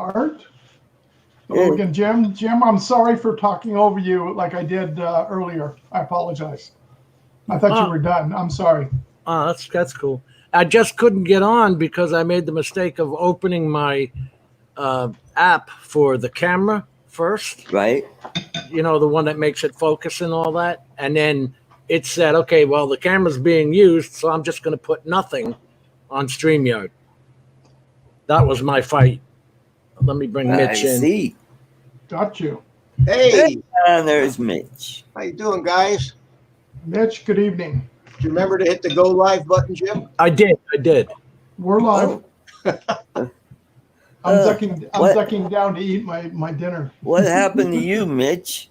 Art? Hello again, Jim. Jim, I'm sorry for talking over you like I did earlier. I apologize. I thought you were done. I'm sorry. That's cool. I just couldn't get on because I made the mistake of opening my app for the camera first. Right. You know, the one that makes it focus and all that. And then it said, okay, well, the camera's being used, so I'm just going to put nothing on StreamYard. That was my fight. Let me bring Mitch in. I see. Got you. Hey. And there's Mitch. How you doing, guys? Mitch, good evening. Do you remember to hit the go live button, Jim? I did. We're live. I'm ducking down to eat my dinner. What happened to you, Mitch?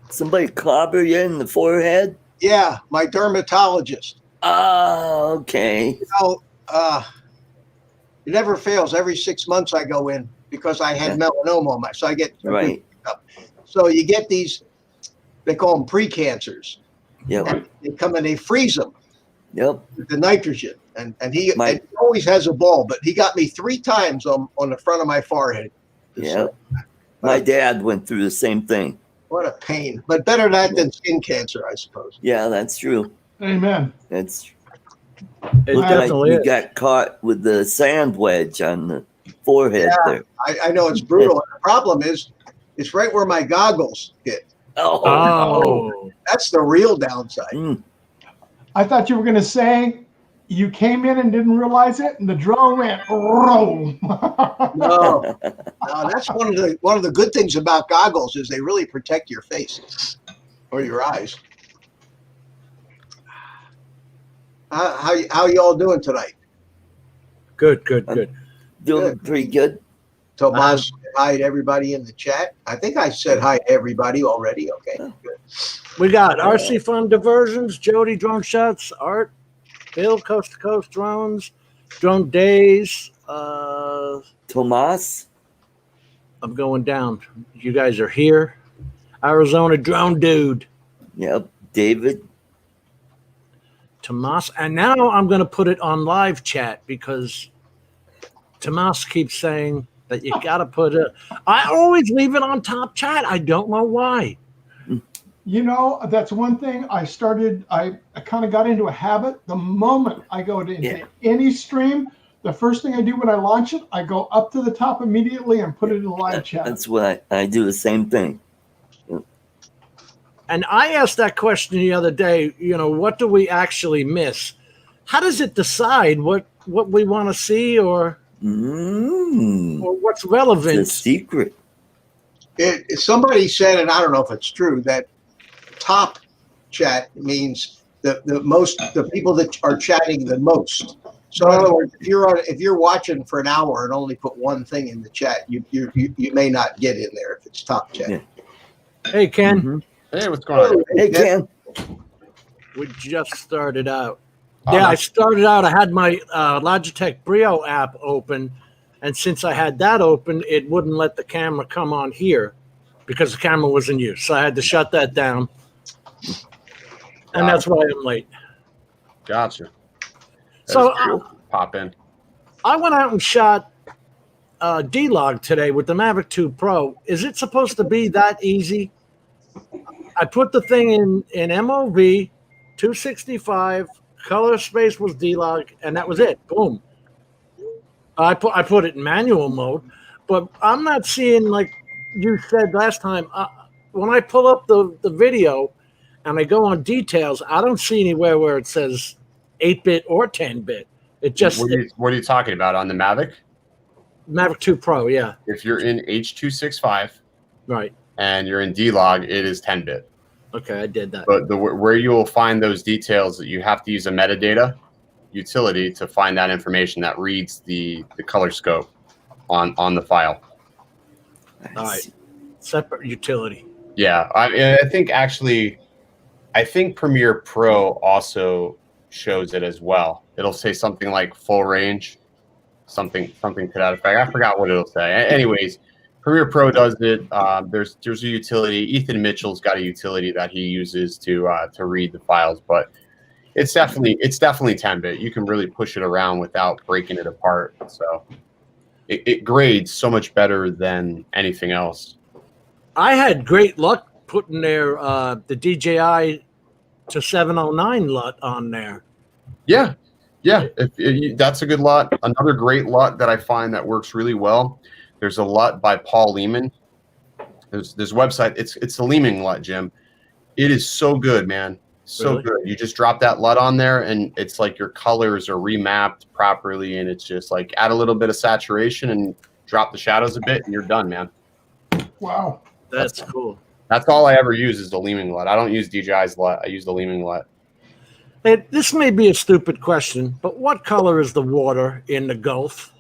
Somebody clobber you in the forehead? Yeah, my dermatologist. Oh, okay. You know, it never fails. Every 6 months I go in because I had melanoma on my, so I get right. So you get these, they call them precancers. Yep. And they come and they freeze them. Yep. With the nitrogen, and he always has a ball, but he got me 3 times on the front of my forehead. Yeah. My dad went through the same thing. What a pain, but better that than skin cancer, I suppose. Yeah, that's true. Amen. That's. It definitely you got caught with the sand wedge on the forehead there. I know it's brutal. The problem is, it's right where my goggles hit. Oh. That's the real downside. I thought you were going to say you came in and didn't realize it, and the drone went. No, that's one of the good things about goggles is they really protect your face or your eyes. How you all doing tonight? Good. Doing pretty good. Tomas, hi to everybody in the chat. I think I said hi to everybody already. Okay, good. We got RC Fun Diversions, Jody Drone Shots, Art, Bill Coast to Coast Drones, Drone Days. Tomas. I'm going down. You guys are here. Arizona Drone Dude. Yep. David. Tomas. And now I'm going to put it on live chat because Tomas keeps saying that you got to put it. I always leave it on top chat. I don't know why. You know, that's one thing I kind of got into a habit. The moment I go into any stream, the first thing I do when I launch it, I go up to the top immediately and put it in the live chat. That's what I do the same thing. And I asked that question the other day, you know, what do we actually miss? How does it decide what we want to see or what's relevant? It's a secret. Somebody said, and I don't know if it's true, that top chat means the people that are chatting the most. So in other words, if you're watching for an hour and only put one thing in the chat, you may not get in there if it's top chat. Yeah. Hey Ken. Hey, what's going on? Hey Ken. We just started out. I started out. I had my Logitech Brio app open, and since I had that open, it wouldn't let the camera come on here because the camera was in use. So I had to shut that down, and that's why I'm late. Gotcha. So pop in. I went out and shot D-Log today with the Mavic 2 Pro. Is it supposed to be that easy? I put the thing in MOV, 265, color space was D-Log, and that was it. Boom. I put it in manual mode, but I'm not seeing, like you said last time, when I pull up the video and I go on details, I don't see anywhere where it says 8-bit or 10-bit. It just. What are you talking about on the Mavic? Mavic 2 Pro, yeah. If you're in H.265, right, and you're in D-Log, it is 10-bit. Okay, I did that. But where you will find those details, that you have to use a metadata utility to find that information that reads the color scope on the file. All right, separate utility. Yeah, I think Premiere Pro also shows it as well. It'll say something like full range, something to that effect. I forgot what it'll say. Anyways, Premiere Pro does it. There's a utility. Ethan Mitchell's got a utility that he uses to read the files, but it's definitely 10-bit. You can really push it around without breaking it apart. So, it grades so much better than anything else. I had great luck putting the DJI to 709 LUT on there. Yeah. That's a good LUT. Another great LUT that I find that works really well. There's a LUT by Paul Lehman. There's a website. It's the Lehman LUT, Jim. It is so good, man. So Really? good. You just drop that LUT on there, and it's like your colors are remapped properly, and it's just like add a little bit of saturation and drop the shadows a bit, and you're done, man. Wow. That's cool. That's all I ever use is the Leeming LUT. I don't use DJI's LUT. I use the Leeming LUT. Hey, this may be a stupid question, but what color is the water in the Gulf?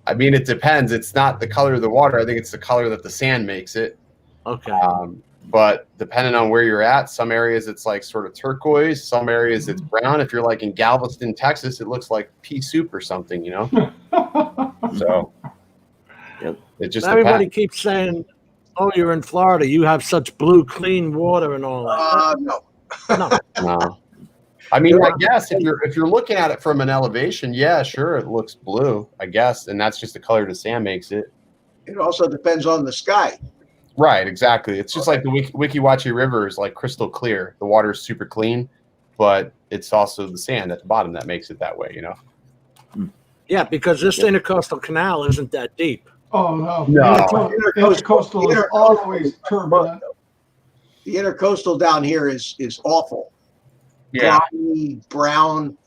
I mean, it depends. It's not the color of the water. I think it's the color that the sand makes it. Okay. But depending on where you're at, some areas it's like sort of turquoise. Some areas it's brown. If you're like in Galveston, Texas, it looks like pea soup or something, you know? So it just Everybody depends. keeps saying, "Oh, you're in Florida. You have such blue, clean water and all that." No. No. No. I mean, I guess if you're looking at it from an elevation, yeah, sure, it looks blue, I guess, and that's just the color the sand makes it. It also depends on the sky. Right, exactly. It's just like the Wikiwachi River is like crystal clear. The water is super clean, but it's also the sand at the bottom that makes it that way, you know? Yeah, because this intercoastal canal isn't that deep. Oh no. No. Intercoastal is always turbulent. The intercoastal down here is awful. Yeah. Grimy, brown,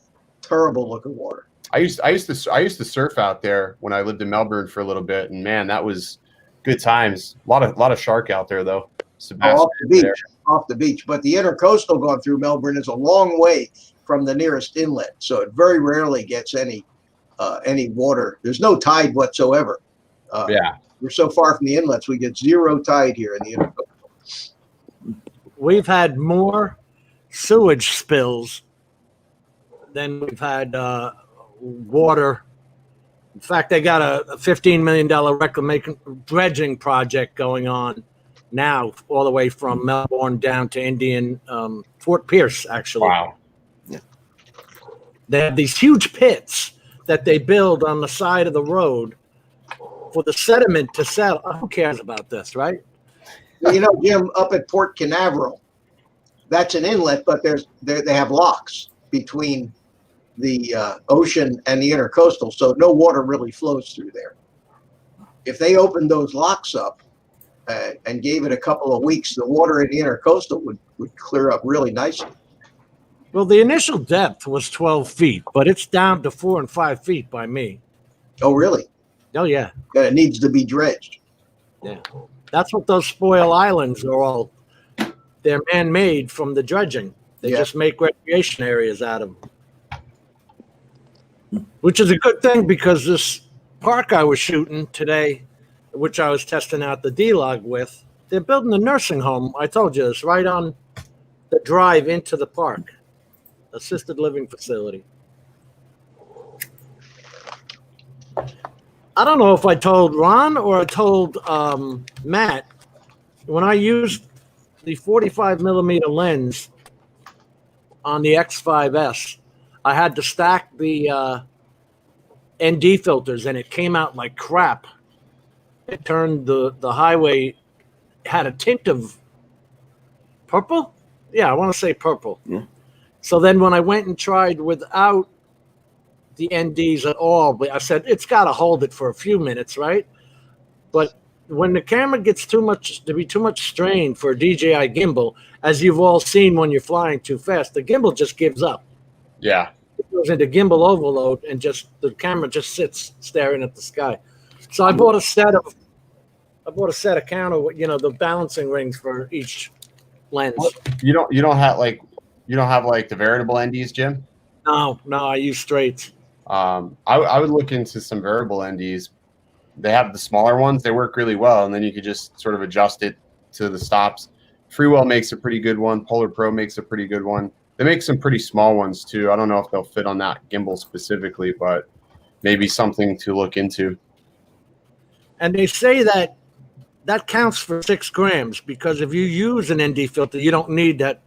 terrible looking water. I used to surf out there when I lived in Melbourne for a little bit, and man, that was good times. A lot of shark out there though. Off the beach. But the intercoastal going through Melbourne is a long way from the nearest inlet, so it very rarely gets any water. There's no tide whatsoever. We're so far from the inlets, we get zero tide here in the intercoastal. We've had more sewage spills than we've had water. In fact, they got a $15 million reclamation dredging project going on now, all the way from Melbourne down to Indian Fort Pierce, actually. Wow. Yeah. They have these huge pits that they build on the side of the road for the sediment to settle. Who cares about this, right? You know, Jim, up at Port Canaveral, that's an inlet, but they have locks between the ocean and the intercoastal, so no water really flows through there. If they opened those locks up and gave it a couple of weeks, the water in the intercoastal would clear up really nicely. Well, the initial depth was 12 feet, but it's down to 4 and 5 feet by me. Oh, really? Oh, yeah. And it needs to be dredged. Yeah. That's what those spoil islands are all. They're man-made from the dredging. They just make recreation areas out of them. Which is a good thing, because this park I was shooting today, which I was testing out the D-Log with, they're building a nursing home. I told you this, right on the drive into the park. Assisted living facility. I don't know if I told Ron or I told Matt, when I used the 45 millimeter lens on the X5S, I had to stack the ND filters, and it came out like crap. It turned the highway, had a tint of purple. Yeah, I want to say purple. Yeah. So then when I went and tried without the NDs at all, I said, it's got to hold it for a few minutes, right? But when the camera gets too much strain for a DJI gimbal, as you've all seen when you're flying too fast, the gimbal just gives up. Yeah. It goes into gimbal overload, and the camera just sits staring at the sky. So I bought a set of counter, the balancing rings for each lens. You don't have like the variable NDs, Jim? No, I use straights. I would look into some variable NDs. They have the smaller ones. They work really well, and then you could just sort of adjust it to the stops. Freewell makes a pretty good one. Polar Pro makes a pretty good one. They make some pretty small ones too. I don't know if they'll fit on that gimbal specifically, but maybe something to look into. And they say that counts for 6 grams, because if you use an ND filter, you don't need the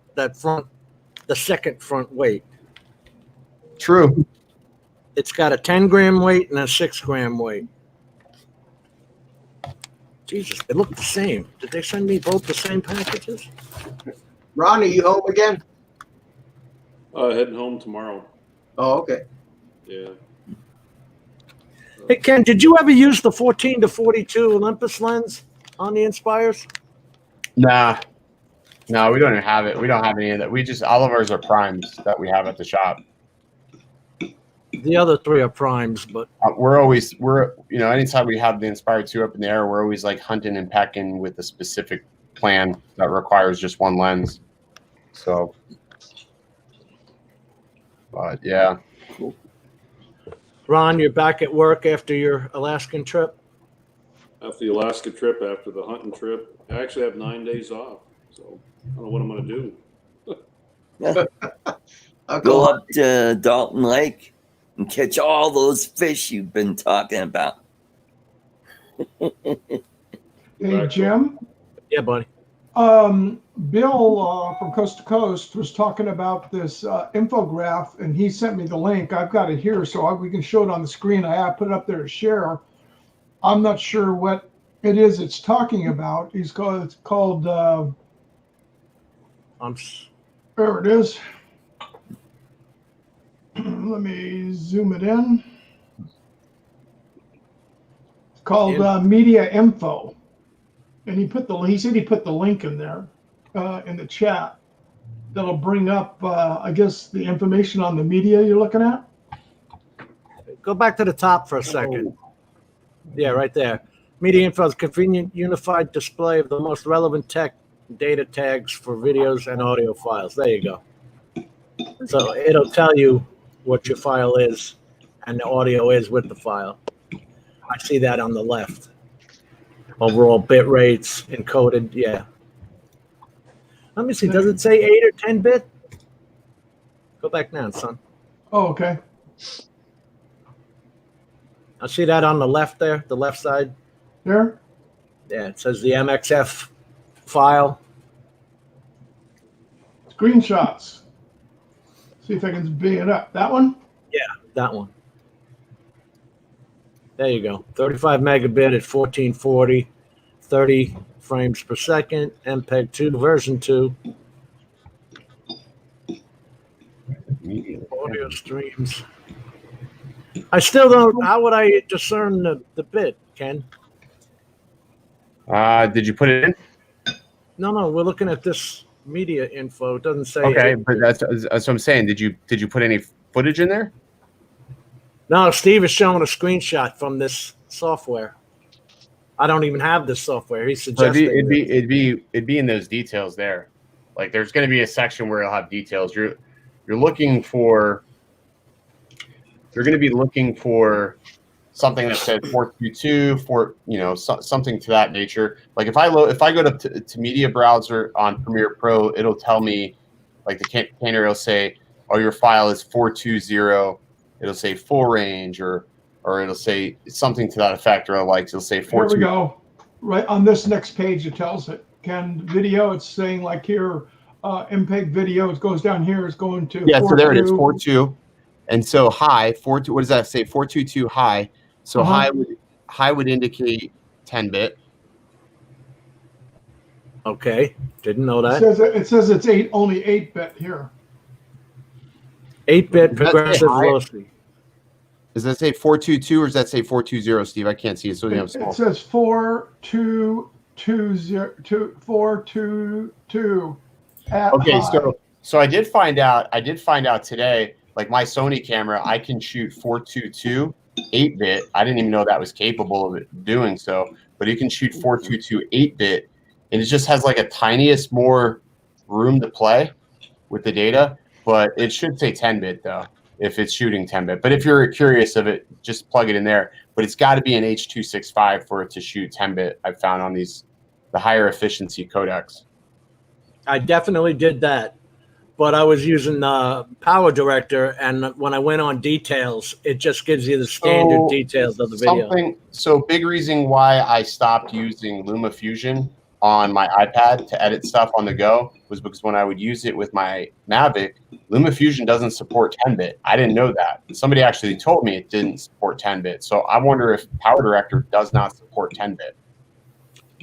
second front weight. True. It's got a 10-gram weight and a 6-gram weight. Jesus, they look the same. Did they send me both the same packages? Ron, are you home again? Heading home tomorrow. Oh, okay. Yeah. Hey, Ken, did you ever use the 14 to 42 Olympus lens on the Inspires? Nah, no, we don't even have it. We don't have any of that. We just all of ours are primes that we have at the shop. The other three are primes, but We're anytime we have the Inspire 2 up in the air, we're always like hunting and pecking with a specific plan that requires just one lens. So, but yeah. Ron, you're back at work after your Alaskan trip? After the Alaska trip, after the hunting trip, I actually have 9 days off. So I don't know what I'm going to do. I'll Go up to Dalton Lake and catch all those fish you've been talking about. Hey, Jim. Yeah, buddy. Bill from Coast to Coast was talking about this infograph, and he sent me the link. I've got it here, so we can show it on the screen. I put it up there to share. I'm not sure what it is it's talking about. It's called there it is. Let me zoom it in. It's called Media Info. And he said he put the link in there in the chat. That'll bring up, I guess, the information on the media you're looking at. Go back to the top for a second. Yeah, right there. Media info is convenient, unified display of the most relevant tech data tags for videos and audio files. There you go. So it'll tell you what your file is and the audio is with the file. I see that on the left. Overall bit rates encoded, yeah. Let me see, does it say 8 or 10 bit? Go back now, son. Oh, okay. I see that on the left there, the left side. There? Yeah, it says the MXF file. Screenshots. See if I can bring it up. That one? Yeah, that one. There you go. 35 megabit at 1440, 30 frames per second, MPEG 2, version 2. Audio streams. I still don't. How would I discern the bit, Ken? Did you put it in? No, we're looking at this media info. It doesn't say. Okay, but that's what I'm saying. Did you put any footage in there? No, Steve is showing a screenshot from this software. I don't even have this software. He's suggesting It'd be in those details there. Like there's going to be a section where it'll have details. You're looking for. You're going to be looking for something that says 422, something to that nature. Like if I go to media browser on Premiere Pro, it'll tell me, like the container will say, "Oh, your file is 420." It'll say full range, or it'll say something to that effect, or it'll say 420. Here we go. Right on this next page, it tells it. Ken, video, it's saying like here, MPEG video. It goes down here. It's going to so there it is, 4.2. And so high, 4.2. What does that say? 422 high. So high would indicate 10 bit. Okay, didn't know that. It says it's only 8 bit here. 8-bit progressive velocity. Does that say 422 or does that say 420, Steve? I can't see it. So It says 422. Okay, so I did find out today. Like my Sony camera, I can shoot 422 8-bit. I didn't even know that was capable of it doing so, but it can shoot 422 8-bit, and it just has like a tiniest more room to play with the data. But it should say 10-bit though, if it's shooting 10-bit. But if you're curious of it, just plug it in there. But it's got to be an H.265 for it to shoot 10-bit. I've found on the higher efficiency codecs. I definitely did that. But I was using Power Director, and when I went on details, it just gives you the standard details of the video. So big reason why I stopped using LumaFusion on my iPad to edit stuff on the go was because when I would use it with my Mavic, LumaFusion doesn't support 10-bit. I didn't know that. Somebody actually told me it didn't support 10-bit. So I wonder if PowerDirector does not support 10-bit.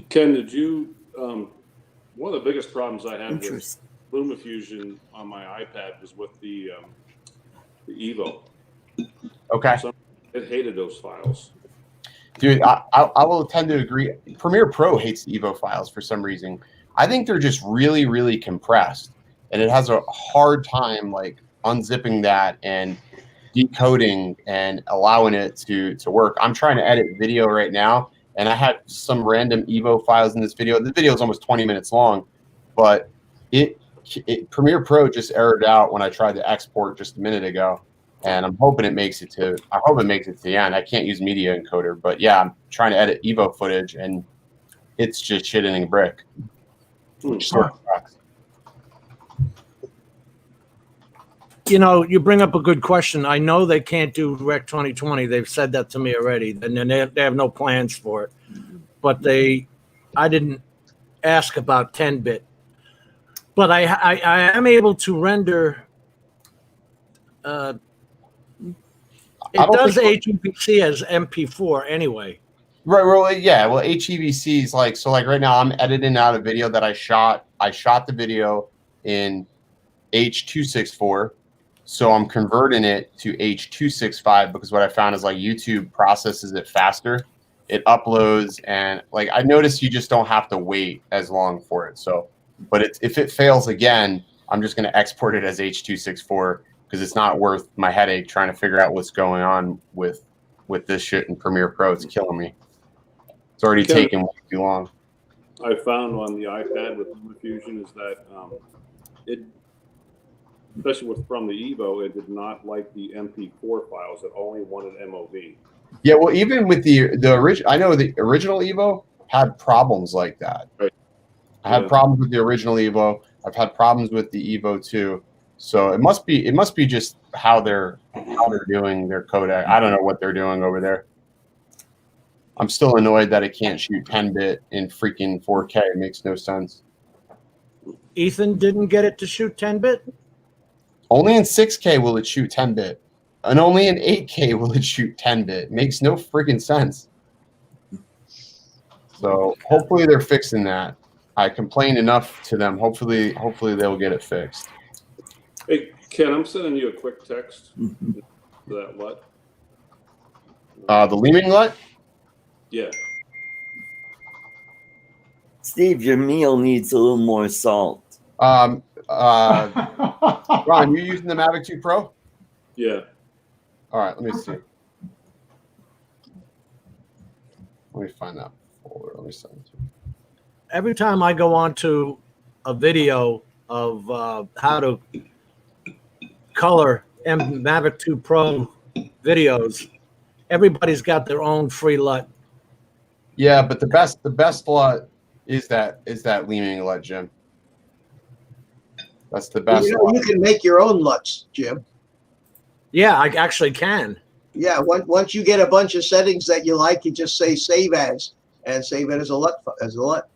Ken, did you? One of the biggest problems I had with LumaFusion on my iPad was with the Evo. Okay. So it hated those files. Dude, I will tend to agree. Premiere Pro hates the Evo files for some reason. I think they're just really, really compressed, and it has a hard time like unzipping that and decoding and allowing it to work. I'm trying to edit video right now, and I had some random Evo files in this video. The video is almost 20 minutes long, but Premiere Pro just errored out when I tried to export just a minute ago. And I'm hoping it makes it to. I hope it makes it to the end. I can't use Media Encoder, but yeah, I'm trying to edit Evo footage, and it's just shitting a brick, which sort of sucks. You know, you bring up a good question. I know they can't do Rec 2020. They've said that to me already, and then they have no plans for it. But I didn't ask about 10-bit. But I am able to render. It does HEVC as MP4 anyway. Right. Well, yeah. Well, HEVC is like right now I'm editing out a video that I shot. I shot the video in H.264, so I'm converting it to H.265 because what I found is like YouTube processes it faster. It uploads, and like I noticed you just don't have to wait as long for it. So, but if it fails again, I'm just going to export it as H.264. Because it's not worth my headache trying to figure out what's going on with this shit in Premiere Pro. It's killing me. It's already taken way too long. I found on the iPad with LumaFusion is that it, especially from the Evo, it did not like the MP4 files. It only wanted MOV. Yeah, well, even with the original, I know the original Evo had problems like that. Right. I had problems with the original Evo. I've had problems with the Evo 2. So it must be just how they're doing their codec. I don't know what they're doing over there. I'm still annoyed that it can't shoot 10-bit in freaking 4K. It makes no sense. Ethan didn't get it to shoot 10-bit? Only in 6K will it shoot 10-bit. And only in 8K will it shoot 10-bit. Makes no freaking sense. So hopefully they're fixing that. I complained enough to them. Hopefully they'll get it fixed. Hey, Ken, I'm sending you a quick text for that LUT. The Leeming LUT? Yeah. Steve, your meal needs a little more salt. Ron, you using the Mavic 2 Pro? Yeah. All right, let me see. Let me find that folder. Let me send it to you. Every time I go on to a video of how to color Mavic 2 Pro videos, everybody's got their own free LUT. Yeah, but the best LUT is that Leeming LUT, Jim. That's the best. You can make your own LUTs, Jim. Yeah, I actually can. Yeah, once you get a bunch of settings that you like, you just say save as and save it as a LUT.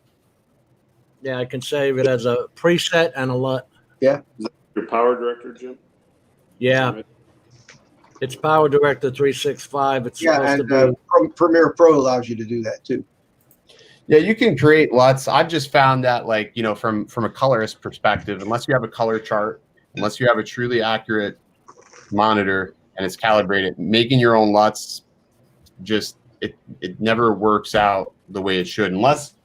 Yeah, I can save it as a preset and a LUT. Yeah. Is that your PowerDirector, Jim? Yeah. It's PowerDirector 365. It's supposed and to be. Premiere Pro allows you to do that too. Yeah, you can create LUTs. I've just found that, like, you know, from a colorist perspective, unless you have a color chart, unless you have a truly accurate monitor and it's calibrated, making your own LUTs just it never works out the way it should, unless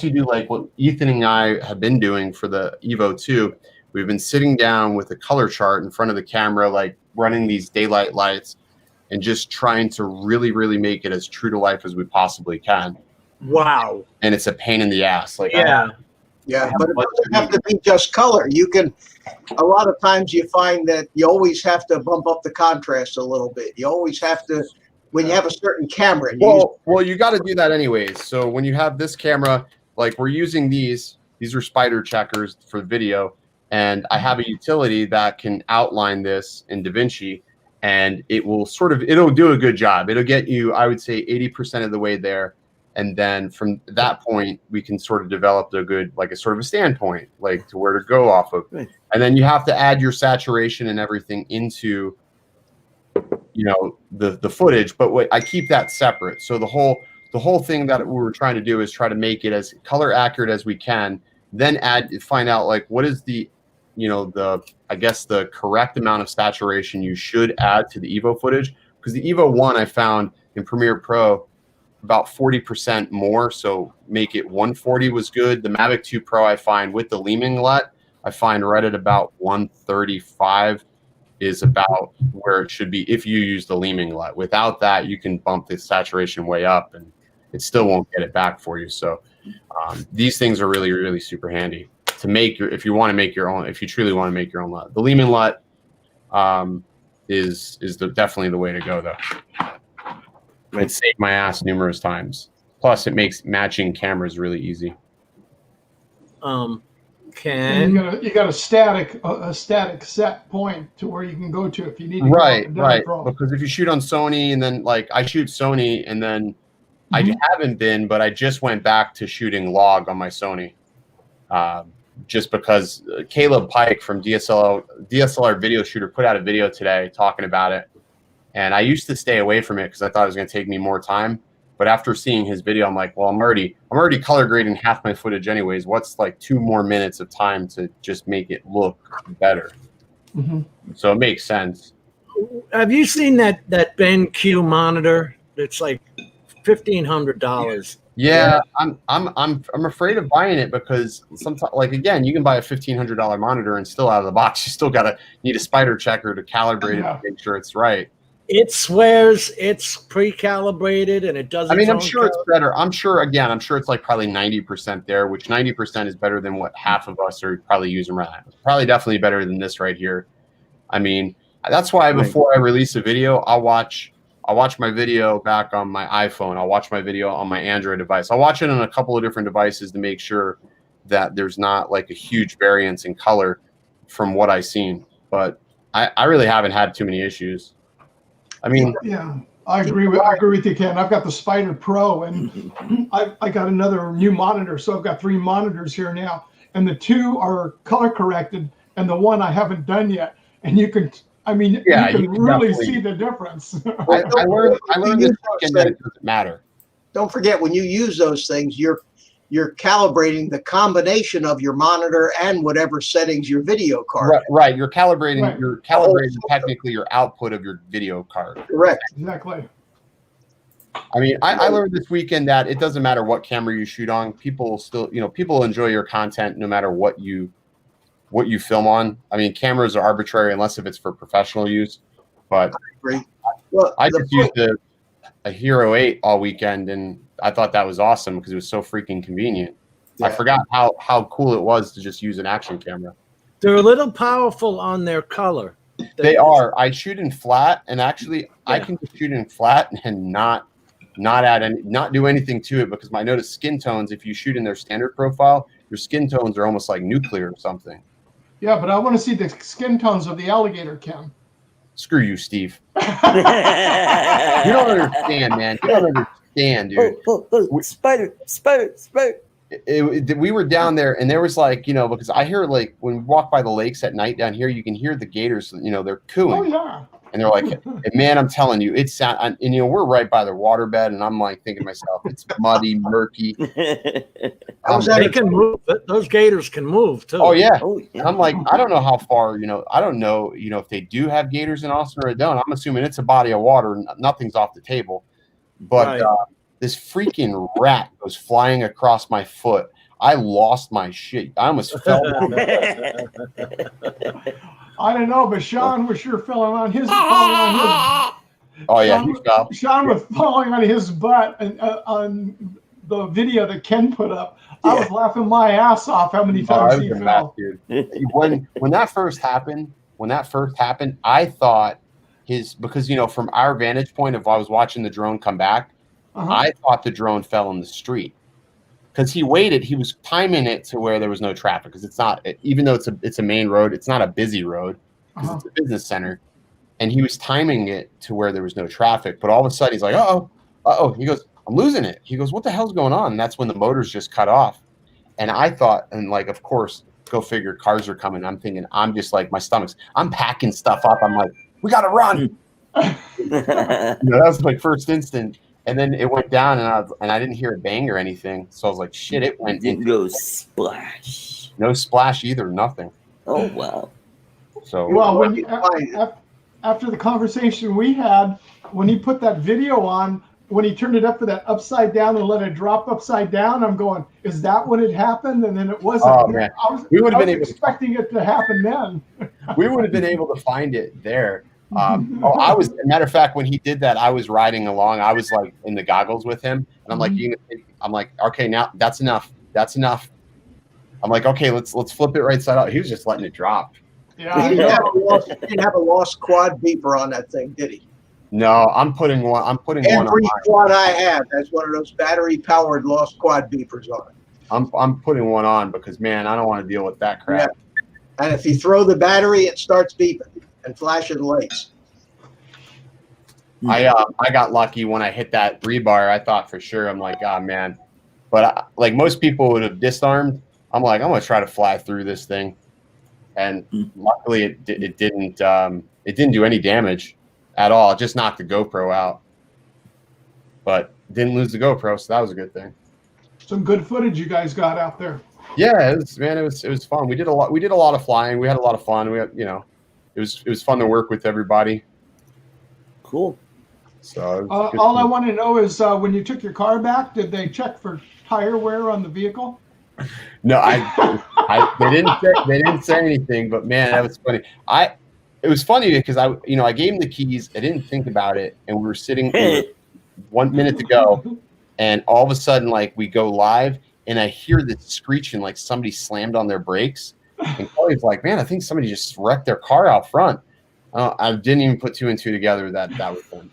you do like what Ethan and I have been doing for the Evo 2. We've been sitting down with a color chart in front of the camera, like running these daylight lights and just trying to really, really make it as true to life as we possibly can. Wow. And it's a pain in the ass. Like, yeah. Yeah, but it doesn't have to be just color. You can, a lot of times you find that you always have to bump up the contrast a little bit. You always have to, when you have a certain camera. Well, you got to do that anyways. So when you have this camera, like we're using these are spider checkers for video. And I have a utility that can outline this in DaVinci, and it will it'll do a good job. It'll get you, I would say, 80% of the way there. And then from that point, we can sort of develop a good, like a sort of a standpoint, like to where to go off of. Right. And then you have to add your saturation and everything into, you know, the footage. But I keep that separate. So the whole thing that we were trying to do is try to make it as color accurate as we can. Then find out like what is the, you know, I guess the correct amount of saturation you should add to the Evo footage, because the Evo 1 I found in Premiere Pro about 40% more, so make it 140 was good. The Mavic 2 Pro I find with the leaming LUT, I find right at about 135 is about where it should be if you use the leaming LUT. Without that, you can bump the saturation way up and it still won't get it back for you. So these things are really, really super handy to make if you want to make your own, if you truly want to make your own LUT. The leaming LUT is definitely the way to go though. It saved my ass numerous times. Plus, it makes matching cameras really easy. And you got a static set point to where you can go to if you need to. Right. Pro. Because if you shoot on Sony, and then like I shoot Sony, and then I haven't been, but I just went back to shooting log on my Sony, just because Caleb Pike from DSLR Video Shooter put out a video today talking about it. And I used to stay away from it because I thought it was going to take me more time. But after seeing his video, I'm like, well, I'm already color grading half my footage anyways. What's like 2 more minutes of time to just make it look better? So it makes sense. Have you seen that BenQ monitor? It's like $1,500. Yeah, I'm afraid of buying it because sometimes, like again, you can buy a $1,500 monitor and still out of the box, you still need a spider checker to calibrate it to make sure it's right. It swears it's pre-calibrated and it does. I mean, I'm sure it's better. I'm sure it's like probably 90% there, which 90% is better than what half of us are probably using right now. It's probably definitely better than this right here. I mean, that's why before I release a video, I'll watch my video back on my iPhone. I'll watch my video on my Android device. I'll watch it on a couple of different devices to make sure that there's not like a huge variance in color from what I've seen. But I really haven't had too many issues. I mean, yeah, I agree with you, Ken. I've got the Spider Pro, and I got another new monitor, so I've got 3 monitors here now, and the 2 are color corrected, and the 1 I haven't done yet. And you can really see the difference. I learned this weekend that it doesn't matter. Don't forget, when you use those things, you're calibrating the combination of your monitor and whatever settings your video card. Right. You're calibrating technically your output of your video card. Correct. Exactly. I mean, I learned this weekend that it doesn't matter what camera you shoot on. People still, people enjoy your content no matter what you film on. I mean, cameras are arbitrary unless if it's for professional use. But I agree. Well, I just used a Hero 8 all weekend, and I thought that was awesome because it was so freaking convenient. Yeah. I forgot how cool it was to just use an action camera. They're a little powerful on their color. They are. I shoot in flat, and actually I can just shoot in flat and not do anything to it, because I noticed skin tones, if you shoot in their standard profile, your skin tones are almost like nuclear or something. Yeah, but I want to see the skin tones of the alligator, Ken. Screw you, Steve. You don't understand, man. You don't understand, dude. Spider. We were down there, and there was like, because I hear like when we walk by the lakes at night down here, you can hear the gators, they're cooing. Oh, yeah. And they're like, man, I'm telling you, it's and we're right by the waterbed, and I'm like thinking to myself, it's muddy, murky. They can move. Those gators can move too. Oh yeah. And I'm like, I don't know how far, I don't know, if they do have gators in Austin or they don't. I'm assuming it's a body of water, nothing's off the table. But this freaking rat goes flying across my foot. I lost my shit. I almost fell. I don't know, but Sean was sure falling on his. Oh yeah, Sean was falling on his butt, and on the video that Ken put up, I was laughing my ass off. How many times he fell? When that first happened, I thought because from our vantage point, if I was watching the drone come back, I thought the drone fell in the street. Because he waited, he was timing it to where there was no traffic. Because it's not, even though it's a main road, it's not a busy road. Because it's a business center, and he was timing it to where there was no traffic. But all of a sudden, he's like, "Uh oh!" He goes, I'm losing it. He goes, what the hell's going on? And that's when the motors just cut off. And I thought, and like, of course, go figure, cars are coming. I'm thinking, I'm just like, my stomach's, I'm packing stuff up. I'm like, we got to run. That was my first instant. And then it went down, and I didn't hear a bang or anything. So I was like, shit, it went. Didn't go splash. No splash either, nothing. Oh, wow. So Well, when after the conversation we had, when he put that video on, when he turned it up for that upside down and let it drop upside down, I'm going, is that what had happened? And then it wasn't. Oh, man. We would have been expecting it to happen then. We would have been able to find it there. I was, matter of fact, when he did that, I was riding along. I was like in the goggles with him, and I'm like, okay, now that's enough. That's enough. I'm like, okay, let's flip it right side out. He was just letting it drop. Yeah. He didn't have a lost quad beeper on that thing, did he? No, I'm putting one. Every on quad I have has one of those battery-powered lost quad beepers on it. I'm putting one on because, man, I don't want to deal with that crap. Yeah. And if you throw the battery, it starts beeping and flashing lights. I got lucky when I hit that rebar. I thought for sure, I'm like, oh man, but like most people would have disarmed. I'm like, I'm gonna try to fly through this thing, and luckily it didn't do any damage at all. It just knocked the GoPro out, but didn't lose the GoPro, so that was a good thing. Some good footage you guys got out there. Yeah, it was fun. We did a lot of flying. We had a lot of fun. We had, it was fun to work with everybody. Cool. So all I want to know is when you took your car back, did they check for tire wear on the vehicle? No, they didn't say anything, but man, that was funny. It was funny because I gave him the keys. I didn't think about it, and we were sitting 1 minute to go, and all of a sudden, like, we go live, and I hear this screeching like somebody slammed on their brakes, and Chloe's like, "Man, I think somebody just wrecked their car out front." I didn't even put two and two together that was them.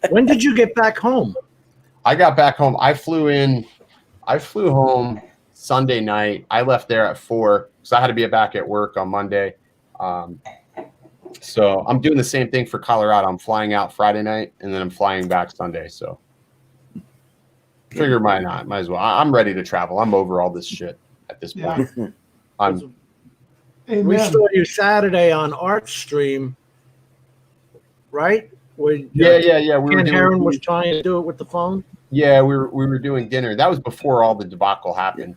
When did you get back home? I got back home. I flew home Sunday night. I left there at 4 because I had to be back at work on Monday. So I'm doing the same thing for Colorado. I'm flying out Friday night, and then I'm flying back Sunday. So figure might as well. I'm ready to travel. I'm over all this shit at this point. Amen. We saw you Saturday on Art Stream, right? Yeah. Ken Heron was trying to do it with the phone. Yeah, we were doing dinner. That was before all the debacle happened.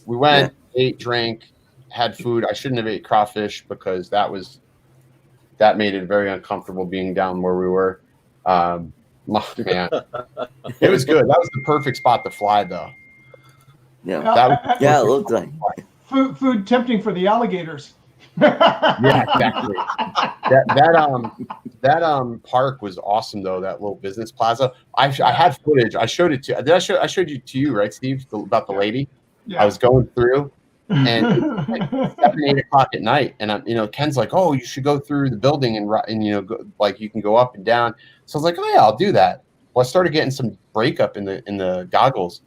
We went, ate, drank, had food. I shouldn't have ate crawfish because that made it very uncomfortable being down where we were. Man, it was good. That was the perfect spot to fly, though. Yeah, it looked like food tempting for the alligators. Yeah, exactly. That park was awesome though. That little business plaza. I had footage. I showed it to. I showed you to you, right, Steve? About the lady. Yeah. I was going through, and it was like 7, 8 o'clock at night, and Ken's like, "Oh, you should go through the building and go, like you can go up and down." So I was like, "Oh yeah, I'll do that." Well, I started getting some breakup in the goggles,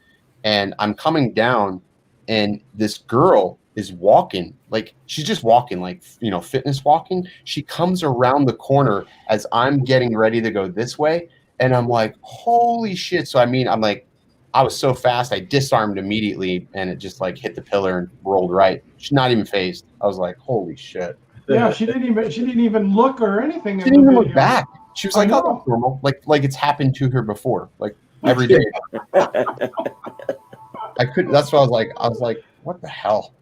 and I'm coming down, and this girl is walking, like she's just walking, like fitness walking. She comes around the corner as I'm getting ready to go this way, and I'm like, holy shit. So I'm like, I was so fast, I disarmed immediately, and it just like hit the pillar and rolled right. She's not even phased. I was like, holy shit. Yeah, she didn't even look or anything. She didn't even look back. She was like, oh, that's normal. Like it's happened to her before, like every day. I couldn't. That's what I was like, what the hell?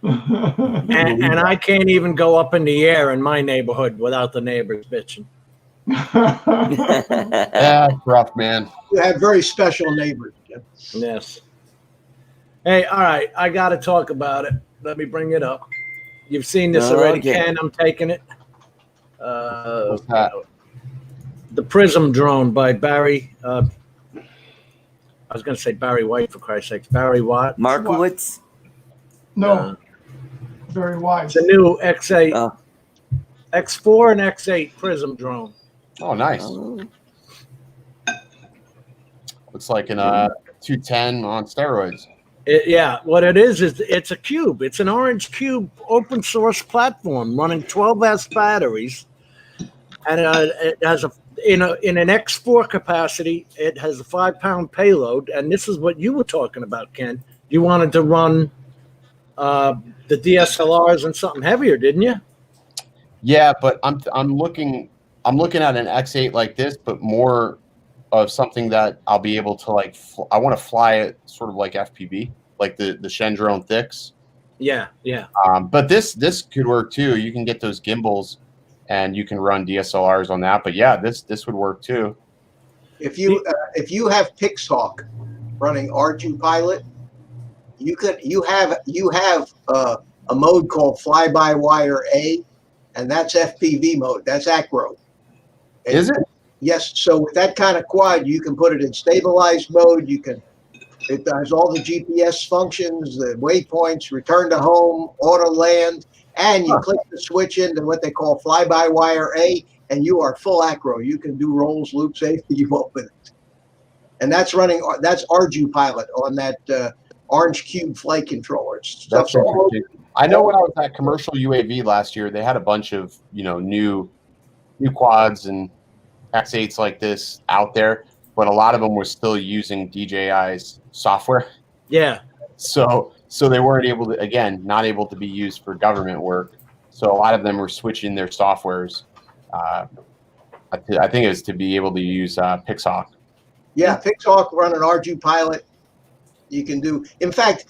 And I can't even go up in the air in my neighborhood without the neighbors bitching. Yeah, it's rough, man. You have very special neighbors, Jim. Yes. Hey, all right, I got to talk about it. Let me bring it up. You've seen this already, Ken. I'm taking it. What's that? The Prism drone by Barry. I was going to say Barry White, for Christ's sake. Barry Watt. Markowitz. No. Very wise. It's a new X8, X4 and X8 Prism drone. Oh, nice. Looks like an 210 on steroids. What it is it's a cube. It's an Orange Cube open source platform running 12S batteries, and in an X4 capacity, it has a 5-pound payload, and this is what you were talking about, Ken. You wanted to run the DSLRs and something heavier, didn't you? Yeah, but I'm looking at an X8 like this, but more of something that I'll be able to like. I want to fly it sort of like FPV, like the Shendrone Thicks. Yeah, yeah. But this could work too. You can get those gimbals, and you can run DSLRs on that. But yeah, this would work too. If you have Pixhawk running R2 Pilot, you have a mode called fly-by-wire A, and that's FPV mode. That's acro. Is it? Yes. So with that kind of quad, you can put it in stabilized mode. It does all the GPS functions, the waypoints, return to home, auto land, and you click the switch into what they call fly-by-wire A, and you are full acro. You can do rolls, loops, anything you want with it. And that's RGU Pilot on that Orange Cube flight controller. That's interesting. I know when I was at Commercial UAV last year, they had a bunch of new quads and X8s like this out there, but a lot of them were still using DJI's software. Yeah. So they weren't not able to be used for government work. So a lot of them were switching their softwares. I think it was to be able to use Pixhawk. Yeah, Pixhawk run an RGU Pilot. You can do. In fact,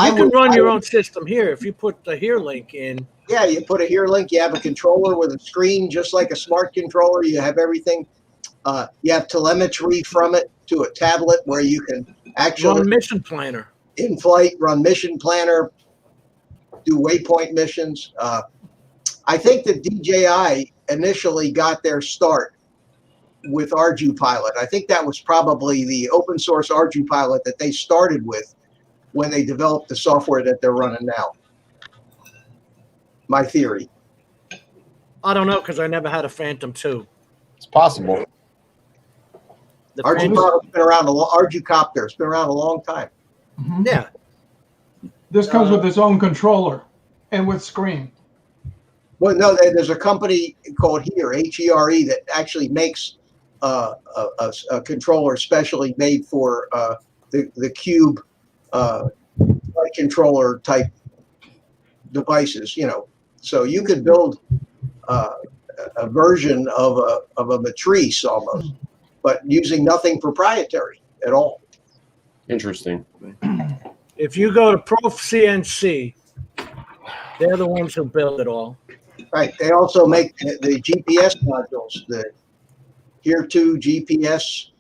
You can run your own system here if you put the here link in. Yeah, you put a here link. You have a controller with a screen, just like a smart controller. You have everything. You have telemetry from it to a tablet where you can actually Run mission planner. in flight, run mission planner, do waypoint missions. I think that DJI initially got their start with RGU Pilot. I think that was probably the open source RGU Pilot that they started with when they developed the software that they're running now. My theory. I don't know because I never had a Phantom 2. It's possible. The RGU Phantom- Pilot's been around RGU Copter. It's been around a long time. Mhm. Yeah. This comes with its own controller and with screen. Well, no, there's a company called HERE, that actually makes a controller specially made for the Cube flight controller type devices. So you could build a version of a matrice almost, but using nothing proprietary at all. Interesting. If you go to Prof CNC, they're the ones who build it all. Right. They also make the GPS modules, the HERE2 GPS.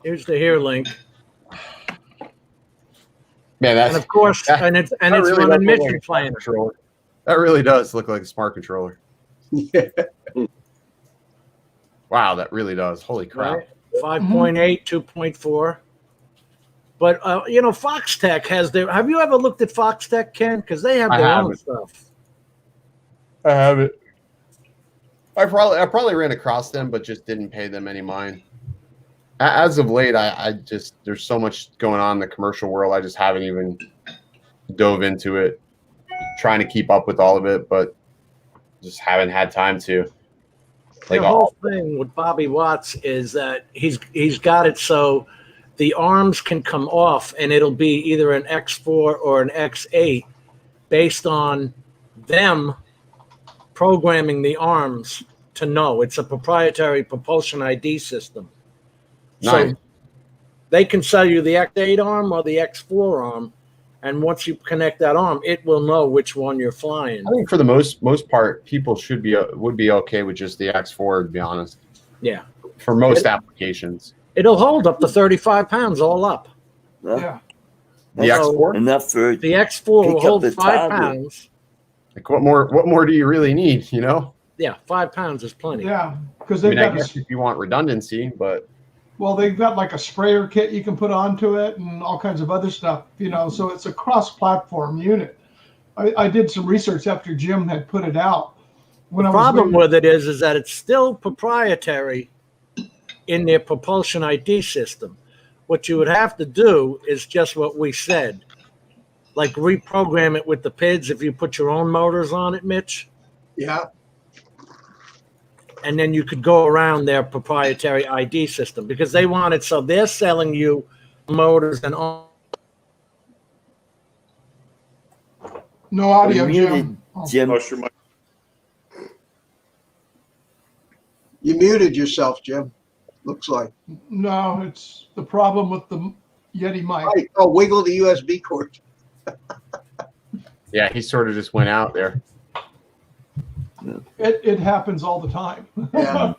Here's the here link, Man, and of course, and it's that really running does look mission like a smart planner. controller. That really does look like a smart controller. Wow, that really does. Holy crap. Right? 5.8, 2.4. But Foxtech has their. Have you ever looked at Foxtech, Ken? Because they have I their own haven't. stuff. I have it. I probably ran across them, but just didn't pay them any mind. As of late, I just there's so much going on in the commercial world. I just haven't even dove into it, trying to keep up with all of it, but just haven't had time to. The whole thing with Bobby Watts is that he's got it so the arms can come off, and it'll be either an X4 or an X8 based on them programming the arms to know. It's a proprietary propulsion ID system. Nice. So they can sell you the X8 arm or the X4 arm, and once you connect that arm, it will know which one you're flying. I think for the most part, people would be okay with just the X4, to be honest. Yeah. For most applications. It'll hold up to 35 pounds all up. Yeah. The X4? Enough for The X4 will Pick up hold the 5 tablet. pounds. Like what more do you really need, Yeah, 5 pounds is plenty. Yeah, because I they've mean, I got guess if you want redundancy, but they've got like a sprayer kit you can put onto it and all kinds of other stuff, so it's a cross-platform unit. I did some research after Jim had put it out. When The I was problem waiting- with it is that it's still proprietary in their propulsion ID system. What you would have to do is just what we said, like reprogram it with the PIDs if you put your own motors on it, Mitch. Yeah. and then you could go around their proprietary ID system because they want it so they're selling you motors and all. No audio, You're Jim. muted, Jim. Oh, sure, Mike. You muted yourself, Jim. Looks like. No, it's the problem with the Yeti mic. Right. Oh, wiggle the USB cord. Yeah, he sort of just went out there. It happens all the time. Yeah.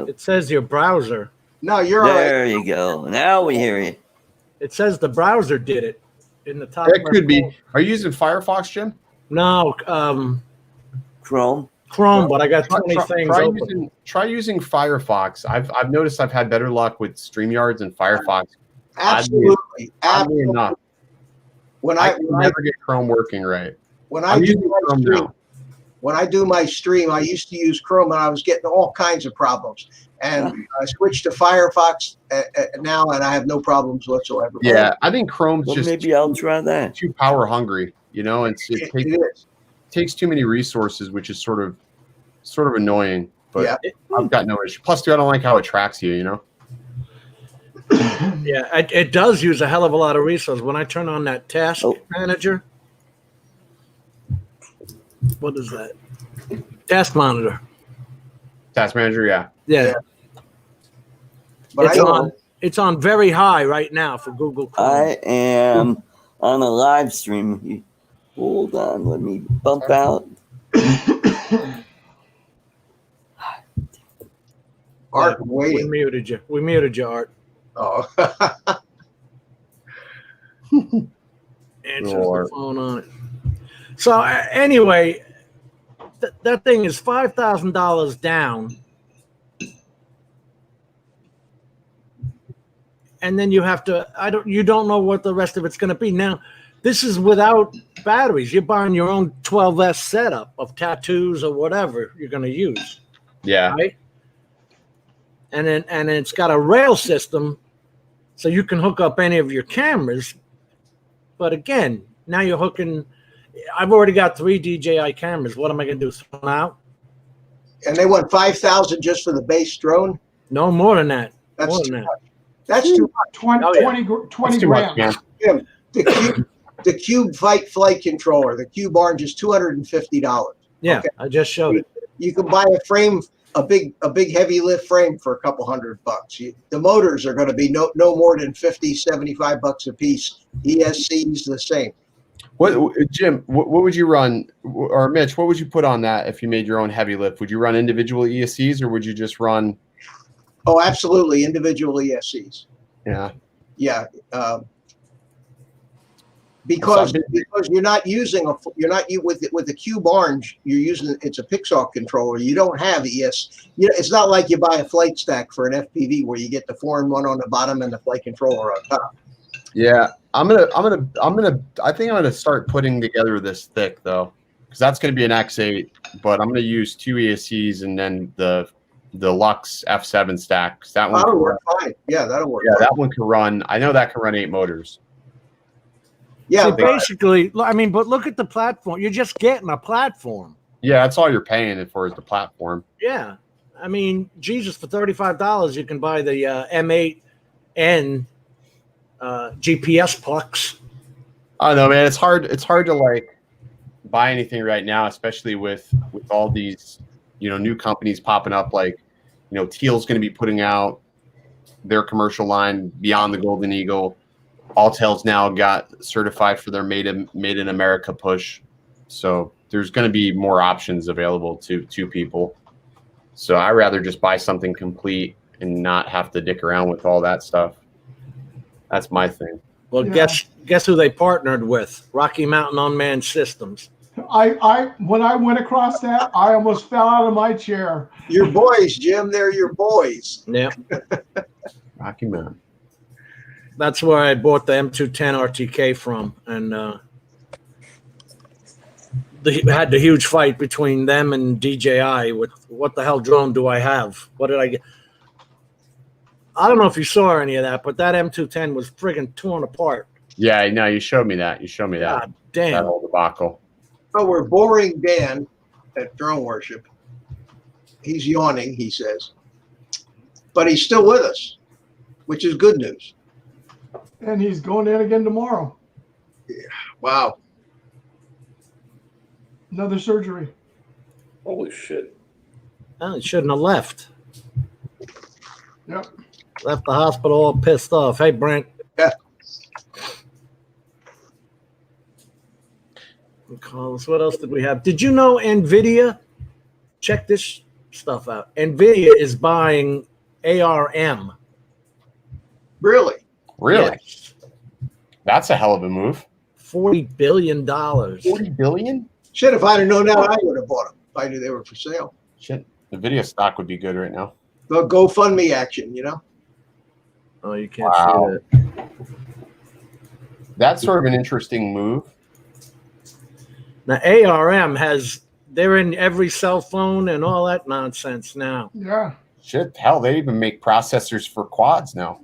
It says your browser. No, you're all right. There you go. Now we hear you. It says the browser did it in the top. That left could be. corner. Are you using Firefox, Jim? No, Chrome. Chrome, but I got 20 things open. Try using Firefox. I've noticed I've had better luck with StreamYards and Firefox. Absolutely. Oddly Absolutely. enough, I can never get Chrome working right. when I I'm do using my Chrome stream, now. when I do my stream, I used to use Chrome and I was getting all kinds of problems. And I switched to Firefox now, and I have no problems whatsoever. Yeah, I think Chrome's Well, just maybe I'll try that. too power hungry. You know, it It is. takes too many resources, which is sort of annoying. But Yeah. I've got no issue. Plus, too, I don't like how it tracks you. You know. Yeah, it does use a hell of a lot of resources. When I turn on that task manager, what is that? Task monitor. Task Manager, yeah. Yeah, But it's on very high right now for Google Chrome. I am on a live stream. Hold on, let me bump out. Art, We waiting. muted you. We muted you, Art. Oh. Answers Lord. the phone on it. So anyway, that thing is $5,000 down, and then you have to. You don't know what the rest of it's going to be. Now, this is without batteries. You're buying your own 12S setup of tattoos or whatever you're going to use, Yeah. right? And then it's got a rail system, so you can hook up any of your cameras. But again, now you're hooking. I've already got 3 DJI cameras. What am I going to do? Throw them out? And they want 5,000 just for the base drone. No, more than that. That's More too than that. much. That's too much. 20, Oh, yeah. 20 That's too much, grand. man. The Cube flight controller, the Cube Orange, is $250. Yeah, Okay. I just showed it. You can buy a frame, a big heavy lift frame for a couple $100. The motors are going to be no more than $50, $75 a piece. ESC's the same. What, Jim? What would you run, or Mitch? What would you put on that if you made your own heavy lift? Would you run individual ESCs, or would you just run? Oh, absolutely, individual ESCs. Yeah. Yeah, because you're not using with the Cube Orange. You're using it's a Pixar controller. You don't have ES. It's not like you buy a flight stack for an FPV where you get the 4-in-1 on the bottom and the flight controller on top. Yeah, I think I'm gonna start putting together this thick though, because that's gonna be an X8, but I'm gonna use 2 ESCs and then the Lux F7 stack. That one That'll can work run, fine. Yeah, that'll work. yeah, fine. that one can run. I know that can run 8 motors. Yeah, See, basically, I mean, but look at the platform. You're just getting a platform. Yeah, that's all you're paying it for is the platform. Yeah, I mean, Jesus, for $35 you can buy the M8N GPS pucks. I don't know, man. It's hard to like buy anything right now, especially with all these new companies popping up. Like Teal's going to be putting out their commercial line Beyond the Golden Eagle. Alltel's now got certified for their Made in America push, so there's going to be more options available to people. So I rather just buy something complete and not have to dick around with all that stuff. That's my thing. Well, Yeah. guess who they partnered with? Rocky Mountain Unmanned Systems. I when I went across that, I almost fell out of my chair. your boys, Jim. They're your boys. Yeah, Rocky Mountain. that's where I bought the M210 RTK from, and had the huge fight between them and DJI with what the hell drone do I have? What did I get? I don't know if you saw any of that, but that M210 was friggin' torn apart. Yeah, no, you showed me that. God That damn. whole debacle. So we're boring Dan at Drone Worship. He's yawning, he says. But he's still with us, which is good news. And he's going in again tomorrow. Wow. Another surgery. Holy shit. Well, he shouldn't have left. Yep. Left the hospital all pissed off. Hey, Brent. Yeah. Carlos, what else did we have? Did you know NVIDIA? Check this stuff out. NVIDIA is buying ARM. Really? Really? Yes. That's a hell of a move. $40 billion. 40 billion? Shit, if I'd have known that, I would have bought them if I knew they were for sale. Shit. The video stock would be good right now. The GoFundMe action, you know? Oh, you can't Wow. see that. That's sort of an interesting move. Now, ARM they're in every cell phone and all that nonsense now. Yeah. Shit, hell, they even make processors for quads now.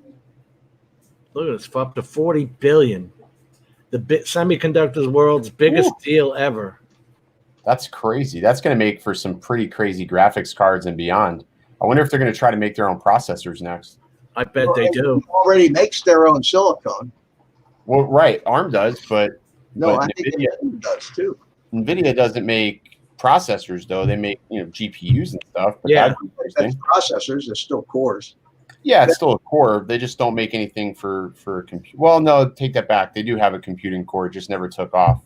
Look at this, for up to $40 billion. The semiconductors world's biggest deal ever. That's crazy. That's going to make for some pretty crazy graphics cards and beyond. I wonder if they're going to try to make their own processors next. I bet they do. Already makes their own silicone. Well, right, ARM does, but No, But I think NVIDIA- it does too. NVIDIA doesn't make processors, though. They make GPUs and stuff. But Yeah. that'd be interesting. That's processors. They're still cores. Yeah, it's still a core. They just don't make anything for compute. Well, no, take that back. They do have a computing core. It just never took off.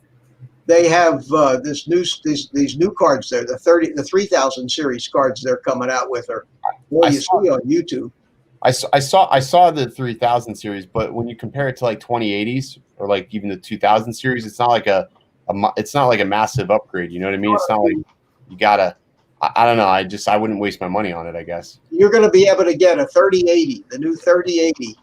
They have these new cards there. The 3000 series cards they're coming out with are what you see on YouTube. I saw the 3000 series, but when you compare it to like 2080s or like even the 2000 series, it's not like a massive upgrade. You know what I mean? It's not like you gotta. I don't know. I wouldn't waste my money on it, I guess. You're going to be able to get a 3080, the new 3080,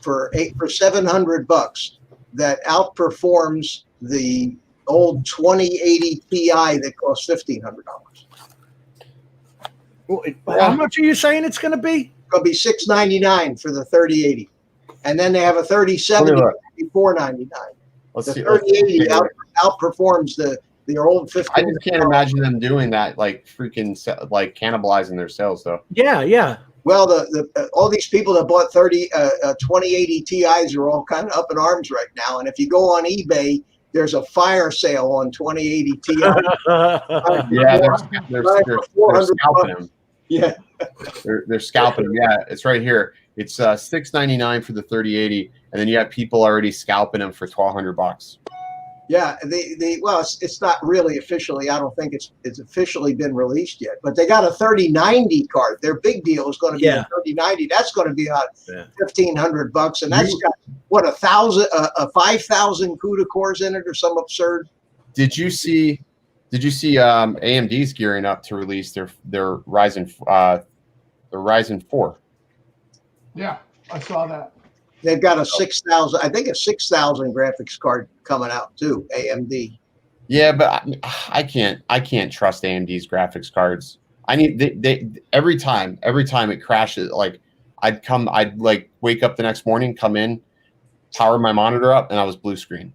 for $700 that outperforms the old 2080 Ti that costs $1,500. How much are you saying it's going to be? It's going to be $699 for the 3080, and then they have a 3070 for $499. Let's The see. 3080 outperforms the old 15. I just can't imagine them doing that, like freaking like cannibalizing their sales, though. Yeah. Well, the all these people that bought 2080 Ti's are all kind of up in arms right now. And if you go on eBay, there's a fire sale on 2080 Ti. Yeah, they're scalping them. Yeah, They're scalping them. Yeah, it's right here. It's $699 for the 3080, and then you have people already scalping them for $1,200. yeah. Well, it's not really officially. I don't think it's officially been released yet. But they got a 3090 card. Their big deal is going to be the 3090. That's going to be about $1,500, and that's got what a 5,000 CUDA cores in it, or some absurd. Did you see AMD's gearing up to release their Ryzen 4? Yeah, I saw that. They've got a 6,000. I think a 6,000 graphics card coming out too. AMD. Yeah, but I can't trust AMD's graphics cards. I need they every time it crashes. Like I'd like wake up the next morning, come in, power my monitor up, and I was blue screen.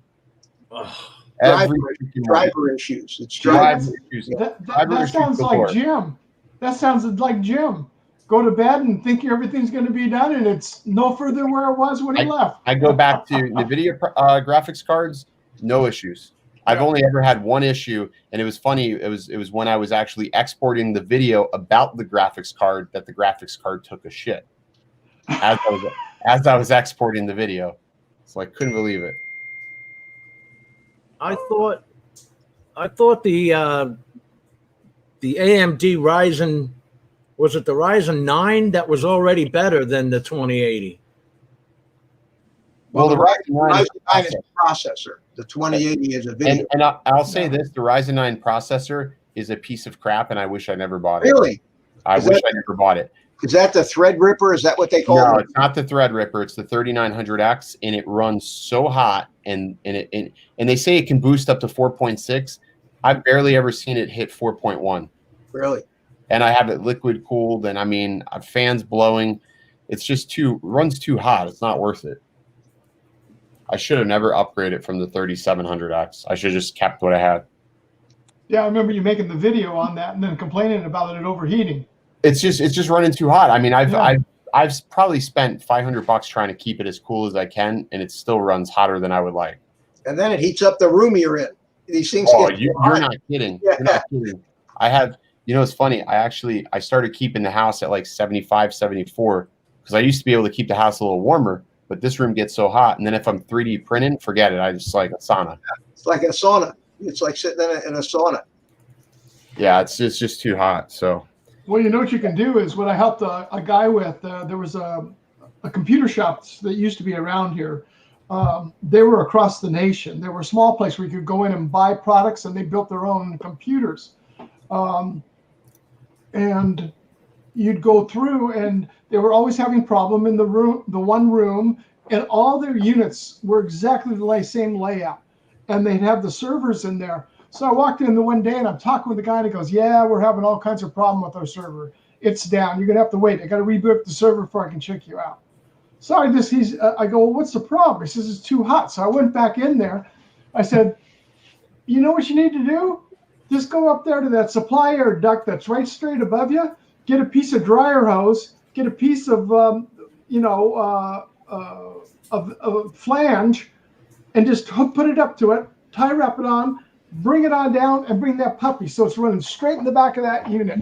Driver issues. It's Driver issues. That sounds like Jim. That sounds like Jim. Go to bed and think everything's going to be done, and it's no further where it was when he left. I go back to NVIDIA graphics cards, no issues. I've only ever had one issue, and it was funny. It was when I was actually exporting the video about the graphics card that the graphics card took a shit as I was exporting the video. So I couldn't believe it. I thought the AMD Ryzen, was it the Ryzen 9 that was already better than the 2080? Well, the Ryzen 9 is a processor. The 2080 is a video. And I'll say this: the Ryzen 9 processor is a piece of crap, and I wish I never bought it. Really? I wish I never bought it. Is that the Threadripper? Is that what they call it? No, it's not the Threadripper. It's the 3900X, and it runs so hot, and they say it can boost up to 4.6. I've barely ever seen it hit 4.1. Really? And I have it liquid cooled, and I mean, fans blowing. It's just runs too hot. It's not worth it. I should have never upgraded from the 3700X. I should have just kept what I had. Yeah, I remember you making the video on that and then complaining about it overheating. It's just running too hot. I mean, Yeah. I've probably spent $500 trying to keep it as cool as I can, and it still runs hotter than I would like. And then it heats up the room you're in. These things Oh, get you're hot. not kidding. Yeah. You're not kidding. I have, it's funny. I started keeping the house at like 75, 74 because I used to be able to keep the house a little warmer, but this room gets so hot. And then if I'm 3D printing, forget it. I just like a sauna. It's like a sauna. It's like sitting in a sauna. Yeah, it's just too hot. So. Well, you know what you can do is what I helped a guy with. There was a computer shop that used to be around here. They were across the nation. They were a small place where you could go in and buy products, and they built their own computers. And you'd go through, and they were always having problem in the one room, and all their units were exactly the same layout, and they'd have the servers in there. So I walked in the one day, and I'm talking with the guy, and he goes, "Yeah, we're having all kinds of problem with our server. It's down. You're gonna have to wait. I got to reboot the server before I can check you out." So I go, "Well, what's the problem?" He says, "It's too hot." So I went back in there. I said, "You know what you need to do? Just go up there to that supply air duct that's right straight above you. Get a piece of dryer hose. Get a piece of, flange, and just put it up to it. Tie wrap it on. Bring it on down and bring that puppy so it's running straight in the back of that unit."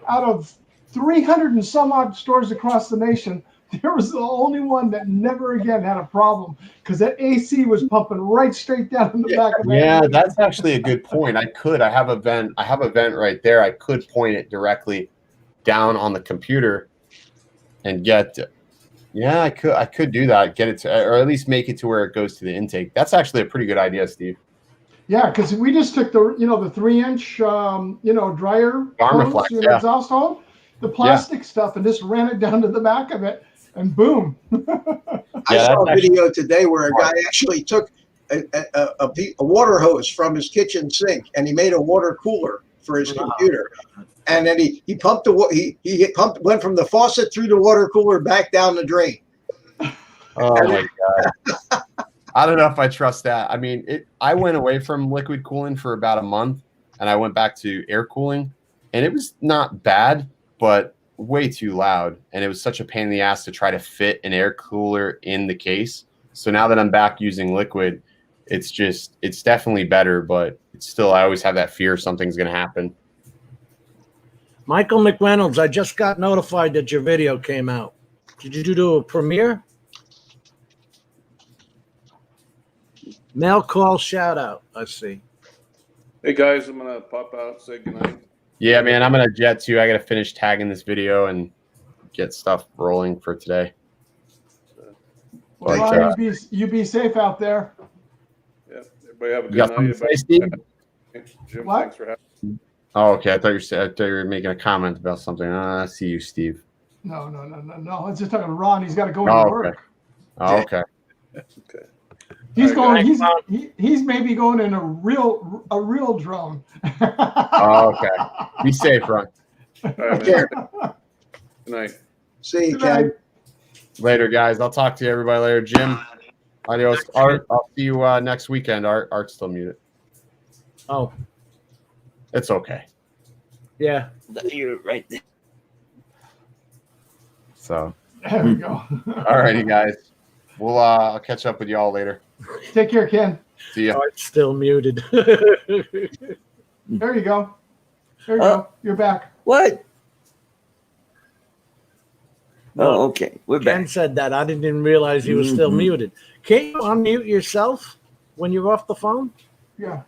Out of 300 and some odd stores across the nation, there was the only one that never again had a problem because that AC was pumping right straight down in the back of that. Yeah, unit. that's actually a good point. I have a vent right there. I could point it directly down on the computer and get. Yeah, I could do that. Get it to, or at least make it to where it goes to the intake. That's actually a pretty good idea, Steve. Yeah, because we just took the 3-inch dryer Garment hose, flex, yeah. exhaust hose, the plastic stuff, and just ran it down to the back of it, and boom. I saw a video today where a guy actually took a water hose from his kitchen sink and he made a water cooler for his computer. And then he pumped went from the faucet through the water cooler back down the drain. Oh my God. I don't know if I trust that. I mean, I went away from liquid cooling for about a month and I went back to air cooling, and it was not bad, but way too loud. And it was such a pain in the ass to try to fit an air cooler in the case. So now that I'm back using liquid, it's definitely better, but it's still, I always have that fear something's going to happen. Michael McReynolds, I just got notified that your video came out. Did you do a premiere? Mail call shout out. I see. Hey guys, I'm gonna pop out, say goodnight. Yeah, man, I'm going to jet too. I got to finish tagging this video and get stuff rolling for today. Well, But, Ron, you be safe out there. Yeah, everybody have a You got good something night. to say, Steve? Jim, What? thanks for having me. Oh, okay. I thought you were making a comment about something. I see you, Steve. No. I was just talking to Ron. He's got to go Oh, into okay. work. Oh, okay. Okay. He's All right, going. He's maybe going in a real drone. Oh, okay. Be safe, Ron. All right, Okay. man. Good night. See you, Good Ken. night. Later, guys. I'll talk to you everybody later. Jim, adios. Art, I'll see you next weekend. Art's still muted. Oh, It's okay. yeah. You're right there. So, There we go. all righty, guys. We'll I'll catch up with y'all later. Take care, Ken. See ya. Art's still muted. There you go. There you go. You're back. What? Oh, okay. We're Ken back. said that. I didn't even realize he was still Mhm. muted. Can't you unmute yourself when you're off the phone? Yeah.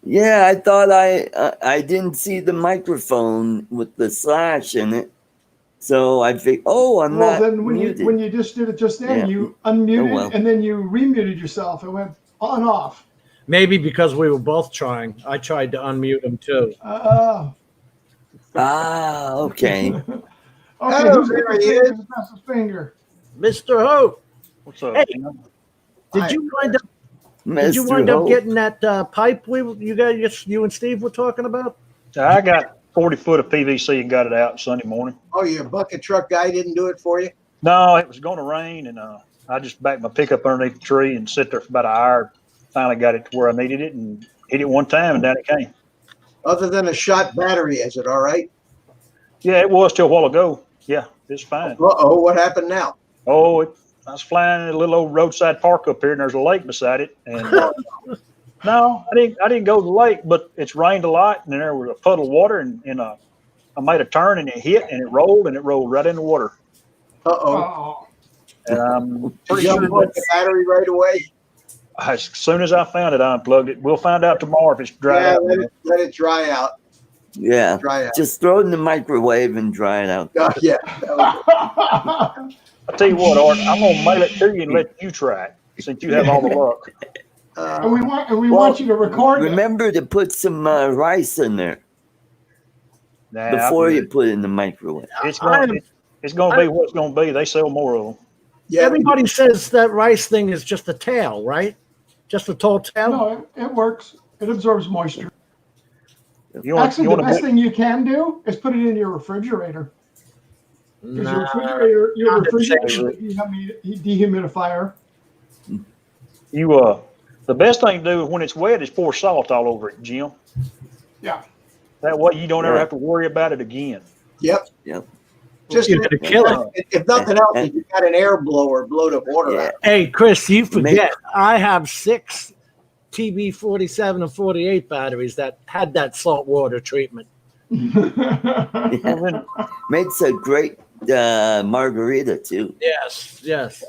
Yeah, I thought I didn't see the microphone with the slash in it, so I think, I'm Well, not then when muted. you just did it just then, Yeah. you unmuted Oh, well. and then you remuted yourself. It went on off. Maybe because we were both trying. I tried to unmute him too. Okay. Okay. Oh, Who's there got he the is. fastest finger? Mr. Hope, What's up? Hey. Jim? did you wind up? Did you Mr. wind up Hope. getting that pipe you and Steve were talking about? I got 40 foot of PVC and got it out Sunday morning. Oh, your bucket truck guy didn't do it for you? No, it was going to rain, and I just backed my pickup underneath the tree and sit there for about an hour. Finally got it to where I needed it and hit it one time, and down it came. Other than a shot battery, is it all right? Yeah, it was till a while ago. Yeah, it's fine. Uh-oh, what happened now? Oh, I was flying in a little old roadside park up here, and there's a lake beside it. And no, I didn't go to the lake, but it's rained a lot, and there was a puddle of water, and I made a turn, and it hit, and it rolled right in the water. Uh-oh. Oh, And I'm Did pretty you sure unplug the battery right away? as soon as I found it, I unplugged it. We'll find out tomorrow if it's dried Yeah, out. let it dry out. Yeah. Dry out. Just throw it in the microwave and dry it out. Yeah. That was I'll tell you what, Art, I'm gonna mail it to you and let you try it since you have all the luck. and we want you to record it. Remember to put some rice in there Nah, before you put it in the microwave. it's gonna be what it's gonna be. They sell more of them. yeah. Everybody says that rice thing is just a tail, right? Just a tall tail. No, it works. It absorbs moisture. You Actually, the want best to thing you can do is put it in your refrigerator. Because Nah, your not the refrigerator same. is a dehumidifier. the best thing to do when it's wet is pour salt all over it, Jim. Yeah. That way you don't ever Yeah. have to worry about it again. Yep. Yep. Just You're gonna kill it. if nothing else, if you got an air blower, blow the water Yeah. out. Hey, Chris, you forget I have 6 TB47 and 48 batteries that had that salt water treatment. Yeah. Makes a great margarita too. Yes, yes.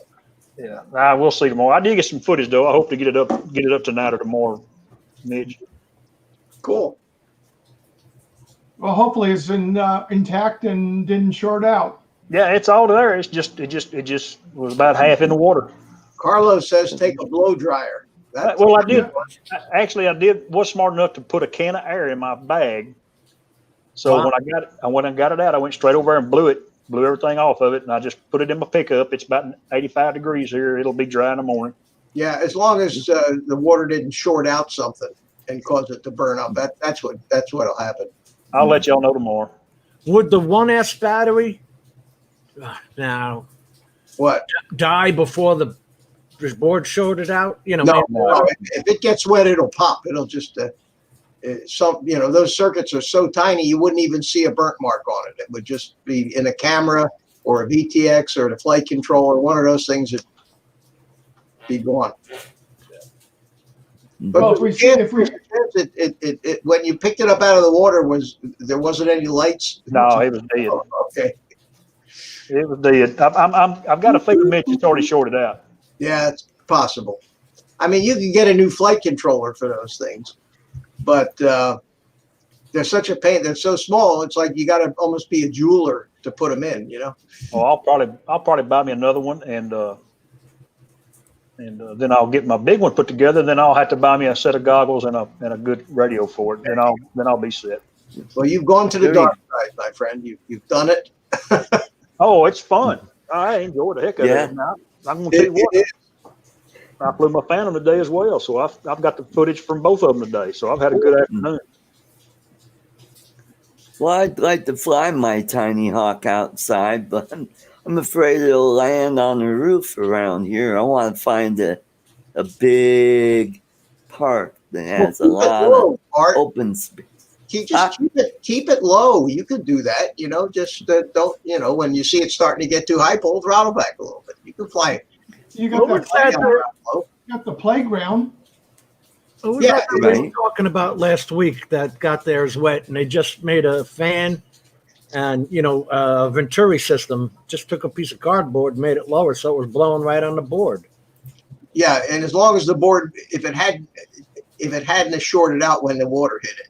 Yeah, we'll see tomorrow. I did get some footage though. I hope to get it up tonight or tomorrow, Mitch. Cool. Well, hopefully it's intact and didn't short out. Yeah, it's all there. It just was about half in the water. Carlos says take a blow dryer. That's Well, I did. Actually, I was smart enough to put a can of air in my bag. So Wow. when I got it out, I went straight over and blew everything off of it, and I just put it in my pickup. It's about 85 degrees here. It'll be dry in the morning. Yeah, as long as the water didn't short out something and cause it to burn up. That's what'll happen. I'll let y'all know tomorrow. Would the 1S battery now What? die before the board shorted out? You know, No. If it gets wet, it'll pop. It'll just those circuits are so tiny you wouldn't even see a burnt mark on it. It would just be in a camera or a VTX or the flight controller, one of those things that be gone. But Well, if we when you picked it up out of the water, there wasn't any lights? No, it was dead. Oh, okay. It was dead. I've got a feeling Mitch it's already shorted out. Yeah, it's possible. I mean, you can get a new flight controller for those things, but they're such a pain. They're so small. It's like you got to almost be a jeweler to put them in. You know. Well, I'll probably buy me another one, and then I'll get my big one put together. Then I'll have to buy me a set of goggles and a good radio for it. Then I'll be set. Well, you've gone to the dark side, my friend. You've done it. Oh, it's fun. I enjoy the heck of Yeah. it. Now, I'm gonna tell you what. I flew my Phantom today as well, so I've got the footage from both of them today. So I've had a good afternoon. Well, I'd like to fly my tiny hawk outside, but I'm afraid it'll land on the roof around here. I want to find a big park that has a lot of Art, open space. keep it low. You could do that. You know, just don't. You know, when you see it starting to get too high, pull the throttle back a little bit. You can fly it. you got What that was that? playground, got the playground. What was Yeah, that we were right. talking about last week that got theirs wet, and they just made a fan and a Venturi system. Just took a piece of cardboard and made it lower, so it was blowing right on the board. Yeah, and as long as the board, if it hadn't shorted out when the water hit it,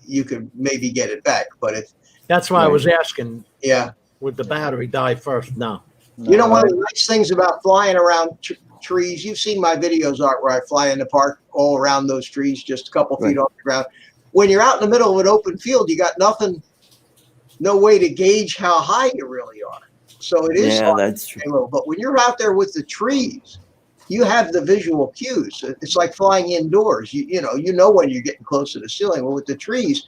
you could maybe get it back. But That's why I was asking. yeah. Would the battery die first? No. You know, one of the nice things about flying around trees, you've seen my videos, Art, where I fly in the park all around those trees, just a couple feet off the ground. When you're out in the middle of an open field, you got no way to gauge how high you really are. So it is Yeah, that's true. low. But when you're out there with the trees, you have the visual cues. It's like flying indoors. You know when you're getting close to the ceiling. Well, with the trees,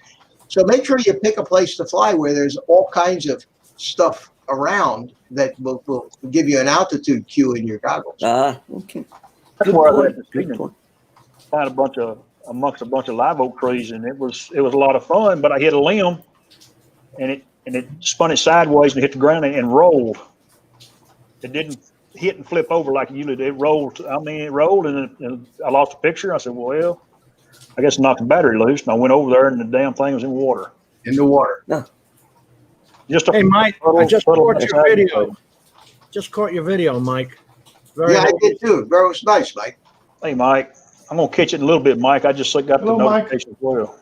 so make sure you pick a place to fly where there's all kinds of stuff around that will give you an altitude cue in your goggles. Okay. That's Good where I point. went this Good evening. point. Found amongst a bunch of live oak trees, and it was a lot of fun. But I hit a limb, and and it spun it sideways and hit the ground and rolled. It didn't hit and flip over like it usually did. It rolled. I mean, it rolled, and I lost the picture. I said, well, I guess I knocked the battery loose, and I went over there, and the damn thing was in water. In the water. Hey, Mike, I just puddle caught your inside. video. Just caught your video, Mike. Very Yeah, I nice. did too. Bro, it was nice, Mike. Hey, Mike, I'm gonna catch it in a little bit, Mike. I just got Hello, the Mike. notification as well.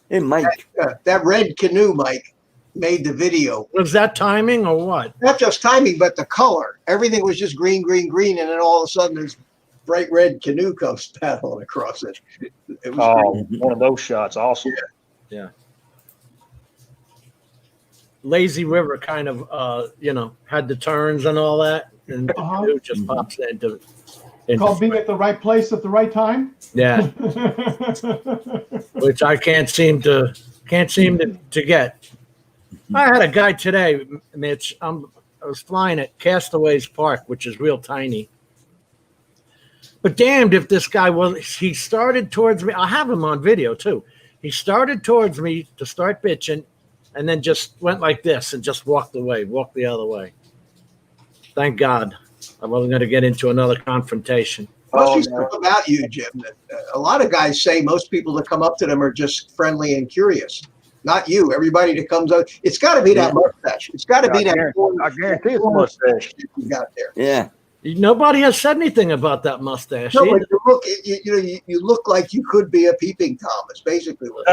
Hey, Mike. That red canoe, Mike, made the video. Was that timing or what? Not just timing, but the color. Everything was just green, green, green, and then all of a sudden this bright red canoe comes paddling across it. It was Oh, great. one of those shots, awesome. Lazy River kind of, had the turns and all that, and the Uh-huh. canoe just pops into Called being at the right place at the right time. yeah, which I can't seem to get. I had a guy today, Mitch. I was flying at Castaways Park, which is real tiny. But damned if this guy he started towards me. I have him on video too. He started towards me to start bitching, and then just went like this and just walked the other way. Thank God I wasn't going to get into another confrontation. Must be Oh, something about you, Jim. That, a lot of guys say most people that come up to them are just friendly and curious. Not you. Everybody that comes up, it's got to be that mustache. It's got to be that. I guarantee it's a mustache. You got there. Yeah. Nobody has said anything about that mustache. No, either. but you look like you could be a peeping Tom. It's basically what.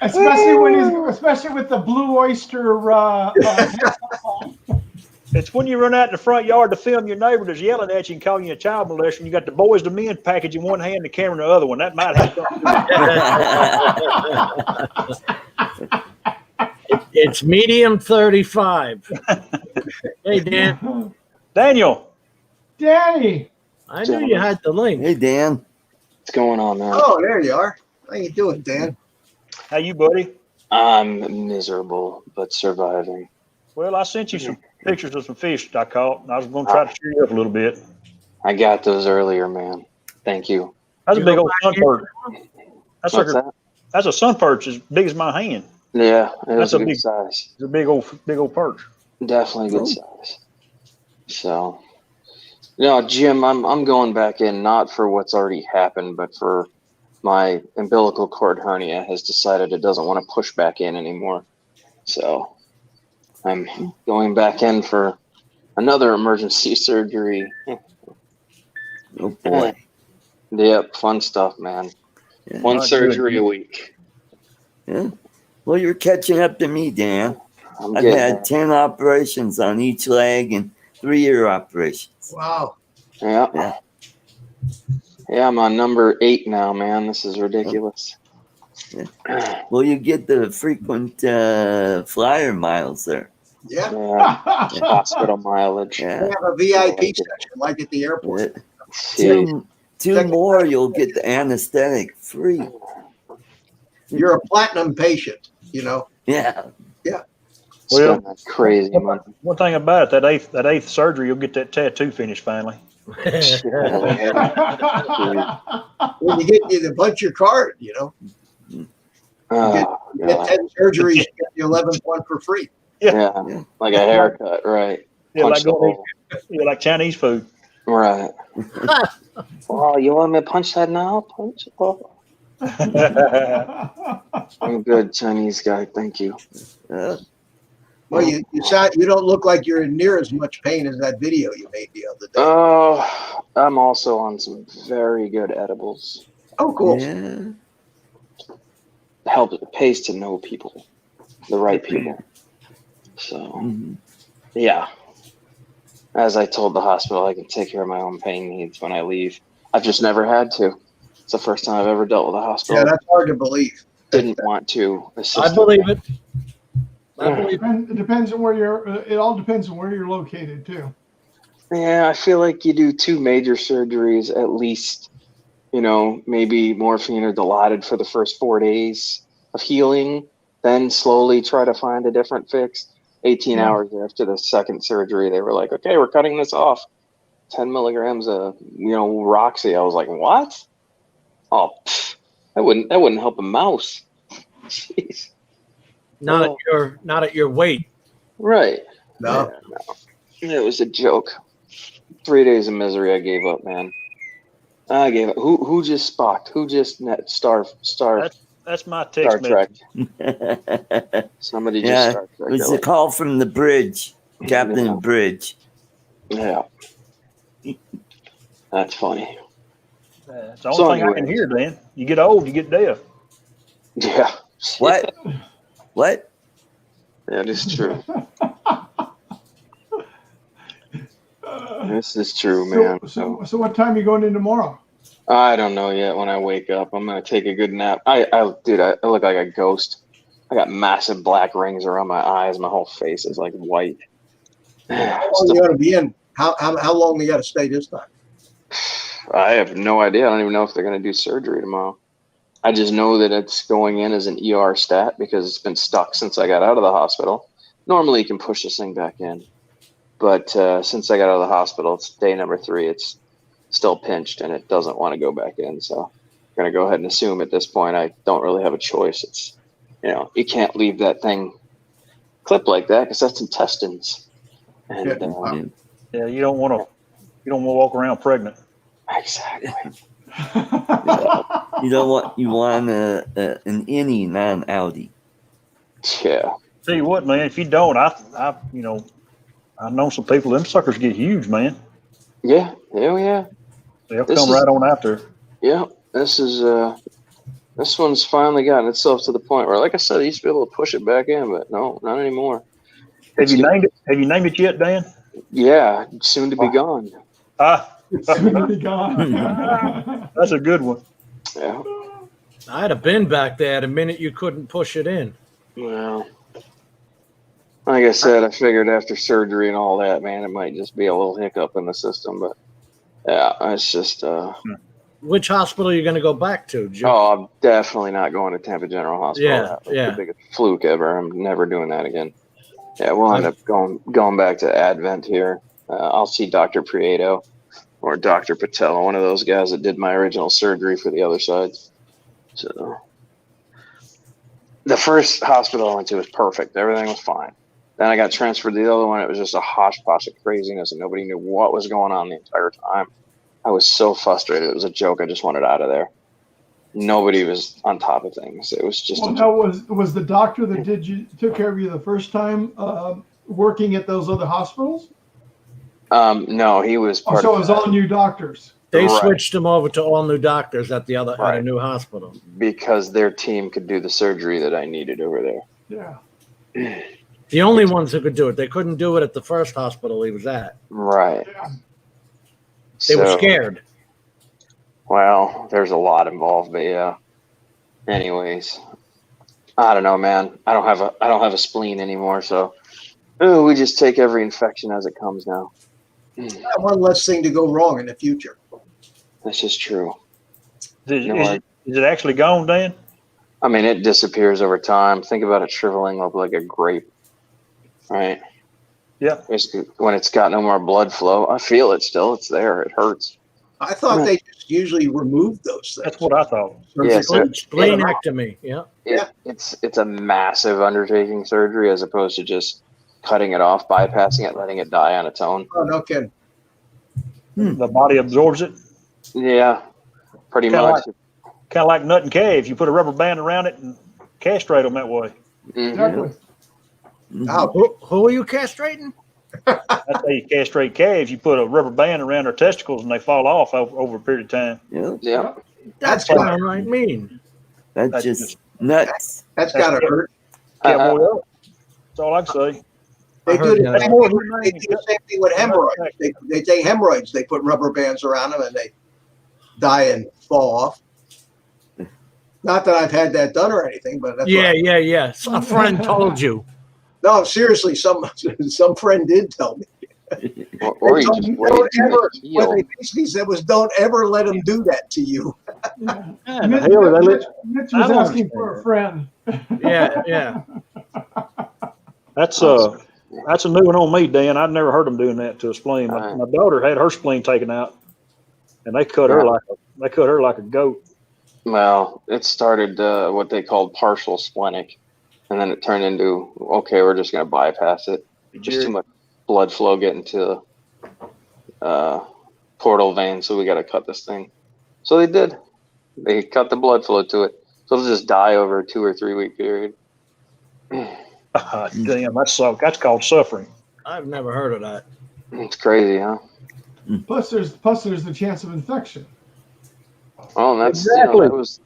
Especially with the blue oyster. It's when you run out in the front yard to film your neighbor that's yelling at you and calling you a child molester, and you got the boys to men package in one hand, the camera in the other one. That might have something to It's medium 35. Hey, Dan. Daniel. Danny. I knew you had the link. Hey, Dan. What's going on, man? Oh, there you are. How you doing, Dan? How you, buddy? I'm miserable, but surviving. Well, I sent you some pictures of some fish I caught, and I was going to try to cheer you up a little bit. I got those earlier, man. Thank you. That's a big old sun perch. What's that? That's a sun perch as big as my hand. Yeah, it was That's a a good big- size. It's a big old perch. Definitely good size. So, Jim, I'm going back in not for what's already happened, but for my umbilical cord hernia has decided it doesn't want to push back in anymore. So, I'm going back in for another emergency surgery. Oh, boy. Yep, fun stuff, man. Yeah. One Oh, surgery good. a week. Yeah. Well, you're catching up to me, Dan. I'm I've getting had there. 10 operations on each leg and 3-year operations. Wow. Yeah. Yeah, I'm on number 8 now, man. This is ridiculous. Well, you get the frequent flyer miles there. Yeah. Yeah, hospital mileage. They Yeah. have a VIP section like at the airport. Yeah. See, Two more, you'll get the anesthetic free. You're a platinum patient, you know. Yeah. spend that crazy money. One thing about it, that eighth surgery, you'll get that tattoo finished finally. When you get you to punch your card, you know. Oh, You get God. 10 surgeries, you get the 11th one for free. Yeah, like a haircut, right? Yeah, Punch like the going, hole. yeah, like Chinese food. Right. Oh, you want me to punch that now? Punch it. Oh. I'm good, Chinese guy. Thank you. Well, you don't look like you're in near as much pain as that video you made the other day. Oh, I'm also on some very good edibles. Oh, cool. Yeah. It pays to know people, the right people. So, Mhm. yeah. As I told the hospital, I can take care of my own pain needs when I leave. I've just never had to. It's the first time I've ever dealt with a hospital. Yeah, that's hard to believe. Didn't want to assist. I believe it. I believe it. It depends on where you're. It all depends on where you're located too. Yeah, I feel like you do 2 major surgeries at least, maybe morphine or Dilaudid for the first 4 days of healing, then slowly try to find a different fix. 18 Yeah. hours after the second surgery, they were like, okay, we're cutting this off. 10 milligrams of, Roxy. I was like, what? Oh, that wouldn't help a mouse. Jeez. Not at your weight. Right. No. Yeah, it was a joke. 3 days of misery. I gave up, man. I gave up. Who just spocked? Who just net Star That's my Star text Trek? Yeah, Somebody just Star it Trek. was a call from the bridge, Captain Bridge. Yeah. That's funny. It's the only thing I can hear, Dan. You get old, you get deaf. Yeah. What? What? That is true. This is true, man. So what time are you going in tomorrow? I don't know yet. When I wake up, I'm gonna take a good nap. Dude, I look like a ghost. I got massive black rings around my eyes. My whole face is like white. How long you got to be in? How long you got to stay this time? I have no idea. I don't even know if they're gonna do surgery tomorrow. I just know that it's going in as an ER stat because it's been stuck since I got out of the hospital. Normally, you can push this thing back in, but since I got out of the hospital, it's day number 3. It's still pinched and it doesn't want to go back in. So I'm going to go ahead and assume at this point I don't really have a choice. It's, you can't leave that thing clipped like that because that's intestines. And Yeah, you don't want to walk around pregnant. exactly. You want an innie, not an outie. Yeah. Tell you what, man, if you don't, I know some people, them suckers get huge, man. Yeah. Hell yeah. They'll come right on after. Yeah. This one's finally gotten itself to the point where, like I said, I used to be able to push it back in, but no, not anymore. Have you named it yet, Dan? Yeah, soon to be gone. It's soon to be gone. That's a good one. Yeah. I'd have been back there the minute you couldn't push it in. Well, like I said, I figured after surgery and all that, man, it might just be a little hiccup in the system. But yeah, it's just. Which hospital are you going to go back to, Joe? Oh, I'm definitely not going to Tampa General Hospital. Yeah, That was yeah. the biggest fluke ever. I'm never doing that again. Yeah, we'll end up going back to Advent here. I'll see Dr. Prieto or Dr. Patel, one of those guys that did my original surgery for the other side. So the first hospital I went to was perfect. Everything was fine. Then I got transferred to the other one. It was just a hodgepodge of craziness, and nobody knew what was going on the entire time. I was so frustrated. It was a joke. I just wanted out of there. Nobody was on top of things. It was just. Was the doctor that took care of you the first time working at those other hospitals? No, he was part so of it was all new doctors. They Right. switched them over to all new doctors at the other at a Right. new hospital. because their team could do the surgery that I needed over there. Yeah. The only ones who could do it. They couldn't do it at the first hospital he was at. Right. Yeah. They were So, scared. Well, there's a lot involved, but yeah. Anyways, I don't know, man. I don't have a spleen anymore, so we just take every infection as it comes now. One less thing to go wrong in the future. This is true. Is it actually gone, Dan? I mean, it disappears over time. Think about it shriveling up like a grape, right? Yeah. Basically, when it's got no more blood flow, I feel it still. It's there. It hurts. I thought they just usually removed those things. That's what I thought. Yeah, so Splenectomy. Yeah. it's a massive undertaking surgery as opposed to just cutting it off, bypassing it, letting it die on its own. Oh, no kidding. The body absorbs it. Yeah, pretty Kinda much. Kind of like nut and calf. You put a rubber band around it and castrate them that way. Mhm. Exactly. Ouch. Who are you castrating? That's how you castrate calves. You put a rubber band around their testicles and they fall off over a period of time. Yeah, Yeah. That's That's downright mean. that's That's just nuts. That's got to hurt. Cowboy up. That's all I can say. They do heard the that. same thing, they do the same thing with hemorrhoids. They take hemorrhoids. They put rubber bands around them and they die and fall off. Not that I've had that done or anything, but that's Yeah, what yeah. A friend told you. no, seriously, some friend did tell me. Or you Don't just wait to ever, heal. what they basically said was, don't ever let them do that to you. Mitch was asking for a friend. Yeah. That's a new one on me, Dan. I'd never heard them doing that to a spleen. My daughter had her spleen taken out, and they cut her like a goat. Well, it started what they called partial splenic, and then it turned into, okay, we're just going to bypass it. Just too much blood flow getting to portal vein, so we got to cut this thing. So they did. They cut the blood flow to it. So it'll just die over a 2 or 3 week period. Damn, that's called suffering. I've never heard of that. It's crazy, huh? Plus, there's the chance of infection. Well, and that's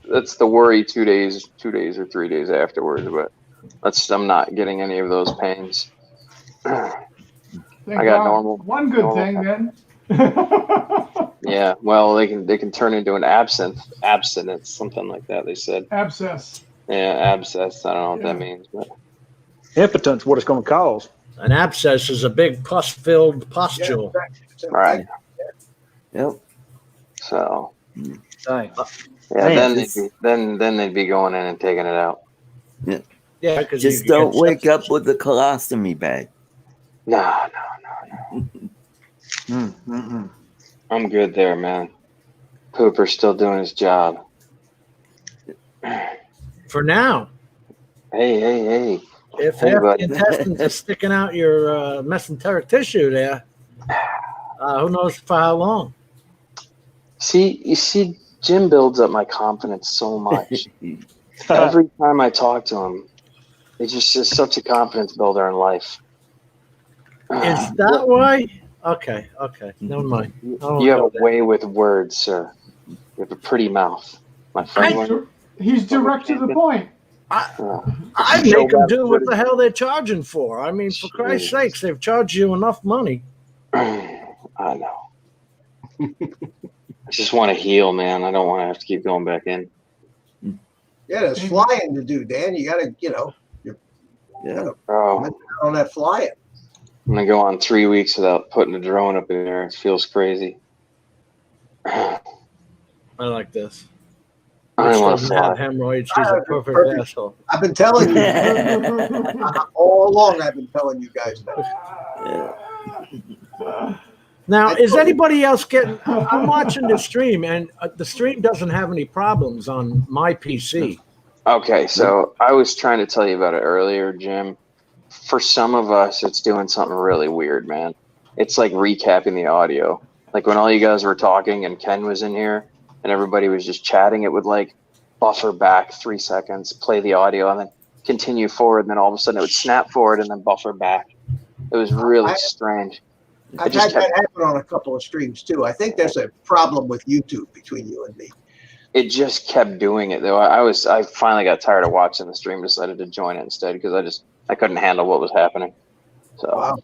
that's the worry 2 days or 3 days afterwards. But I'm not getting any of those pains. Thank I got God. normal. One good thing then. Yeah, well, they can turn into an abstinence, something like that. They said Abscess. Yeah, abscess. I don't know what that means, but Impotence, what it's going to cause. An abscess is a big pus-filled pustule. right. Yep. So Dang. yeah, Man, then they'd be going in and taking it out. Yeah, because Just don't wake up with a colostomy bag. No. Mm-hmm. I'm good there, man. Cooper's still doing his job. For now. Hey. If Hey, half the buddy. intestines are sticking out your mesenteric tissue there, who knows for how long? You see, Jim builds up my confidence so much. Every time I talk to him, it's just such a confidence builder in life. Is that why? Okay. Never mind. You have a way with words, sir. You have a pretty mouth, my friend. He's direct to the point. I make them do what the hell they're charging for. I mean, for Christ's sakes, they've charged you enough money. I know. I just want to heal, man. I don't want to have to keep going back in. Yeah, there's flying to do, Dan. You got to, Bro, on that flying. I'm going to go on 3 weeks without putting a drone up in there. It feels crazy. I like this. I Which want to doesn't have fly. hemorrhoids. He's a perfect asshole. I've been telling you all along. I've been telling you guys that. Now, is anybody else getting? I'm watching the stream, and the stream doesn't have any problems on my PC. Okay, so I was trying to tell you about it earlier, Jim. For some of us, it's doing something really weird, man. It's like recapping the audio. Like when all you guys were talking and Ken was in here and everybody was just chatting, it would like buffer back 3 seconds, play the audio, and then continue forward. And then all of a sudden it would snap forward and then buffer back. It was really strange. I've had that happen on a couple of streams too. I think there's a problem with YouTube between you and me. It just kept doing it though. I finally got tired of watching the stream, decided to join it instead because I couldn't handle what was happening. So Wow.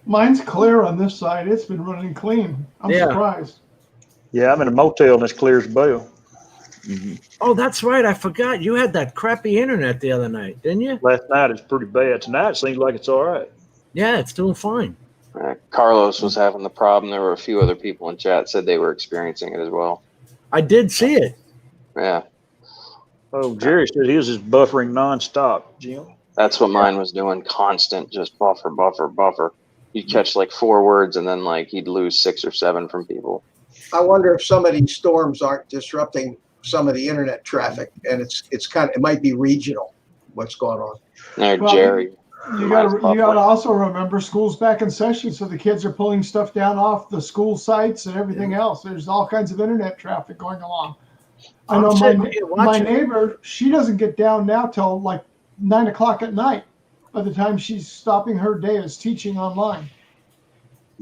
Mine's clear on this side. It's been running clean. I'm surprised. Yeah, I'm in a motel and it's clear as a bell. Mm-hmm. Oh, that's right. I forgot. You had that crappy internet the other night, didn't you? Last night is pretty bad. Tonight it seems like it's all right. Yeah, it's doing fine. Carlos was having the problem. There were a few other people in chat said they were experiencing it as well. I did see it. Yeah. Oh, Jerry said his is buffering nonstop, Jim. That's what mine was doing. Constant, just buffer. You'd catch like 4 words and then like he'd lose 6 or 7 from people. I wonder if some of these storms aren't disrupting some of the internet traffic, and it might be regional. What's going on? There, Well, Jerry. You gotta also remember school's back in session, so the kids are pulling stuff down off the school sites and everything else. There's all kinds of internet traffic going along. I know my neighbor, she doesn't get down now till like 9 o'clock at night by the time she's stopping her day as teaching online.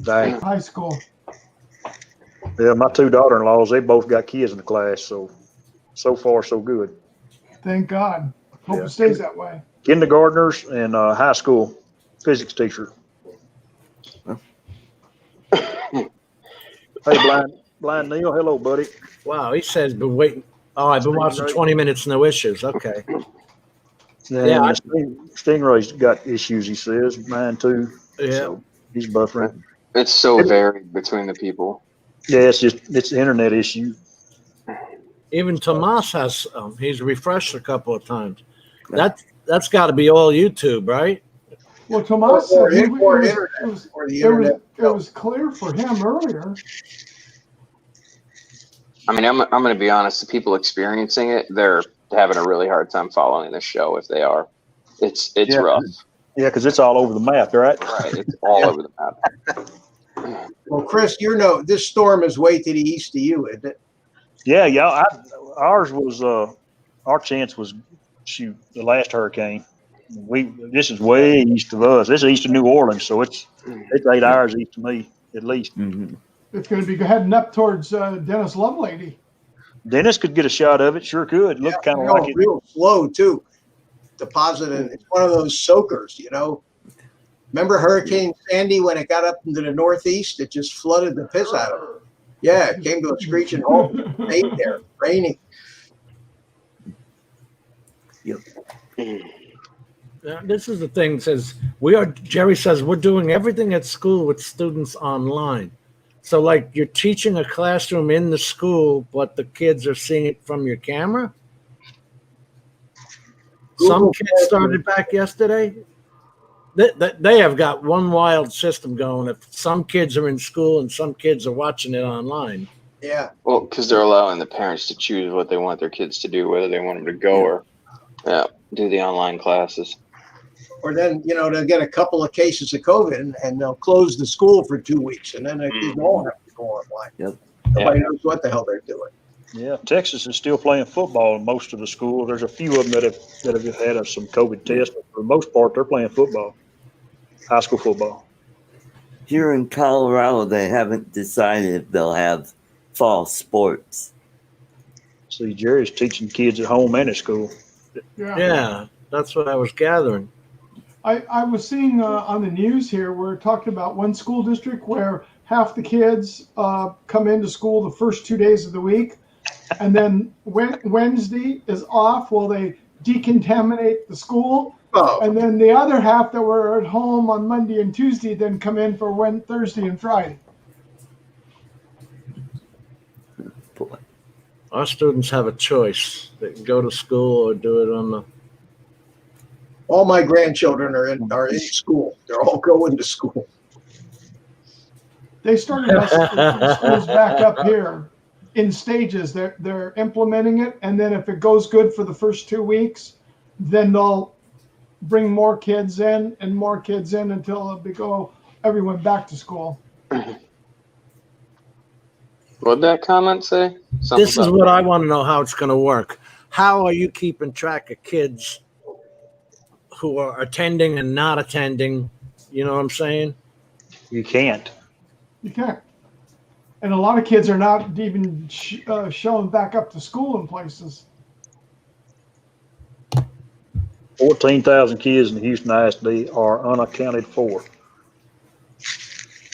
Dang. High school. Yeah, my 2 daughter-in-laws, they both got kids in the class, so far so good. Thank God. Hope it stays that way. Kindergartners and high school physics teacher. Hey, Blind Neil, hello, buddy. Wow, he says been waiting. Oh, I've been watching 20 minutes, no issues. Okay. Yeah, Stingray's got issues, he says. Mine too. Yeah. So he's buffering. It's so varied between the people. Yeah, it's an internet issue. Even Tomas has, he's refreshed a couple of times. That's got to be all YouTube, right? Well, Tomas Or said the internet. it was clear for him earlier. I mean, I'm going to be honest. The people experiencing it, they're having a really hard time following the show. If they are, it's rough. Yeah, because it's all over the map, right? Right, it's all over the map. Well, Chris, this storm is way to the east of you, isn't it? Yeah. Ours was our chance was the last hurricane. This is way east of us. This is east of New Orleans, so it's 8 hours east of me at least. Mm-hmm. It's going to be heading up towards Dennis Lovelady. Dennis could get a shot of it. Sure could. Look kind of like it. Real slow too. Depositing. It's one of those soakers, Remember Hurricane Sandy when it got up into the northeast? It just flooded the piss out of it. Yeah, it came to a screeching halt. Stayed there, raining. Yep. This is the thing. Jerry says we're doing everything at school with students online. So, like, you're teaching a classroom in the school, but the kids are seeing it from your camera. Some kids started back yesterday. They have got one wild system going. If some kids are in school and some kids are watching it online. Yeah. Well, because they're allowing the parents to choose what they want their kids to do, whether they want them to go or do the online classes. Or then, they'll get a couple of cases of COVID and they'll close the school for 2 weeks, and then the kids all have to go online. Yep. Nobody knows what the hell they're doing. Yeah, Texas is still playing football in most of the schools. There's a few of them that have had some COVID tests, but for the most part, they're playing football, high school football. Here in Colorado, they haven't decided if they'll have fall sports. See, Jerry's teaching kids at home and at school. Yeah, that's what I was gathering. I was seeing on the news here, we're talking about one school district where half the kids come into school the first 2 days of the week, and then Wednesday is off while they decontaminate the school. Oh, And then the other half that were at home on Monday and Tuesday then come in for Thursday and Friday. Boy. Our students have a choice. They can go to school or do it on the. all my grandchildren are in school. They're all going to school. They started us schools back up here in stages. They're implementing it, and then if it goes good for the first 2 weeks, then they'll bring more kids in and more kids in until they go everyone back to school. What'd that comment say? Something This is what I want to know how it's going to work. How are you keeping track of kids who are attending and not attending? You know what I'm saying? You can't. You can't. And a lot of kids are not even showing back up to school in places. 14,000 kids in the Houston ISD are unaccounted for.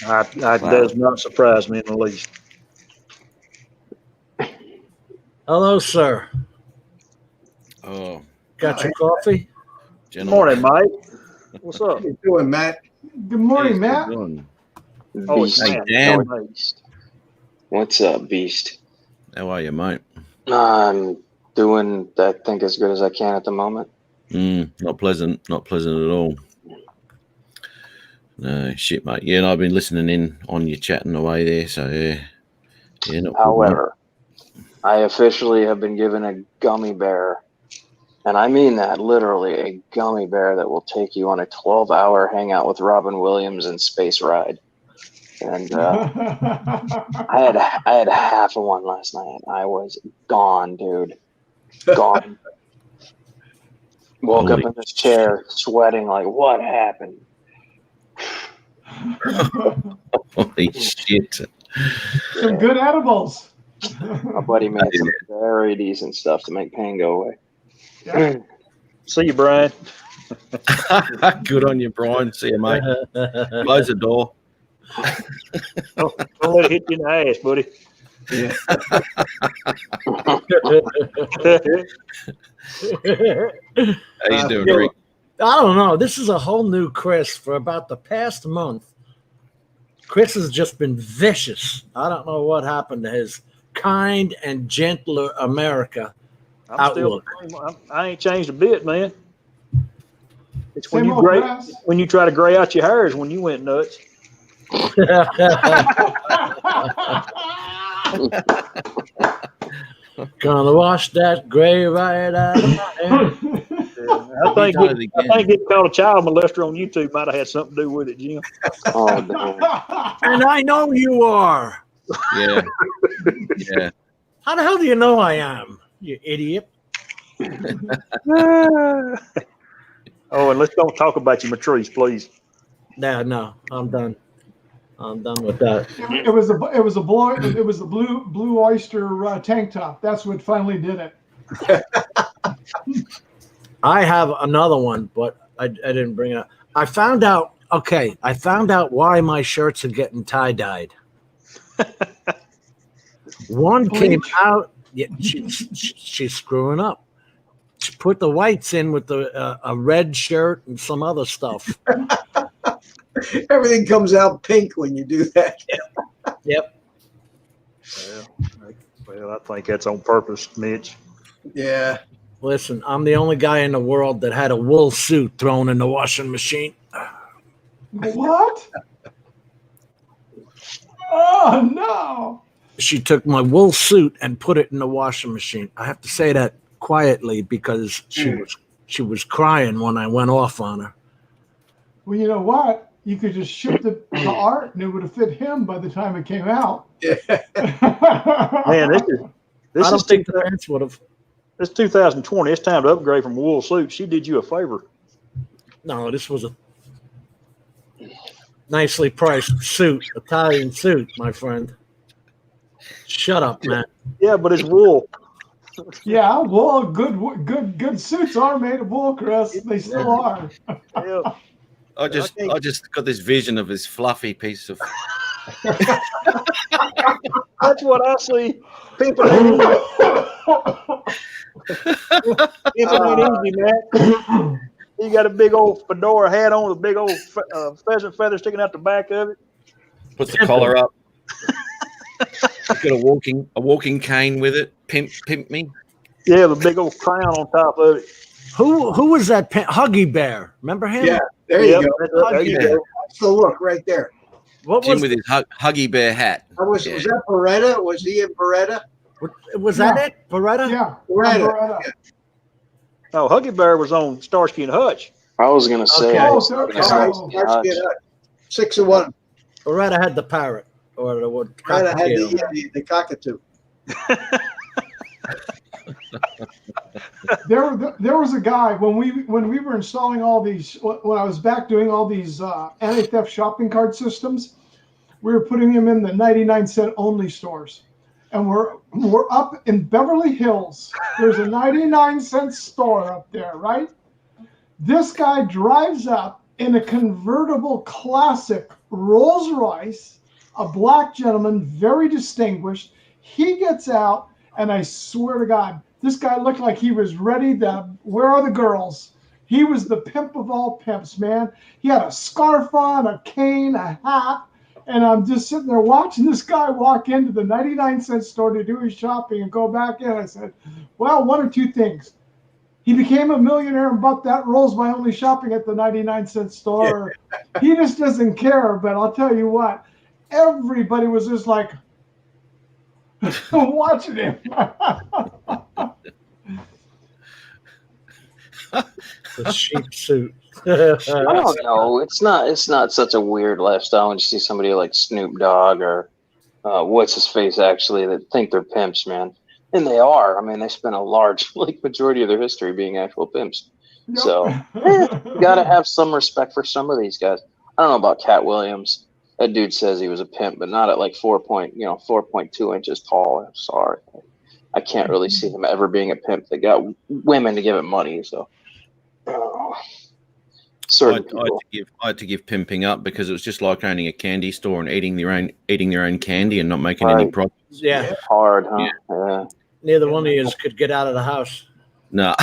Wow. Does not surprise me in the least. Hello, sir. Oh, Got your coffee? Good gentlemen. morning, Mike. What's up? How you doing, Matt? Good morning, Hey, Matt. good doing? Oh, it's Beast. Hey, Matt. Dan. Oh, Beast. What's up, Beast? How are you, mate? I'm doing, I think, as good as I can at the moment. Not pleasant. Not pleasant at all. No, shit, mate. Yeah, and I've been listening in on you chatting away there, so yeah. Yeah, not good, However, I officially have been given a gummy bear, and I mean that literally, a gummy bear that will take you on a 12-hour hangout with Robin Williams and Space Ride. And I had half of one last night. I was gone, dude. Gone. Woke up in this chair sweating like, what happened? mate. Holy shit. Some good edibles. My buddy made some very decent stuff to make pain go away. Yeah. See you, Brian. Good on you, Brian. See you, mate. Close the door. Don't let it hit you in the ass, buddy. How you doing, Rick? I don't know. This is a whole new Chris for about the past month. Chris has just been vicious. I don't know what happened to his kind and gentler America outlook. I ain't changed a bit, man. It's when Same you old grass. when you try to gray out your hair is when you went nuts. Gonna wash that gray right out of my hair. I think getting called a child molester on YouTube might have had something to do with it, Jim. Oh, damn. And I know you are. Yeah. Yeah. How the hell do you know I am, you idiot? Oh, and let's don't talk about your Matrice, please. No, I'm done. I'm done with that. It was the blue oyster tank top. That's what finally did it. I have another one, but I didn't bring it up. I found out why my shirts are getting tie-dyed. One came out. Yeah, she's screwing up. She put the whites in with a red shirt and some other stuff. Everything comes out pink when you do that. Yep. Well, I think that's on purpose, Mitch. Yeah. Listen, I'm the only guy in the world that had a wool suit thrown in the washing machine. What? Oh no! She took my wool suit and put it in the washing machine. I have to say that quietly because she was crying when I went off on her. Well, you know what? You could just ship it to Art, and it would have fit him by the time it came out. Yeah. Man, this I don't is think the pants would have. It's 2020. It's time to upgrade from wool suit. She did you a favor. No, this was a nicely priced suit, Italian suit, my friend. Shut up, man. Yeah, but it's wool. Yeah, wool. Good suits are made of wool, Chris. They still are. Yeah. I just got this vision of this fluffy piece of. That's what I see. People ain't easy, man. You got a big old fedora hat on with a big old pheasant feather sticking out the back of it. Puts the collar up. Got a walking cane with it. Pimp me. Yeah, the big old crown on top of it. Who was that? Huggy Bear. Remember him? Yeah. There you go. There you go. That's the look right there. What Jim was with his Huggy Bear hat. Was that Beretta? Was he in Beretta? that? It Beretta? Yeah, Beretta. Beretta. Oh, Huggy Bear was on Starsky and Hutch. I was going to say. Okay. 6 and 1. Beretta had the parrot or the what? Beretta had the cockatoo. There was a guy when we were installing all these, when I was back doing all these anti-theft shopping cart systems, we were putting them in the 99-cent only stores, and we're up in Beverly Hills. There's a 99-cent store up there, right? This guy drives up in a convertible classic Rolls Royce, a black gentleman, very distinguished. He gets out, and I swear to God, this guy looked like he was ready to, where are the girls? He was the pimp of all pimps, man. He had a scarf on, a cane, a hat, and I'm just sitting there watching this guy walk into the 99-cent store to do his shopping and go back in. I said, well, one or two things. He became a millionaire and bought that Rolls by only shopping at the 99-cent store. Yeah. He just doesn't care, but I'll tell you what, everybody was just like, watching him. The sheep suit. I don't know. It's not such a weird lifestyle when you see somebody like Snoop Dogg or what's his face actually that think they're pimps, man. And they are. I mean, they spent a large majority of their history being actual pimps. Yep. So you gotta have some respect for some of these guys. I don't know about Cat Williams. That dude says he was a pimp, but not at like 4.2 inches tall. I'm sorry. I can't really see him ever being a pimp. They got women to give him money, so. I had to give pimping up because it was just like owning a candy store and eating their own candy and not making any profits. Yeah, it's hard, huh? Yeah. Neither one of you could get out of the house. No.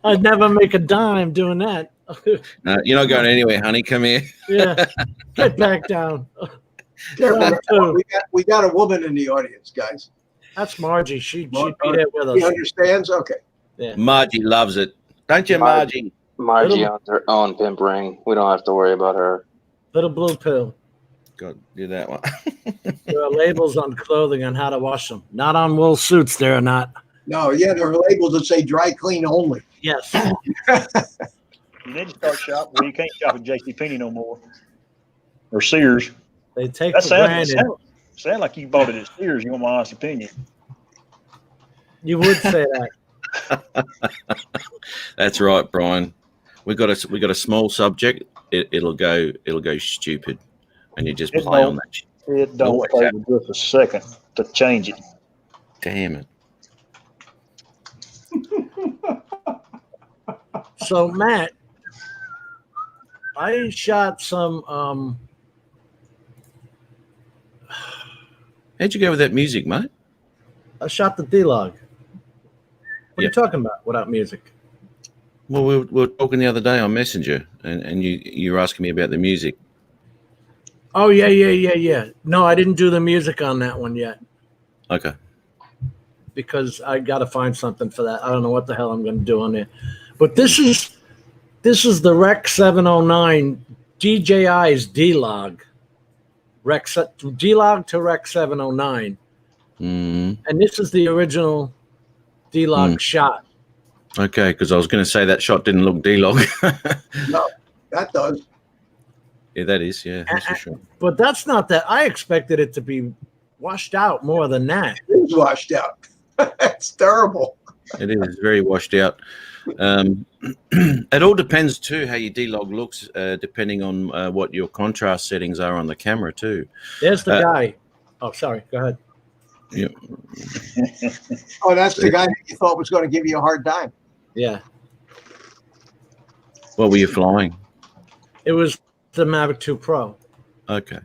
I'd never make a dime doing that. No, you're not going anywhere, honey. Come here. Yeah, get back down. We got a woman in the audience, guys. That's Margie. She'd be there with us. She understands? Okay. Yeah. Margie loves it. Don't you, Margie? Margie owns her own pimp ring. We don't have to worry about her. Little blue pill. God, do that one. There are labels on clothing on how to wash them. Not on wool suits. There are not. No, yeah, there are labels that say dry clean only. Yes. You need to start shopping. Well, you can't shop at JCPenney no more. Or Sears. They take That for sounds granted. sound like you bought it at Sears. You want my honest opinion? You would say that. That's right, Brian. We got a small subject. It'll go stupid, and you just It play on don't. that. It don't Always take happens. just a second to change it. Damn it. So Matt, I shot some. How'd you go with that music, mate? I shot the D-Log. What are you Yep. talking about without music? Well, we were talking the other day on Messenger, and you were asking me about the music. Oh yeah. No, I didn't do the music on that one yet Okay. because I got to find something for that. I don't know what the hell I'm going to do on there. But this is the Rec 709 DJI's D-Log. D-Log to Rec 709, Mm, and this is the original D-Log shot. okay, because I was going to say that shot didn't look D-Log. No, that does. Yeah, that is. Yeah, that's for sure. But that's not that. I expected it to be washed out more than that. It is washed out. It's terrible. It is very washed out. It all depends too how your D-Log looks, depending on what your contrast settings are on the camera too. There's the guy. Oh, sorry. Go ahead. Yeah. Oh, that's the guy that you thought was going to give you a hard time. Yeah. What were you flying? It was the Mavic 2 Pro. Okay.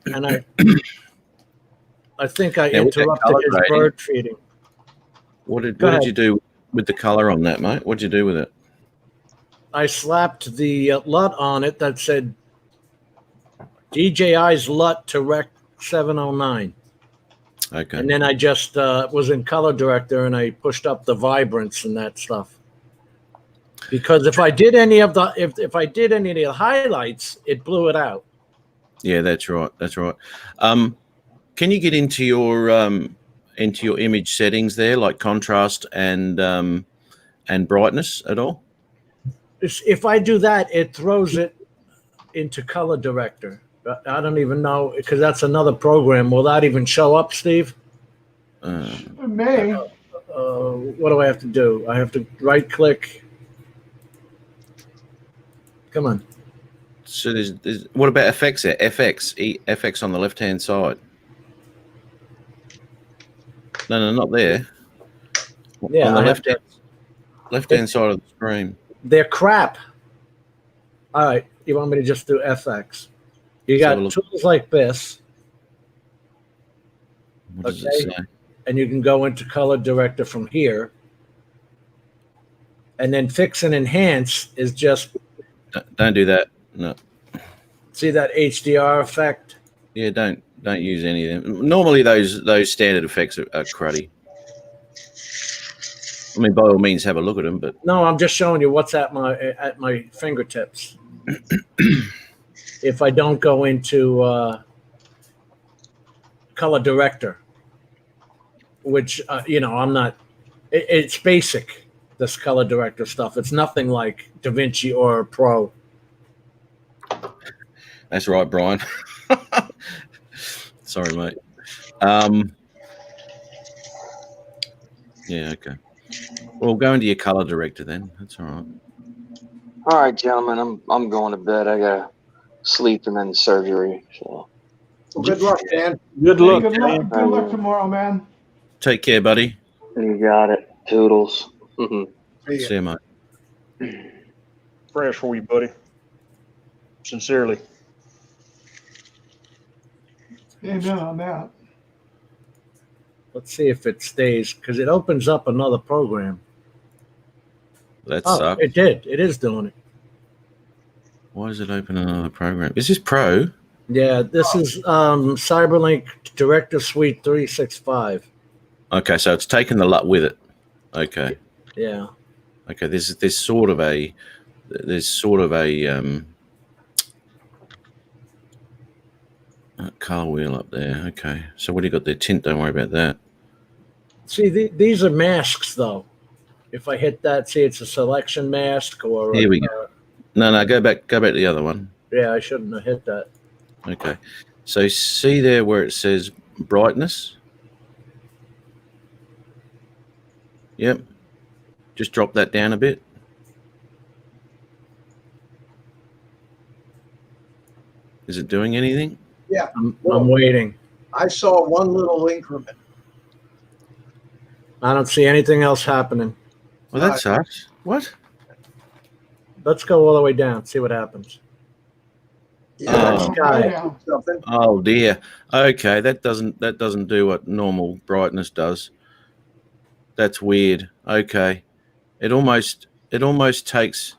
And I think I Now, with that interrupted color his grading- bird feeding. What did Go what ahead. did you do with the color on that, mate? What did you do with it? I slapped the LUT on it that said DJI's LUT to Rec 709. Okay. And then I just was in color director and I pushed up the vibrance and that stuff. Because if I did any of the if I did any of the highlights, it blew it out. Yeah, that's right. That's right. Can you get into your image settings there, like contrast and brightness at all? If I do that, it throws it into color director. I don't even know because that's another program. Will that even show up, Steve? It may. What do I have to do? I have to right click. Come on. So there's what about effects there? FX on the left hand side. No, not there. Yeah, on the I have left hand side of the screen. They're crap. All right, you want me to just do FX? You Let's have a got look. tools like this, What does Okay. it say? and you can go into color director from here. And then fix and enhance is just Don't do that. No. see that HDR effect. Yeah, don't use any of them. Normally those standard effects are cruddy. I mean, by all means, have a look at them, but No, I'm just showing you what's at my fingertips. If I don't go into color director, which I'm not. It's basic. This color director stuff. It's nothing like DaVinci or Pro. that's right, Brian. Sorry, mate. Yeah, okay. Well, go into your color director then. That's all right. All right, gentlemen, I'm going to bed. I gotta sleep and then surgery. So Well, good luck, man. Good luck. Good man. luck. Good luck tomorrow, man. Take care, buddy. you got it. Toodles. See ya. See you, mate. Prayers for you, buddy. Sincerely. Amen on that. Let's see if it stays because it opens up another program. That Oh, sucks. it did. It is doing it. Why does it open another program? Is this Pro? Yeah, this is Cyberlink Director Suite 365. Okay, so it's taken the LUT with it. Okay. Yeah. Okay, there's sort of a Color wheel up there. Okay. So what do you got there? Tint. Don't worry about that. See, these are masks, though. If I hit that, see, it's a selection mask or. Here we go. No, go back to the other one. Yeah, I shouldn't have hit that. Okay. So see there where it says brightness? Yep. Just drop that down a bit. Is it doing anything? Yeah, I'm waiting. I saw one little increment. I don't see anything else happening. Well, that sucks. What? Let's go all the way down, see what happens. Yeah, Oh. Sky. something. Oh dear. Okay, that doesn't do what normal brightness does. That's weird. Okay. It almost takes.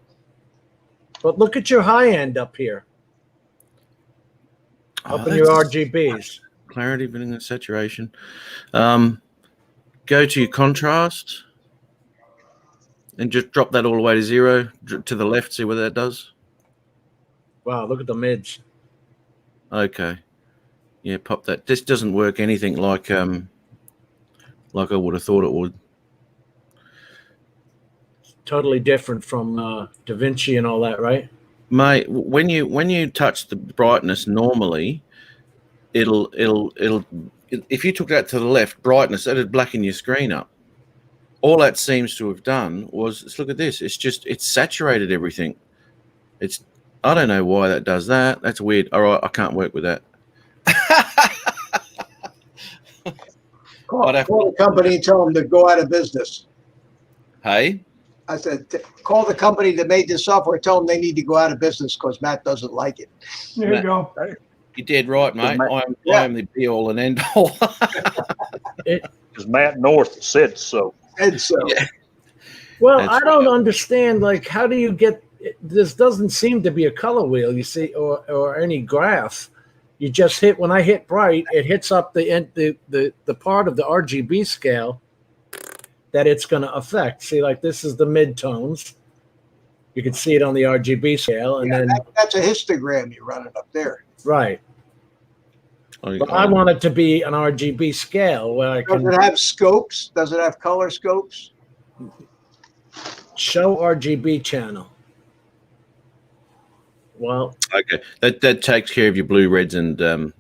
But look at your high end up here, up in your RGBs. Clarity, vinegar, saturation. Go to your contrast and just drop that all the way to 0 to the left. See what that does. Wow, look at the mids. Okay. Yeah, pop that. This doesn't work anything like I would have thought it would. Totally different from Da Vinci and all that, right? Mate, when you touch the brightness normally, it'll if you took that to the left, brightness, that'd blacken your screen up. All that seems to have done was, let's look at this. It's saturated everything. I don't know why that does that. That's weird. All right, I can't work with that. Call the company and tell them to go out of business. Hey? I said, call the company that made this software, tell them they need to go out of business because Matt doesn't like it. There you go. You're dead right, mate. I am the be all and end all. Because Matt North said so. And so, Yeah. Well, That's I don't right. understand. Like, how do you get this? Doesn't seem to be a color wheel, you see, or any graph. You just hit when I hit bright, it hits up the part of the RGB scale that it's going to affect. See, like this is the mid-tones. You can see it on the RGB scale, and then that's a histogram you're running up there. right. But I want it to be an RGB scale where I Does can it have scopes? Does it have color scopes? show RGB channel. Well, Okay, that takes care of your blue, reds, and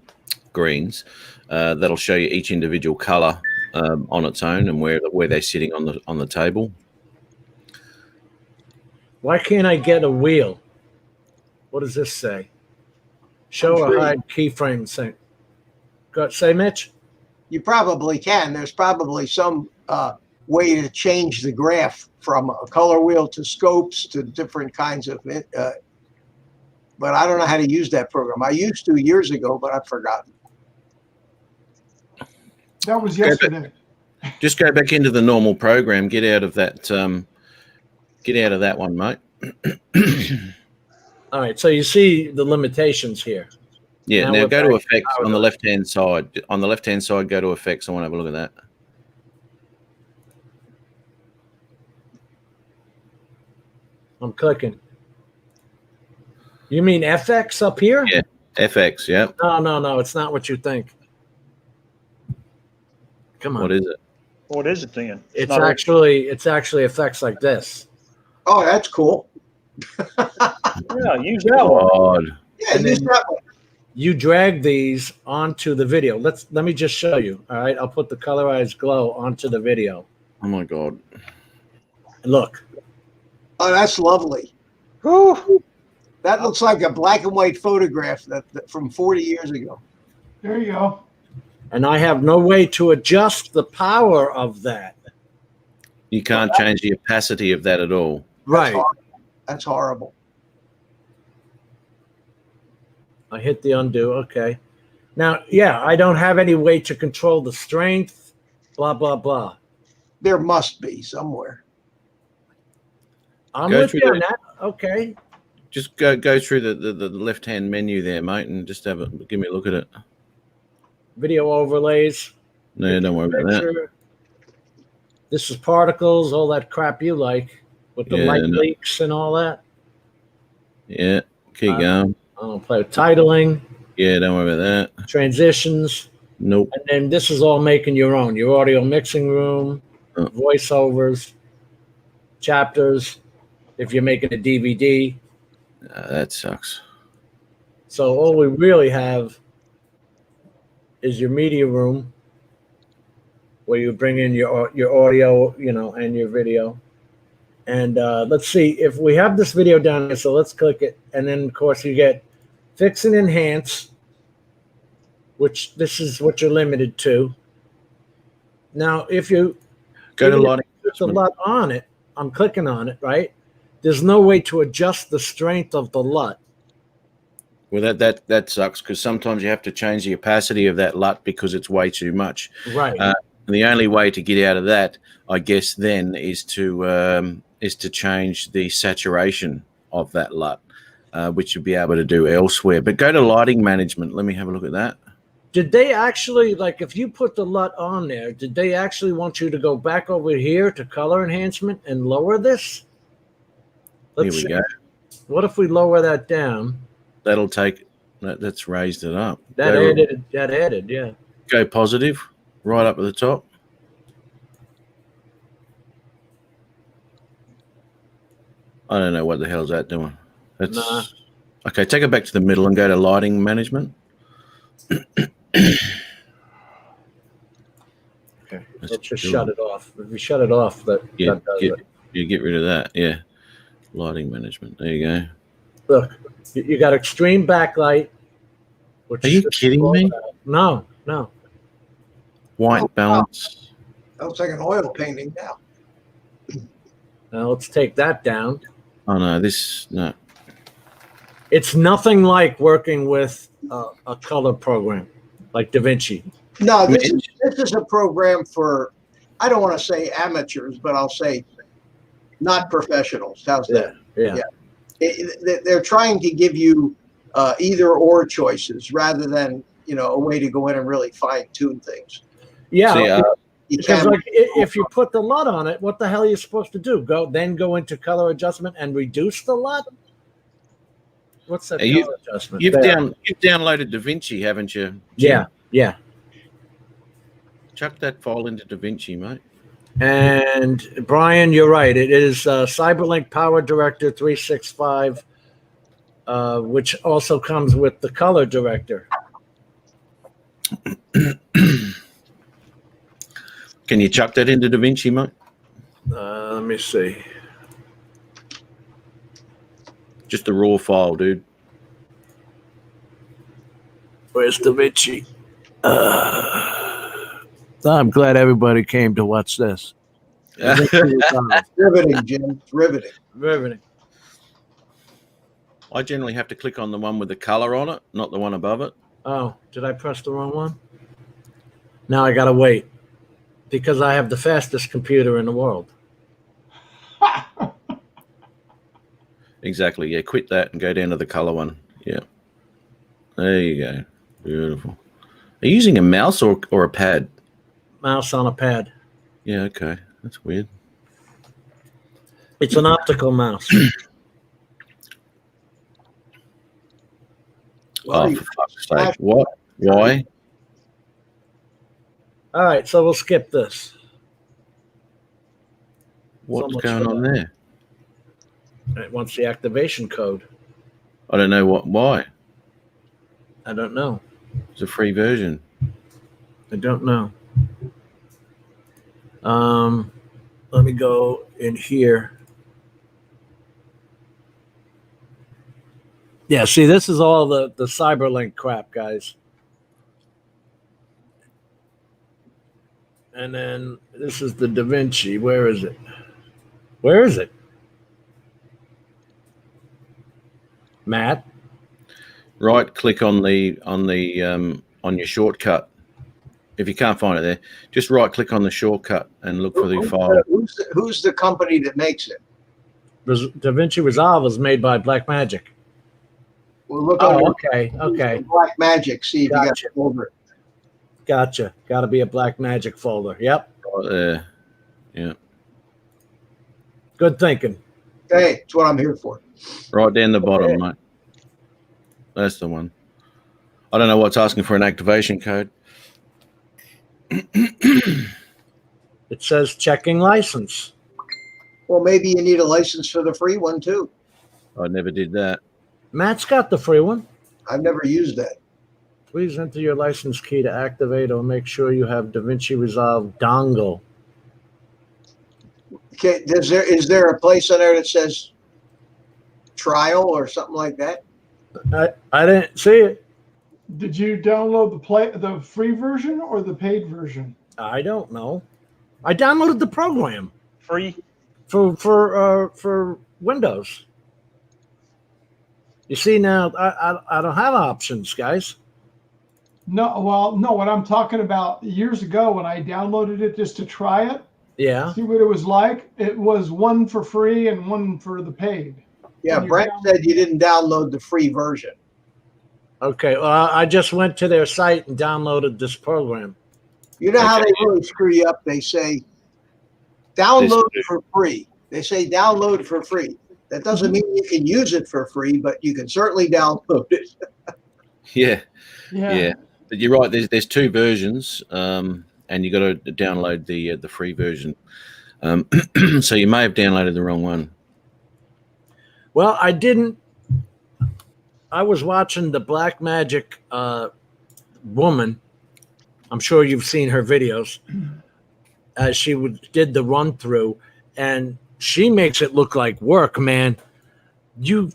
greens. That'll show you each individual color on its own and where they're sitting on the table. why can't I get a wheel? What does this say? Show or hide keyframe sync. Say, Mitch? You probably can. There's probably some way to change the graph from a color wheel to scopes to different kinds of but I don't know how to use that program. I used to years ago, but I've forgotten. That was yesterday. Just go back into the normal program. Get out of that. Get out of that one, mate. All right, so you see the limitations here. Yeah. Now Now we're go to back effects out on the of- left-hand side. On the left-hand side, go to effects. I want to have a look at that. I'm clicking. You mean FX up here? Yeah. FX. Yeah. No, it's not what you think. Come on. What is it? What is it then? It's not actually effects like this. Oh, that's cool. Yeah, use that one. God. Yeah, And use then- that one. You drag these onto the video. Let me just show you. All right, I'll put the colorized glow onto the video. Oh my God. Look. Oh, that's lovely. Whew. That looks like a black and white photograph that from 40 years ago. There you go. And I have no way to adjust the power of that. You can't change the opacity of that at all. Right. That's horrible. I hit the undo. Okay. Now, yeah, I don't have any way to control the strength, blah, blah, blah. There must be somewhere. I'm Go with through you on the- that. Okay. Just go through the left-hand menu there, mate, and just give me a look at it. Video overlays. No, don't worry about that. Picture. This is particles, all that crap you like with the Yeah, light no. leaks and all that. Yeah, keep going. I'll play with titling. Yeah, don't worry about that. transitions, Nope. and then this is all making your own. Your audio mixing room, Oh. voiceovers, chapters. If you're making a DVD, That sucks. so all we really have is your media room, where you bring in your audio, and your video. And let's see if we have this video down here. So let's click it, and then of course you get fix and enhance, which this is what you're limited to. Now, if you Go to even if lighting. you put the LUT on it, I'm clicking on it, right? There's no way to adjust the strength of the LUT. Well, that sucks because sometimes you have to change the opacity of that LUT because it's way too much. Right. And the only way to get out of that, I guess, then is to change the saturation of that LUT, which you'll be able to do elsewhere. But go to lighting management. Let me have a look at that. Did they actually, like, if you put the LUT on there, did they actually want you to go back over here to color enhancement and lower this? Here we go. What if we lower that down? That'll take. That's raised it up. That added, yeah. Go positive, right up at the top. I don't know what the hell's that doing. That's Nah. Okay. Take it back to the middle and go to lighting management. Okay, let's just shut it off. If we shut it off, that does it. You get rid of that. Yeah, lighting management. There you go. Look, you got extreme backlight. Which Are you kidding me? No. White balance. That looks like an oil painting now. Now let's take that down. Oh no, no. It's nothing like working with a color program like DaVinci. No, this is a program for, I don't want to say amateurs, but I'll say not professionals. How's that? Yeah. They're trying to give you either or choices rather than, a way to go in and really fine tune things. Yeah. See, Because like if you put the LUT on it, what the hell are you supposed to do? Go into color adjustment and reduce the LUT? What's that color adjustment? You've downloaded DaVinci, haven't you, Jim? Yeah. Chuck that file into DaVinci, mate. And Brian, you're right. It is CyberLink Power Director 365, which also comes with the color director. Can you chuck that into DaVinci, mate? Let me see. Just a raw file, dude. Where's DaVinci? I'm glad everybody came to watch this. Riveting, Jim. Riveting. I generally have to click on the one with the color on it, not the one above it. Oh, did I press the wrong one? Now I gotta wait because I have the fastest computer in the world. Exactly. Yeah, quit that and go down to the color one. Yeah. There you go. Beautiful. Are you using a mouse or a pad? Mouse on a pad. Yeah, okay. That's weird. It's an optical mouse. Oh, for fuck's sake. What? Why? All right, so we'll skip this. What's going on there? It wants the activation code. I don't know why. I don't know. It's a free version. I don't know. Let me go in here. Yeah, see, this is all the CyberLink crap, guys. And then this is the DaVinci. Where is it? Where is it? Matt? Right click on your shortcut. If you can't find it there, just right click on the shortcut and look for the file. Who's the company that makes it? DaVinci Resolve is made by Blackmagic. We'll look okay. Black Magic. See if Gotcha. you got over. Gotcha. Got to be a Blackmagic folder. Yep. Right there. Yeah. Good thinking. Hey, it's what I'm here for. Right down the bottom, mate. That's the one. I don't know what's asking for an activation code. It says checking license. Well, maybe you need a license for the free one too. I never did that. Matt's got the free one. I've never used that. Please enter your license key to activate or make sure you have DaVinci Resolve dongle. Okay, is there a place on there that says trial or something like that? I didn't see it. Did you download the free version or the paid version? I don't know. I downloaded the program Free. for Windows. You see now, I don't have options, guys. No, well, no. What I'm talking about years ago when I downloaded it just to try it, Yeah. see what it was like. It was one for free and one for the paid. Yeah, When you Brent said you didn't download the free version. Okay. Well, I just went to their site and downloaded this program. You know how they really screw you up? They say download for free. They say download for free. That doesn't mean you can use it for free, but you can certainly download it. Yeah. Yeah. But you're right. There's two versions, and you got to download the free version. So you may have downloaded the wrong one. Well, I didn't. I was watching the Black Magic woman. I'm sure you've seen her videos. She did the run through, and she makes it look like work, man. You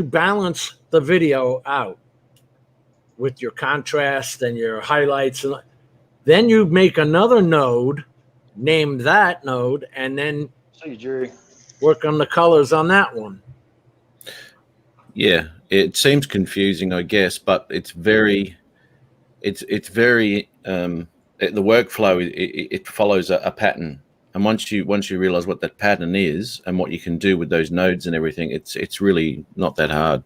balance the video out with your contrast and your highlights, and then you make another node, name that node, and then See you, Jerry. work on the colors on that one. Yeah, it seems confusing, I guess, but it's very the workflow. It follows a pattern, and once you realize what that pattern is and what you can do with those nodes and everything, it's really not that hard.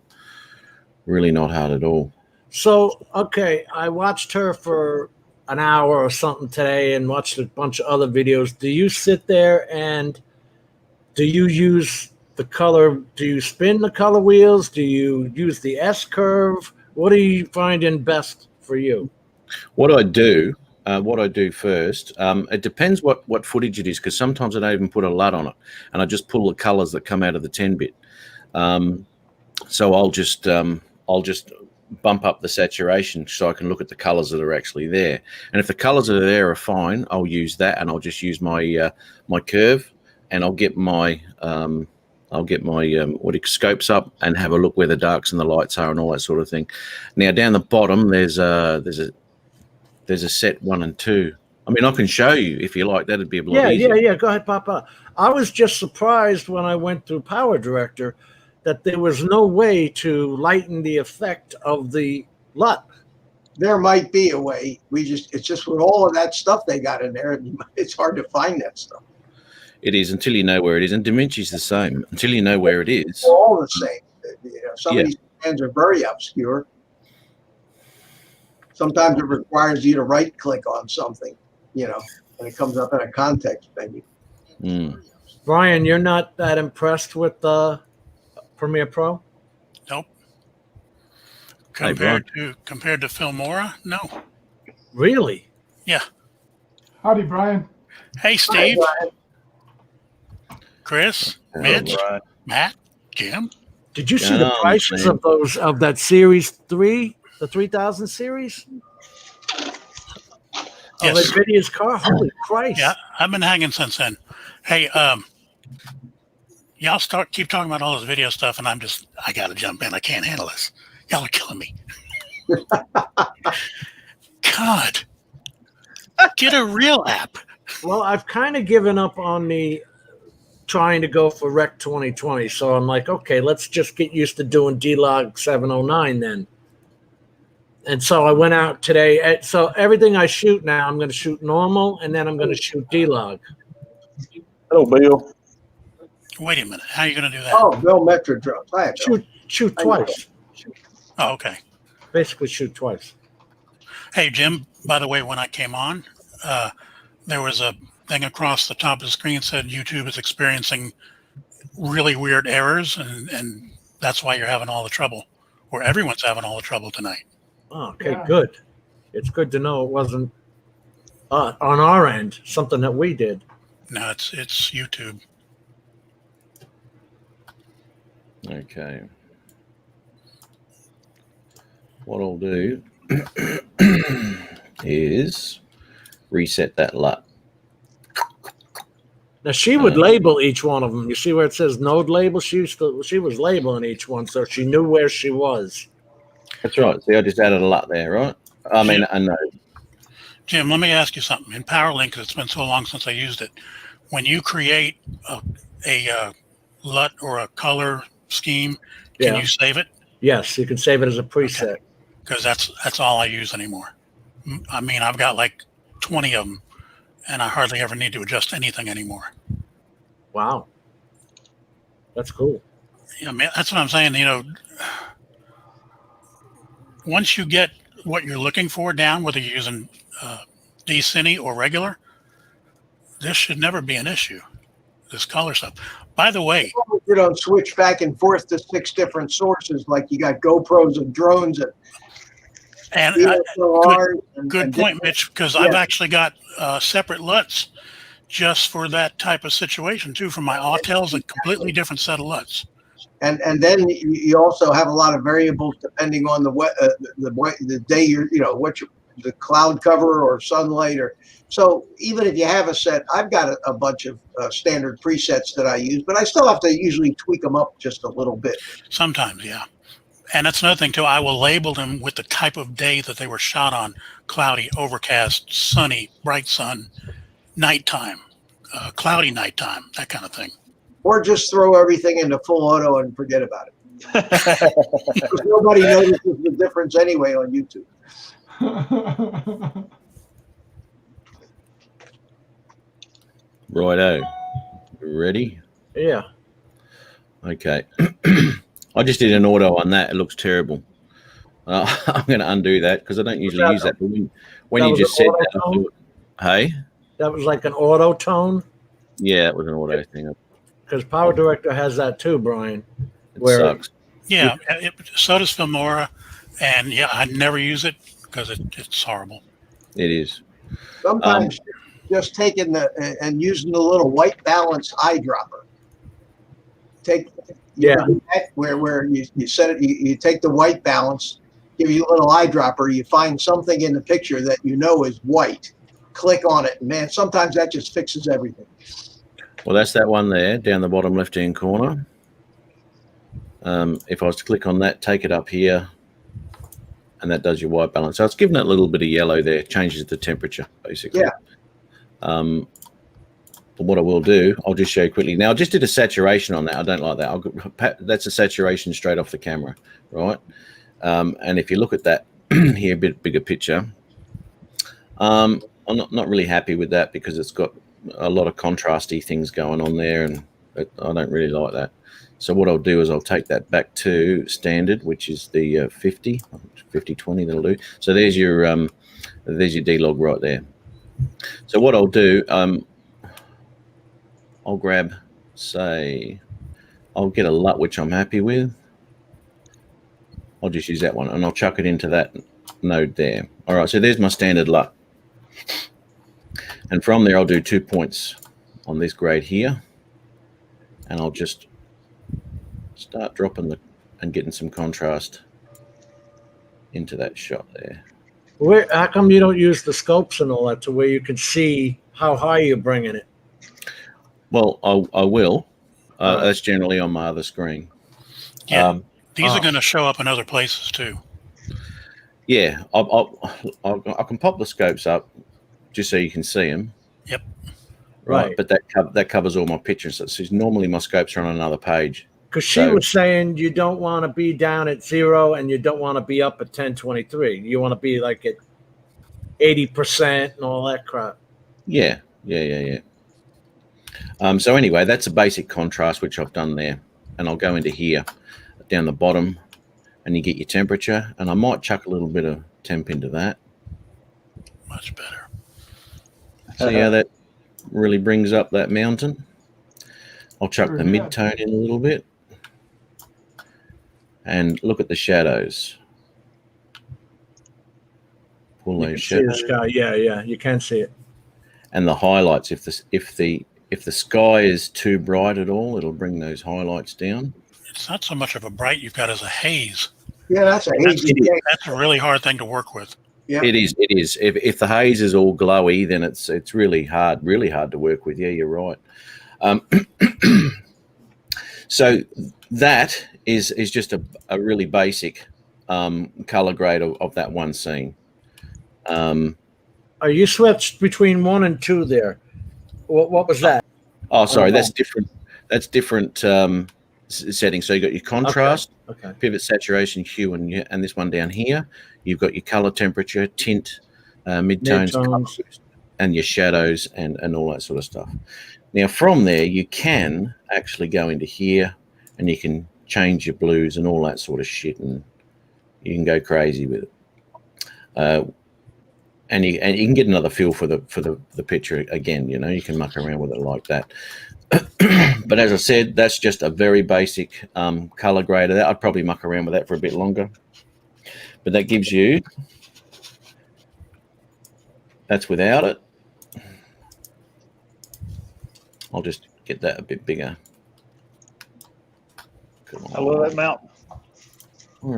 Really not hard at all. So, okay, I watched her for an hour or something today and watched a bunch of other videos. Do you sit there and do you use the color? Do you spin the color wheels? Do you use the S curve? What are you finding best for you? What I do first, it depends what footage it is, because sometimes I don't even put a LUT on it, and I just pull the colors that come out of the 10-bit. So I'll just bump up the saturation so I can look at the colors that are actually there. And if the colors that are there are fine, I'll use that, and I'll just use my my curve, and I'll get my scopes up and have a look where the darks and the lights are and all that sort of thing. Now down the bottom there's a set 1 and 2. I mean, I can show you if you like. That'd be a lot easier. Yeah. Go ahead, Papa. I was just surprised when I went through Power Director that there was no way to lighten the effect of the LUT. There might be a way. It's just with all of that stuff they got in there, it's hard to find that stuff. It is, until you know where it is. And DaVinci's the same. Until you know where it is. It's all the same. Some of these commands are very obscure. Sometimes it requires you to right click on something, and it comes up in a context menu. Mm. Brian, you're not that impressed with the Premiere Pro? Nope. Compared to Filmora, no. Really? Yeah. Howdy, Brian. Hey, Steve. Hi, Brian. Chris, Mitch, Matt, Jim. Did you see the prices of that Series 3, the 3000 series? Yes. Of NVIDIA's car? Holy Christ. Yeah, I've been hanging since then. Hey, y'all keep talking about all this video stuff, and I got to jump in. I can't handle this. Y'all are killing me. God. Get a real app. Well, I've kind of given up on the trying to go for Rec 2020. So I'm like, okay, let's just get used to doing D-Log 709 then. And so I went out today. So everything I shoot now, I'm going to shoot normal, and then I'm going to shoot D-Log. Hello, Bill. Wait a minute. How are you going to do that? Oh, Bill Metro drones. Hi, Bill. Shoot twice. Oh, okay. Basically shoot twice. Hey, Jim, by the way, when I came on, there was a thing across the top of the screen that said YouTube is experiencing really weird errors, and that's why you're having all the trouble, or everyone's having all the trouble tonight. Oh, okay, Yeah. good. It's good to know it wasn't on our end something that we did. No, it's YouTube. Okay. What I'll do is reset that LUT. Now she would label each one of them. You see where it says node label? She was labeling each one, so she knew where she was. That's right. See, I just added a LUT there, right? I mean, a node. Jim, let me ask you something. In PowerLink, 'cause it's been so long since I used it, when you create a LUT or a color scheme, can Yeah. you save it? Yes, you can save it as a preset. Because that's all I use anymore. I mean, I've got like 20 of them, and I hardly ever need to adjust anything anymore. Wow, that's cool. Yeah, man, that's what I'm saying. You know, once you get what you're looking for down, whether you're using D-Cine or regular, this should never be an issue. This color stuff. By the way, You don't switch back and forth to 6 different sources like you got GoPros and drones and good point, Mitch, because I've actually got separate LUTs just for that type of situation too. For my Autels, a completely different set of LUTs. And then you also have a lot of variables depending on the day you're, the cloud cover or sunlight or so. Even if you have a set, I've got a bunch of standard presets that I use, but I still have to usually tweak them up just a little bit. Sometimes, yeah. And that's another thing too. I will label them with the type of day that they were shot on: cloudy, overcast, sunny, bright sun, nighttime, cloudy nighttime, that kind of thing. Or just throw everything into full auto and forget about it. Because nobody notices the difference anyway on YouTube. Righto. Ready? Yeah. Okay. I just did an auto on that. It looks terrible. I'm going to undo that because I don't usually use that. But when you just said that, I thought, hey? That was like an auto tone? Yeah, it was an auto thing. Because Power Director has that too, Brian. It sucks. Yeah, so does Filmora. And yeah, I never use it because it's horrible. It is. Sometimes just taking and using the little white balance eyedropper. Where you set it, you take the white balance, give you a little eyedropper, you find something in the picture that you know is white, click on it, and man, sometimes that just fixes everything. Well, that's that one there down the bottom left-hand corner. If I was to click on that, take it up here, and that does your white balance. So it's giving it a little bit of yellow there, changes the temperature, basically. Yeah. But what I will do, I'll just show you quickly. Now, I just did a saturation on that. I don't like that. That's a saturation straight off the camera, right? And if you look at that here, a bit bigger picture, I'm not really happy with that because it's got a lot of contrasty things going on there, and I don't really like that. So what I'll do is I'll take that back to standard, which is the 50, 20, that'll do. So there's your D-log right there. So what I'll do, I'll grab, I'll get a LUT which I'm happy with. I'll just use that one and I'll chuck it into that node there. All right, so there's my standard LUT. And from there, I'll do 2 points on this grade here. And I'll just start dropping and getting some contrast into that shot there. How come you don't use the scopes and all that to where you can see how high you're bringing it? Well, I will. That's generally on my other screen. Yeah, these are going to show up in other places too. Yeah, I can pop the scopes up just so you can see them. Yep. Right, but that covers all my pictures. So normally my scopes are on another page. Because she was saying you don't want to be down at 0 and you don't want to be up at 1023. You want to be like at 80% and all that crap. Yeah. So anyway, that's a basic contrast, which I've done there. And I'll go into here, down the bottom, and you get your temperature. And I might chuck a little bit of temp into that. Much better. See how that really brings up that mountain? I'll chuck the mid-tone in a little bit. And look at the shadows. pull You can those see the shadows. sky. Yeah, you can see it. And the highlights, if the sky is too bright at all, it'll bring those highlights down. It's not so much of a bright you've got as a haze. Yeah, that's a hazy day. That's a really hard thing to work with. Yeah. It is. If the haze is all glowy, then it's really hard to work with. Yeah, you're right. So that is just a really basic color grade of that one scene. Are you switched between 1 and 2 there? What was that? Oh, sorry, that's different. That's different settings. So you got your contrast, Okay. pivot, saturation, hue, and this one down here. You've got your color, temperature, tint, midtones, color Midtones. boost, and your shadows and all that sort of stuff. Now, from there, you can actually go into here, and you can change your blues and all that sort of shit, and you can go crazy with it. And you can get another feel for the picture again. You know, you can muck around with it like that. But as I said, that's just a very basic color grader. I'd probably muck around with that for a bit longer. But that gives you, that's without it. I'll just get that a bit bigger. Come on. I love that mountain.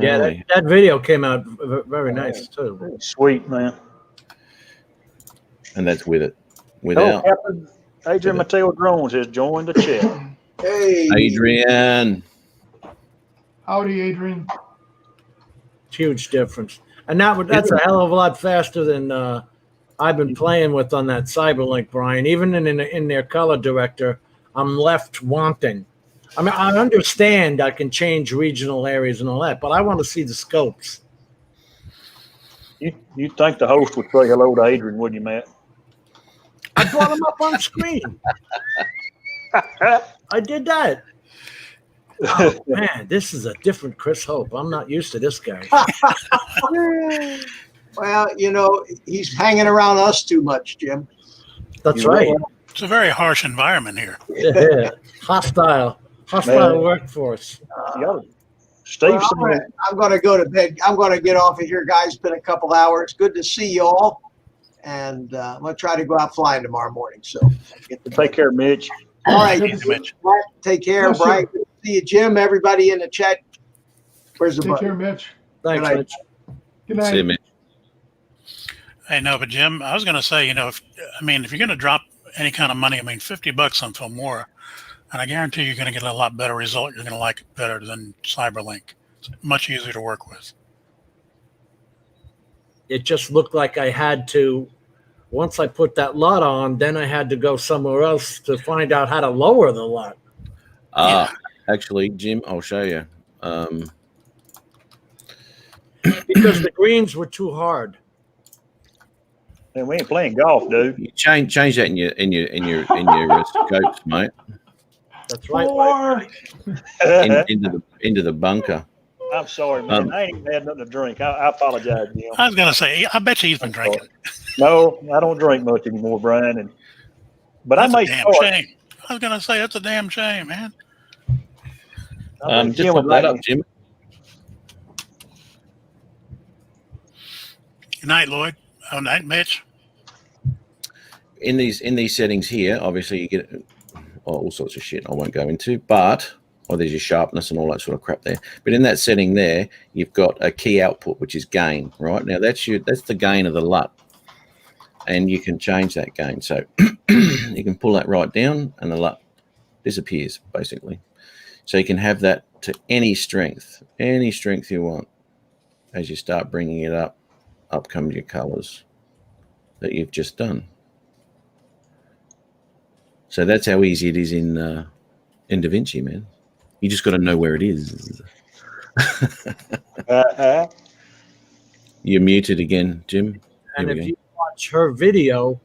Yeah, Alright. that video came out very nice too. Sweet, man. And that's with it. Oh, Without Captain Adrian Mateo Drones has joined the chat. Hey, Adrian. Howdy, Adrian. Huge difference. And that's a hell of a lot faster than I've been playing with on that Cyberlink, Brian. Even in their color director, I'm left wanting. I mean, I understand I can change regional areas and all that, but I want to see the scopes. You think the host would say hello to Adrian, wouldn't you, Matt? I brought him up on screen. I did that. Oh, man, this is a different Chris Hope. I'm not used to this guy. well, you know, he's hanging around us too much, Jim. That's right. It's a very harsh environment here. Yeah. Hostile Man. workforce. Steve, Well, I'm gonna go to bed. I'm gonna get off of here, guys. It's been a couple hours. Good to see you all. And I'm gonna try to go out flying tomorrow morning. So get to take care, Mitch. All right, Good to see Mitch. take care, Yes, sir. Brian. Good to see you, Jim. Everybody in the chat. Where's the Take button? care, Mitch. Thanks, Good night. Mitch. Good See you, night. man. I know, but Jim, I was going to say, if you're going to drop any kind of money, $50 on Filmora, and I guarantee you're going to get a lot better result. You're going to like it better than Cyberlink. It's much easier to work with. It just looked like I had to, once I put that LUT on, then I had to go somewhere else to find out how to lower the LUT. Actually, Jim, I'll show you. Because the greens were too hard. Man, we ain't playing golf, dude. You change that in your scopes, mate. That's right. Four. Into the bunker. I'm sorry, man. I ain't even had nothing to drink. I apologize, Jim. I was going to say, I bet you he's been drinking. No, I don't drink much anymore, Brian. But That's I a may damn start. shame. I was going to say, that's a damn shame, man. I think Just Jim pop would that like up, Jim. Good night, Lloyd. Oh, night, Mitch. In these settings here, obviously you get all sorts of shit I won't go into, but there's your sharpness and all that sort of crap there. But in that setting there, you've got a key output, which is gain, right? Now that's the gain of the LUT. And you can change that gain. So you can pull that right down and the LUT disappears, basically. So you can have that to any strength you want. As you start bringing it up come your colors that you've just done. So that's how easy it is in DaVinci, man. You just got to know where it is. You're muted again, Jim. And if you watch her video,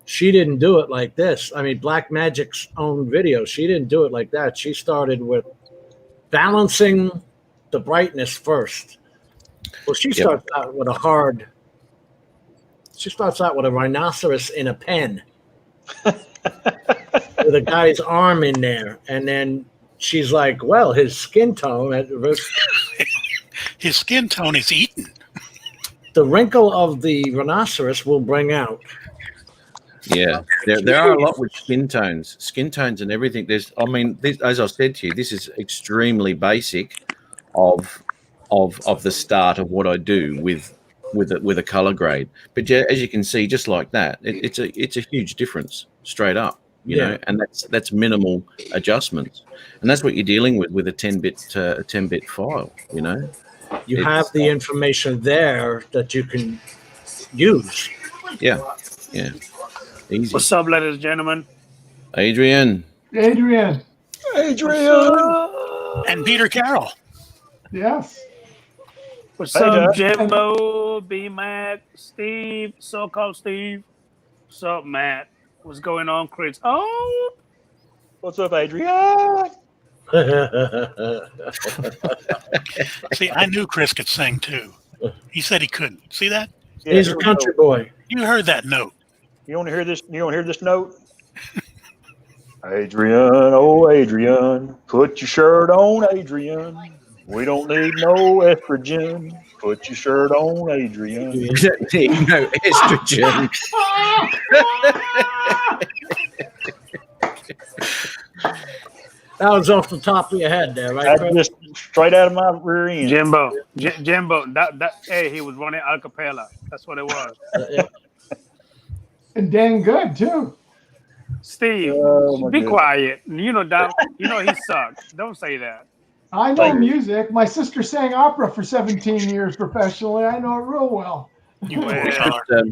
she didn't do it like this. I mean, Black Magic's own video, she didn't do it like that. She started with balancing the brightness first. Well, she starts out with a rhinoceros in a pen with a guy's arm in there. And then she's like, well, his skin tone. His skin tone is eaten. the wrinkle of the rhinoceros will bring out. Yeah, there are a lot with skin tones and everything. As I said to you, this is extremely basic of the start of what I do with a color grade. But yeah, as you can see, just like that, it's a huge difference straight up. You know, and that's minimal adjustments, and that's what you're dealing with a 10-bit file. You know, You have the information there that you can use. Yeah. Easy. What's up, ladies and gentlemen? Adrian. Adrian. And Peter Carroll. Yes. What's Hey, up, Doc. Jimbo, B-Mac, Steve, so-called Steve? What's up, Matt? What's going on, Chris? Oh, What's up, Adrian? See, I knew Chris could sing too. He said he couldn't. See that? Yeah, He's here a we country go. boy. You heard that note. You want to hear this? You want to hear this note? Adrian, oh Adrian, put your shirt on, Adrian. We don't need no estrogen. Put your shirt on, Adrian. No estrogen. That was off the top of your head there, right? That's Chris? just straight out of my rear end. Jimbo, Jimbo. Hey, he was running a cappella. That's what it was. And dang good too. Steve, Oh, my be goodness. quiet. You know that. You know he sucks. Don't say that. I know music. My sister sang opera for 17 years professionally. I know it real well. You Well, poor fella.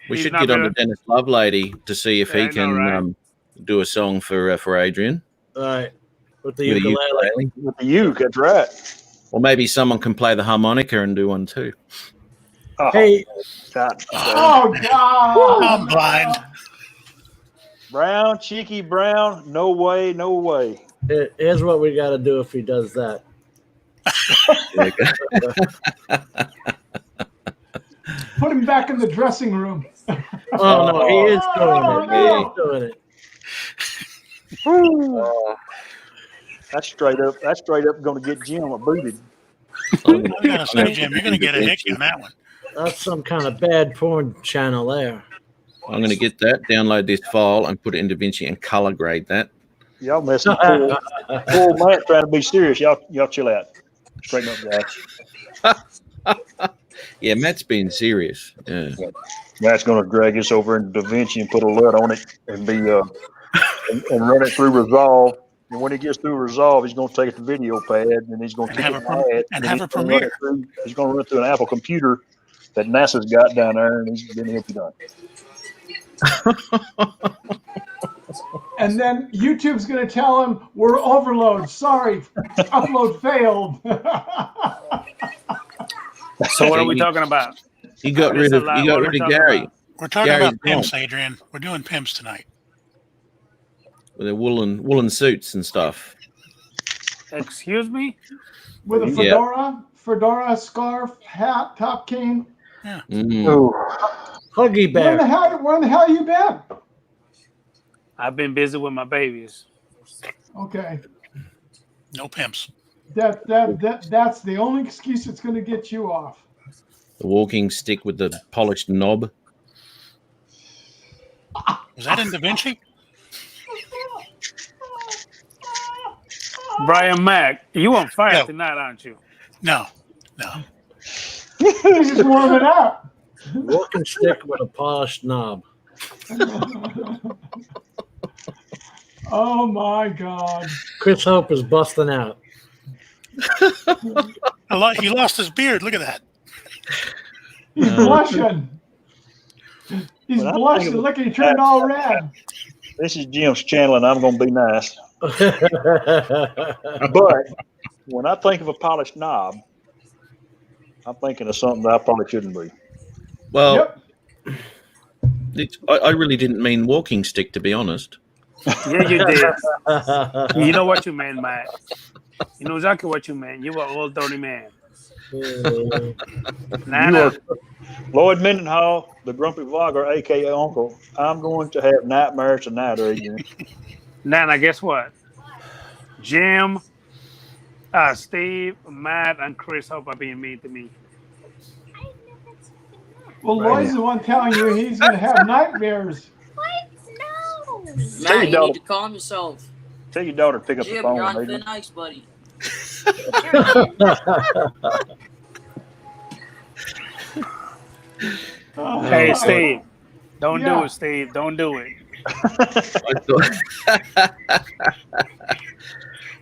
We He's should not get on to good. Dennis Lovelady to see if Yeah, he I know, can right? do a song for Adrian All right. With the with a ukulele. ukulele. With the uke, that's right. Or maybe someone can play the harmonica and do one too. Oh, Hey, God. Oh God! I'm blind. Brown, cheeky brown. No way, no way. here's what we got to do if he does that. Put him back in the dressing room. Oh no, he is doing it. He is doing it. That's straight up going to get Jim booted. I gotta say, Jim, you're gonna get a hickey on that one. That's some kind of bad porn channel there. I'm going to get that, download this file, and put it in DaVinci and color grade that. Y'all messing poor Matt trying to be serious. Y'all chill out. Straighten up, guys. Yeah, Matt's being serious. Yeah. Matt's going to drag this over into DaVinci and put a LUT on it and be and run it through Resolve. And when he gets through Resolve, he's going to take it to Video Pad and he's going to And take have it a prom- Pad, and then have he's a gonna run it premiere. he's going to run it through an Apple computer that NASA's got down there, and then he'll be done. And then YouTube's going to tell him we're overload. Sorry, upload failed. So what are we talking about? You got rid of Gary. We're talking Gary's about pimps, Adrian. We're doing pimps tonight. With their woolen suits and stuff. Excuse me? With a Yeah. fedora, scarf, hat, top cane. Mm. Huggy Where bear. the hell you been? I've been busy with my babies. Okay. No pimps. That's the only excuse that's going to get you off. The walking stick with the polished knob. Was that in DaVinci? Brian Mack, you on fire No. tonight, aren't you? No. He's just warming up. Walking stick with a polished knob. Oh my God. Chris Hope is busting out. He lost his beard. Look at that. He's blushing. He's Well, I'm blushing. thinking- Look, he turned all red. This is Jim's channel, and I'm going to be nice. But when I think of a polished knob, I'm thinking of something that I probably shouldn't be. Well, Yep. I really didn't mean walking stick, to be honest. Yeah, you did. You know what you meant, Matt. You know exactly what you meant. You were an old dirty man. Nana, Lloyd Mendenhall, the grumpy vlogger, a.k.a. Uncle. I'm going to have nightmares tonight, Adrian. Nana, guess what? Jim, Steve, Matt, and Chris Hope are being mean to me. Well, Lloyd's the one telling you he's going to have nightmares. No. Tell Matt, your you daughter- need to calm yourself. Tell your daughter to pick up the Jim, phone. you're on Adrian. thin ice, buddy. Hey, Steve. Don't do Yeah. it, Steve. Don't do it.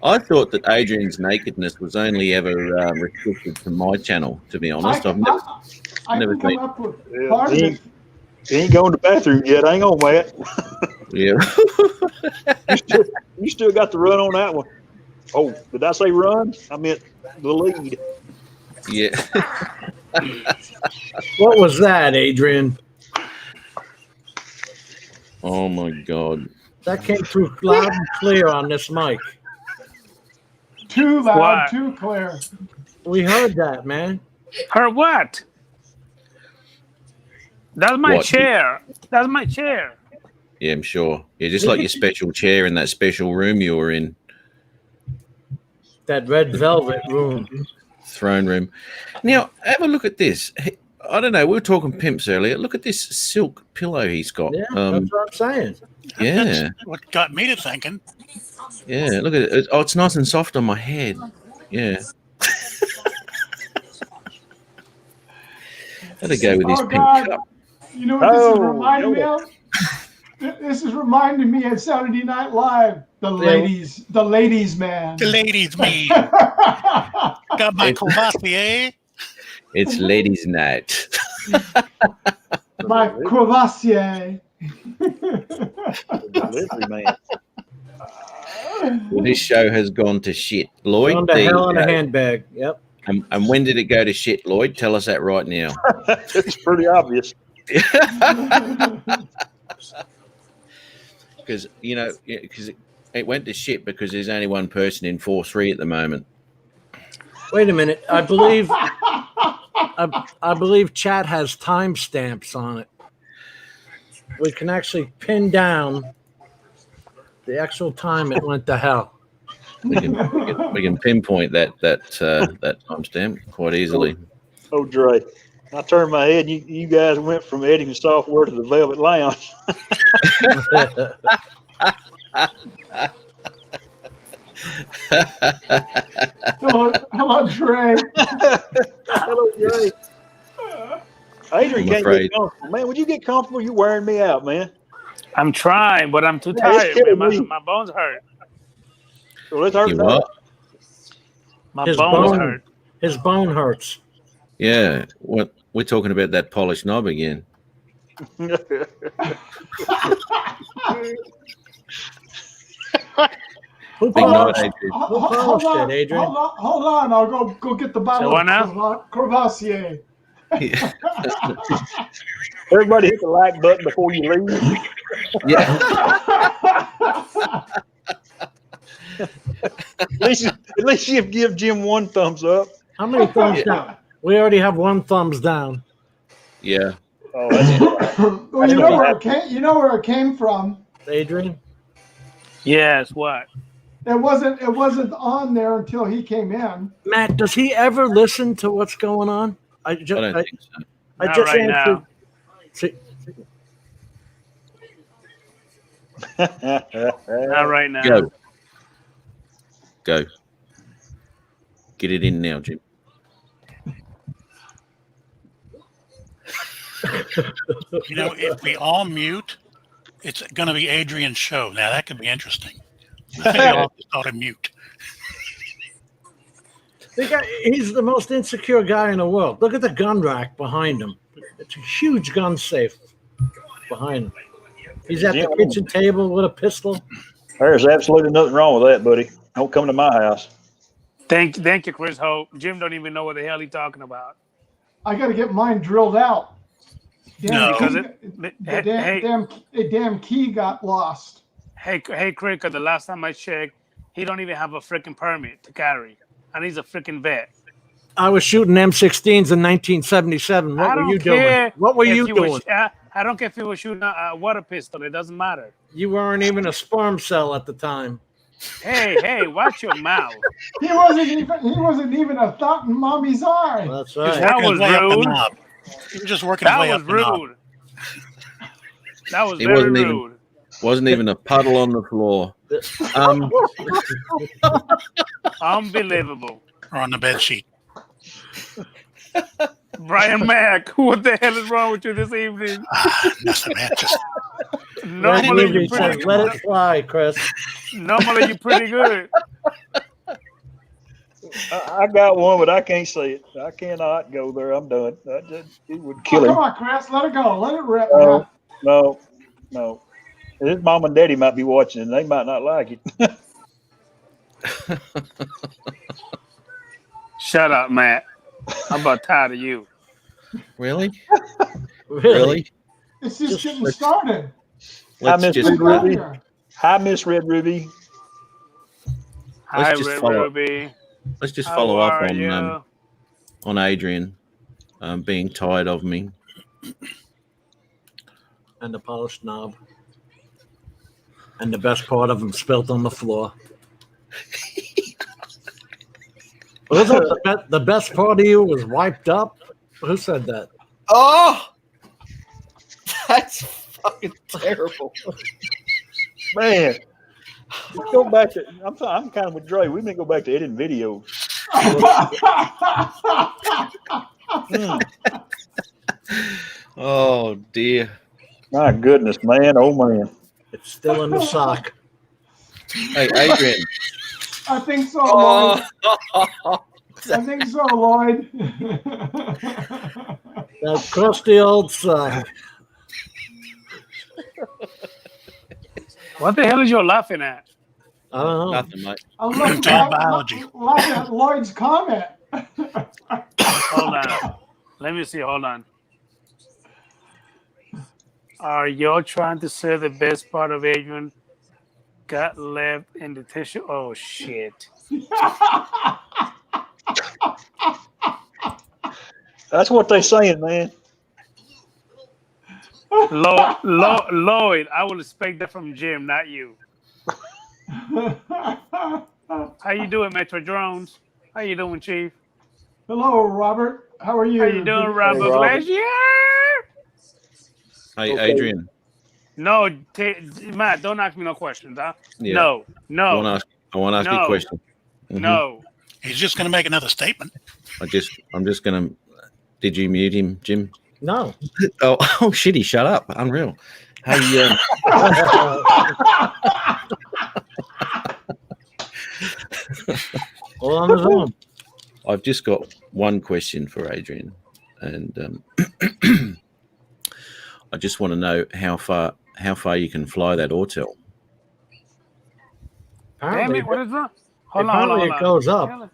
I thought that Adrian's nakedness was only ever restricted to my channel. To be honest, I've never. I never can come been- up with Yeah, part of he, it. he ain't going to the bathroom yet. Hang on, Matt. Yeah. You still got the run on that one. Oh, did I say run? I meant the lead. Yeah. What was that, Adrian? Oh my God. That came through loud and clear on this mic. Too loud, What? too clear. We heard that, man. Her what? That's my What? chair. That's my chair. Yeah, I'm sure. Yeah, just like your special chair in that special room you were in, That red velvet room. throne room. Now, have a look at this. I don't know. We were talking pimps earlier. Look at this silk pillow he's got. Yeah, that's what I'm saying. Yeah. That's what got me to thinking. Yeah, look at it. Oh, it's nice and soft on my head. Yeah. That'd go with his Oh, pink God. cup. You know what this is Oh, reminding me no. of? This is reminding me of Saturday Night Live. The ladies man. The ladies me. Got my Courvoisier. It's ladies' night. My Courvoisier. Delivery man. Well, this show has gone to shit. Lloyd, On the there you hell in a go. handbag. Yep. And when did it go to shit, Lloyd? Tell us that right now. It's pretty obvious. Because, you know, because it went to shit because there's only one person in 4-3 at the moment. Wait a minute. I believe chat has timestamps on it. We can actually pin down the actual time it went to hell. We can pinpoint that timestamp quite easily. Oh, Dre. I turned my head. You guys went from editing software to the Velvet Lounge. Hello, Dre. Hello, Dre. Adrian I'm can't afraid. get comfortable. Man, would you get comfortable? You're wearing me out, man. I'm trying, but I'm too Yeah, it's tired. killing Man. me. My bones hurt. So let's hurt You now. what? My His bones bone- hurt. His bone hurts. Yeah. What we're talking about that polished knob again. Who Big Hold night, polished, Adrian. who polished it, Adrian? Hold on. I'll go get the bottle what now? of Courvoisier. Yeah. Everybody hit the like button before you leave. At least you give Jim one thumbs up. How many thumbs down? We already have one thumbs down. Yeah. Oh, that's Well, you know where it came from. Adrian? Yes, what? It wasn't on there until he came in. Matt, does he ever listen to what's going on? I I just, don't think so. I Not just right answered. now. See, Not right now. Go. Go. Get it in now, Jim. You know, if we all mute, it's going to be Adrian's show. Now that could be interesting. I think we all just ought to mute. he's the most insecure guy in the world. Look at the gun rack behind him. It's a huge gun safe behind him. He's at the kitchen table with a pistol. There's absolutely nothing wrong with that, buddy. Don't come to my house. Thank you, Chris Hope. Jim don't even know what the hell he's talking about. I got to get mine drilled out. No. Because The damn key got lost. Hey, Chris, 'cause the last time I checked, he don't even have a freaking permit to carry, and he's a freaking vet. I was shooting M16s in 1977. What were you doing? What were you doing? I don't care if you were shooting a water pistol. It doesn't matter. You weren't even a sperm cell at the time. Hey, watch your mouth. He wasn't even a thought in mommy's eye. That's That right. was Way up the rude. knob. He was just working his That way was up the knob. rude. That was It very wasn't even- rude. Wasn't even a puddle on the floor. Unbelievable. Or on the bed sheet. Brian Mack, what the hell is wrong with you this evening? Nothing, man. Just Normally Ruby you're says, pretty let it fly, Chris. Normally you're pretty good. I got one, but I can't say it. I cannot go there. I'm done. It would kill Come him. on, Chris, let it go. Let it rip. No, no. His mom and daddy might be watching, and they might not like it. Shut up, Matt. I'm about tired of you. Really? Really? It's just getting started. Let's miss just Red Get out Ruby. here. Hi, Miss Red Ruby. Hi, just Red follow- Ruby. let's just How follow up are you? on Adrian being tired of me. And the polished knob. And the best part of him spilt on the floor. Was it the best part of you was wiped up? Who said that? Oh, that's fucking terrible. Man, let's go back to. I'm kind of with Dre. We may go back to editing videos. Oh dear. My goodness, man. Oh man. It's still in the sock. Hey, Adrian. I think so, Lloyd. Oh, I think so, Lloyd. That crusty old sock. What the hell is you laughing at? I don't know. nothing, mate. I love biology. at Lloyd's comment. Hold on. Let me see. Hold on. Are y'all trying to say the best part of Adrian got left in the tissue? Oh, shit. That's what they saying, man. Lloyd, I will expect that from Jim, not you. How you doing, Metro Drones? How you doing, Chief? Hello, Robert. How are you? How you doing, Robert Robert. Glacier? Hey, Okay. Adrian. No, Matt, don't ask me no questions, huh? Yeah. No, I want to ask you No. a question. Mhm. no. he's just going to make another statement. I'm just gonna. Did you mute him, Jim? No. Oh shit! He shut up. Unreal. Hey, All on his own. I've just got one question for Adrian, and I just want to know how far you can fly that Autel. Damn Apparently, it, what is that? Hold on, apparently hold it on. goes up.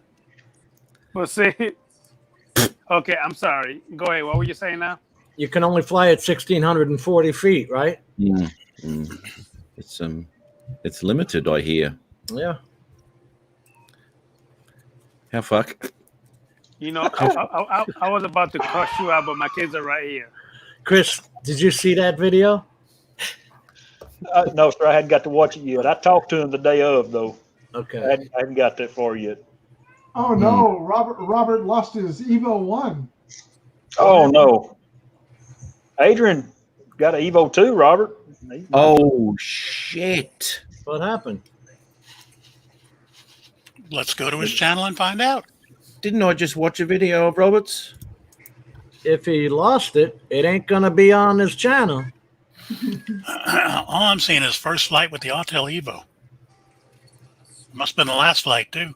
Well, see. Okay, I'm sorry. Go ahead. What were you saying now? You can only fly at 1,640 feet, right? It's limited, I hear. Yeah. How far? You know, I was about to cuss you out, but my kids are right here. Chris, did you see that video? No, sir. I hadn't got to watch it yet. I talked to him the day of, though. Okay. I hadn't got that far yet. Oh no, Robert lost his Evo 1. Oh no. Adrian got an Evo 2, Robert. Oh shit! What happened? Let's go to his channel and find out. Didn't I just watch a video of Roberts? If he lost it, it ain't gonna be on his channel. All I'm seeing is first flight with the Autel Evo. Must have been the last flight, too.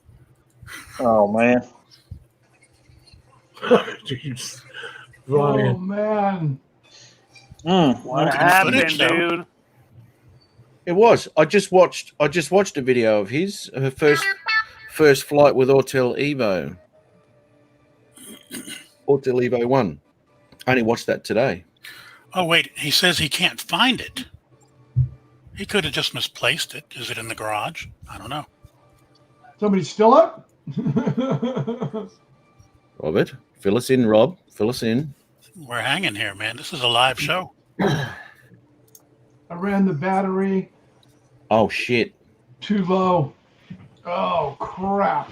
Oh man. Jeez. Oh Ryan. man. What Looking happened, footage, though. dude? It was. I just watched a video of her first flight with Autel Evo. Autel Evo 1. I only watched that today. Oh, wait. He says he can't find it. He could have just misplaced it. Is it in the garage? I don't know. Somebody still up? Robert, fill us in, Rob. Fill us in. We're hanging here, man. This is a live show. I ran the battery Oh shit! too low. Oh crap.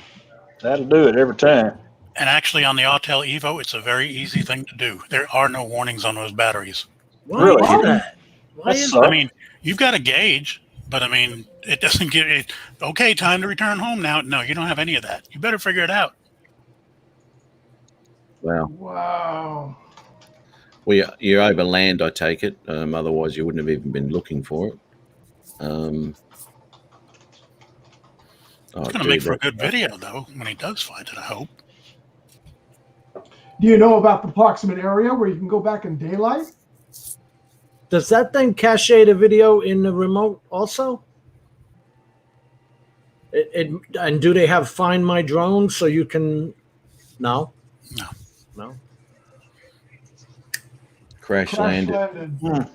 That'll do it every time. And actually, on the Autel Evo, it's a very easy thing to do. There are no warnings on those batteries. Why Really? is that? Why That is sucks. I mean, you've got a gauge, but I mean, it doesn't give it, okay, time to return home now. No, you don't have any of that. You better figure it out. Wow. Wow. You're over land, I take it. Otherwise, you wouldn't have even been looking for it. It's going to make for a good video, though, when he does find it, I hope. Do you know about the proximate area where you can go back in daylight? Does that thing cache the video in the remote also? And do they have Find My Drone so you can? No. No. Crash landed. landed.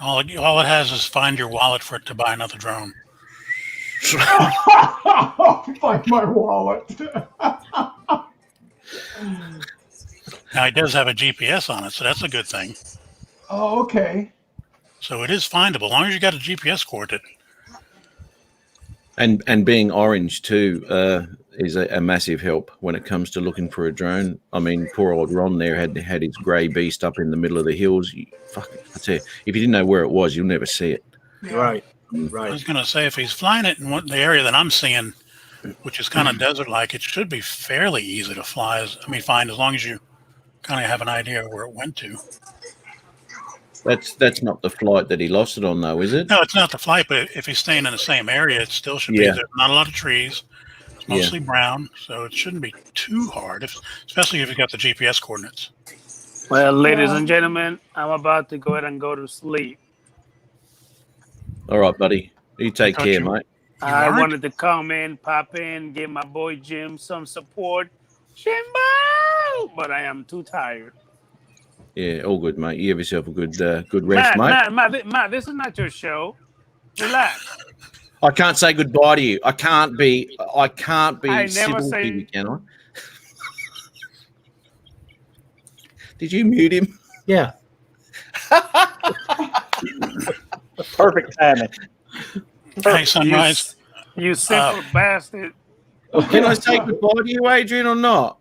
All it has is find your wallet for it to buy another drone. Find my wallet. Now, it does have a GPS on it, so that's a good thing. Oh, okay. So it is findable, as long as you got a GPS coordinate. And being orange too is a massive help when it comes to looking for a drone. I mean, poor old Ron there had his grey beast up in the middle of the hills. I tell you, if you didn't know where it was, you'll never see it. Right. I was going to say, if he's flying it in the area that I'm seeing, which is kind of desert-like, it should be fairly easy to find as long as you kind of have an idea of where it went to. That's not the flight that he lost it on, though, is it? No, it's not the flight, but if he's staying in the same area, it still should be. There's not a lot of trees. It's mostly brown, so it shouldn't be too hard, especially if you got the GPS coordinates. Well, ladies and gentlemen, I'm about to go ahead and go to sleep. All right, buddy. You take care, mate. I wanted to come in, pop in, give my boy Jim some support. Jimbo! But I am too tired. Yeah, all good, mate. You have yourself a good rest, mate. Matt, this is not your show. Relax. I can't say goodbye to you. I can't be civil to you, can I? Did you mute him? Yeah. Perfect timing. Hey, Sunrise. You simple bastard. Can I say goodbye to you, Adrian, or not?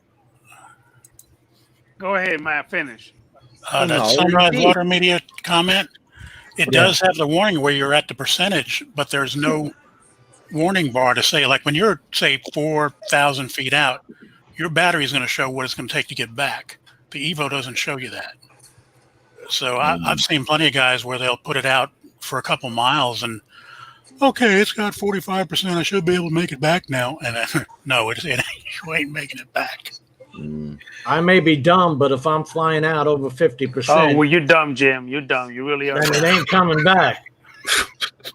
Go ahead, Matt. Finish. That Sunrise Water Media comment, it does have the warning where you're at the percentage, but there's no warning bar to say, like when you're, say, 4,000 feet out, your battery is going to show what it's going to take to get back. The Evo doesn't show you that. So I've seen plenty of guys where they'll put it out for a couple miles and, okay, it's got 45%. I should be able to make it back now. And then, no, you ain't making it back. I may be dumb, but if I'm flying out over 50%, Oh, well, you're dumb, Jim. You're dumb. You really are. then it ain't coming back.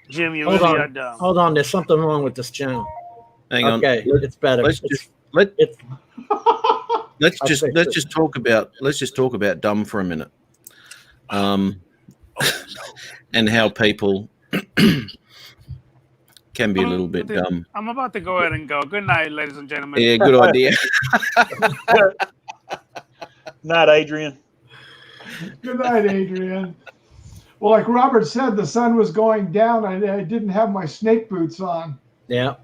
Jim, you Hold really on. are dumb. Hold on, there's something wrong with this channel. Hang on. Okay, it's better. Let's just talk about dumb for a minute. And how people can be a little bit dumb. I'm about to go ahead and go. Good night, ladies and gentlemen. Yeah, good idea. Night, Adrian. Good night, Adrian. Well, like Robert said, the sun was going down. I didn't have my snake boots on. Yeah.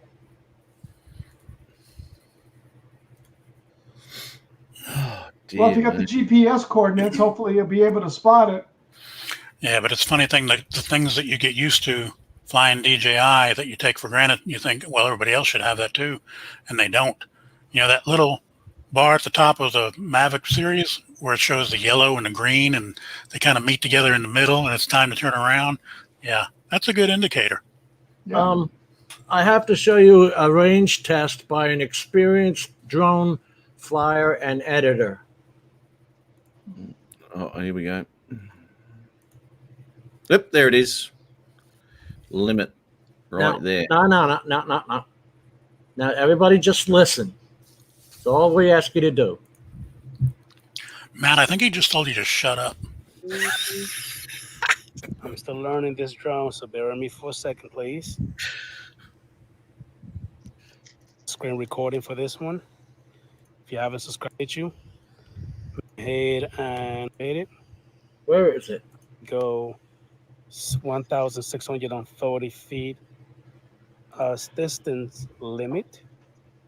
Well, if you got the GPS coordinates, hopefully you'll be able to spot it. Yeah, but it's a funny thing that the things that you get used to flying DJI that you take for granted, you think, well, everybody else should have that too, and they don't. You know, that little bar at the top of the Mavic series where it shows the yellow and the green and they kind of meet together in the middle and it's time to turn around. Yeah, that's a good indicator. Yeah. I have to show you a range test by an experienced drone flyer and editor. Oh, here we go. Yep, there it is. Limit right there. No. Now, everybody just listen. That's all we ask you to do. Matt, I think he just told you to shut up. I'm still learning this drone, so bear with me for a second, please. Screen recording for this one. If you haven't subscribed to you, go ahead and hit it. Where is it? Go 1,630 feet distance limit.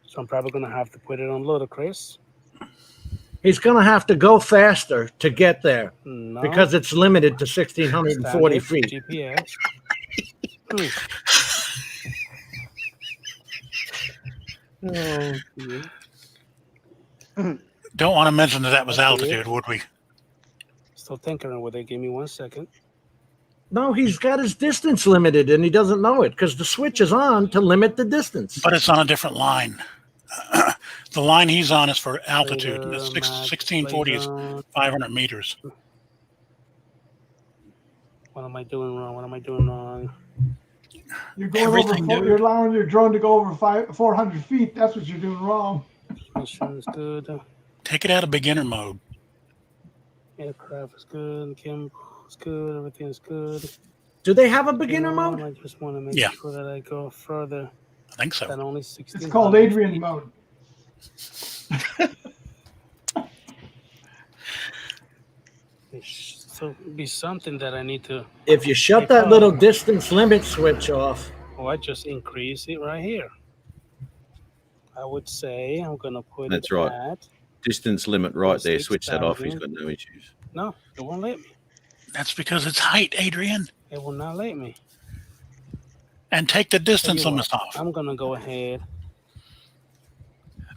So I'm probably going to have to put it on ludicrous. He's going to have to go faster to get there No. because it's limited to 1,640 Standard feet. GPS. Oh, dear. Don't want to mention that was Okay. altitude, would we? Still thinking with it. Give me 1 second. No, he's got his distance limited and he doesn't know it because the switch is on to limit the distance. But it's on a different line. The line he's on is for altitude. Later, It's Max, 1640 is later. 500 meters. What am I doing wrong? What am I doing wrong? You're going Everything, over. dude. You're allowing your drone to go over 400 feet. That's what you're doing wrong. Mission is good. Take it out of beginner mode. Aircraft is good. Kim is good. Everything is good. Do they have a beginner mode? I just want to make Yeah. sure that I go further I think so. than only 16. It's called Adrian mode. So it'd be something that I need to. If you shut that little distance limit switch off, Oh, I just increase it right here. I would say I'm gonna put That's it right. at. Distance limit right there. Switch that off. He's 6,000. got no issues. No, it won't let me. That's because it's height, Adrian. It will not let me. And take the Tell distance you limits what, off. I'm gonna go ahead.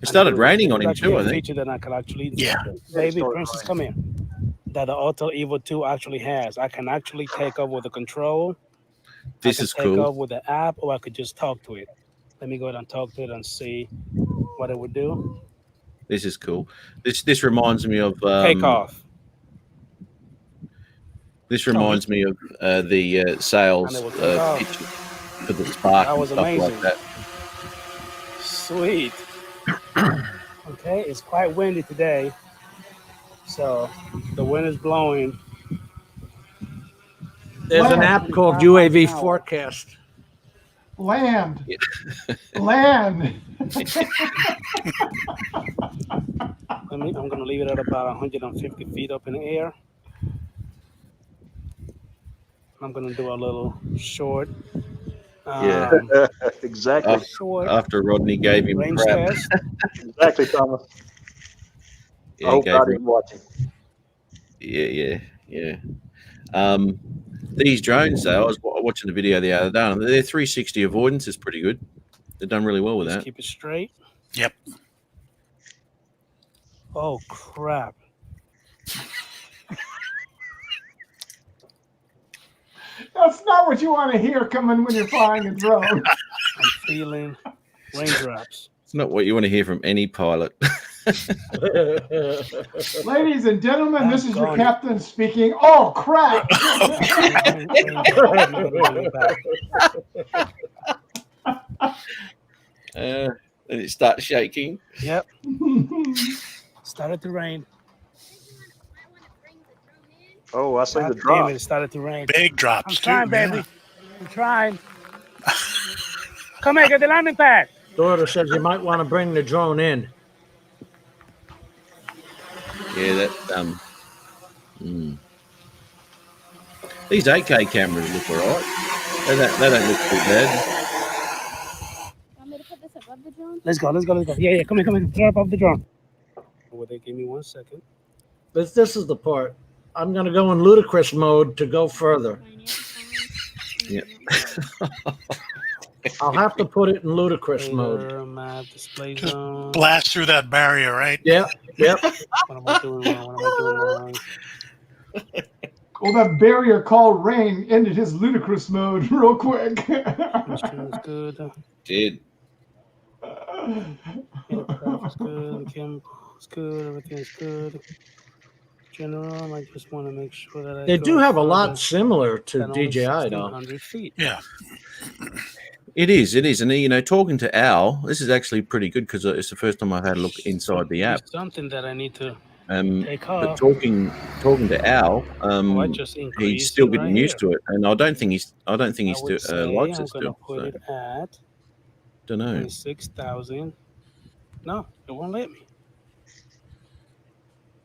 It started raining on him Actually, too, a I think. feature that I could actually. Yeah. Baby, Princess, come here. That the Auto Evo 2 actually has. I can actually take up with the control. This I can is take cool. up with the app, or I could just talk to it. Let me go ahead and talk to it and see what it would do. This is cool. This reminds me of Take off. This reminds me of the sales And it will take off. picture for the Spark That and was stuff amazing. like that. Sweet. Okay, it's quite windy today. So the wind is blowing. there's an app called UAV Forecast. Land. Land. I'm gonna leave it at about 150 feet up in the air. I'm gonna do a little short. Exactly. Short After Rodney gave him range crap. test. Exactly, Thomas. Yeah, Oh, he gave God, him- he's watching. Yeah. These drones, though, I was watching the video the other day, and their 360 avoidance is pretty good. They've done really well with Just that. keep it straight. Yep. Oh crap! That's not what you want to hear coming when you're flying a drone. I'm feeling raindrops. It's not what you want to hear from any pilot. Ladies and gentlemen, this is your Doggone it. captain speaking. Oh, crap. And it starts shaking. Yep. Started to rain. Oh, I see the God drop. damn it, it started to rain. Big I'm drops, too. trying, yeah. baby. I'm trying. Come here, get the landing pad. Daughter says you might want to bring the drone in. Yeah, that. These 8K cameras look alright. They don't look too bad. Want me to put this above the drone? Let's go. Yeah, come here. Throw up off the drone. Will they give me 1 second? This is the part. I'm going to go in ludicrous mode to go further. Yeah. I'll have to put it in ludicrous mode. Later, map, display Just zone. blast through that barrier, right? Yep. What am I doing wrong? Well, that barrier called rain ended his ludicrous mode real quick. Mission is good. Did. Aircraft is good. Kim is good. Everything is good. General, I just want to make sure that I They go do have a further lot similar to than only DJI, though. 1,600 feet. Yeah. It is. And, talking to Al, this is actually pretty good because it's the first time I've had a look inside the app. It's something that I need to take But off. talking to Al, I just he's increased still it getting right used here. to it, and I don't think he's I would still say likes I'm it going to still. put So, it at don't know. 26,000. No, it won't let me.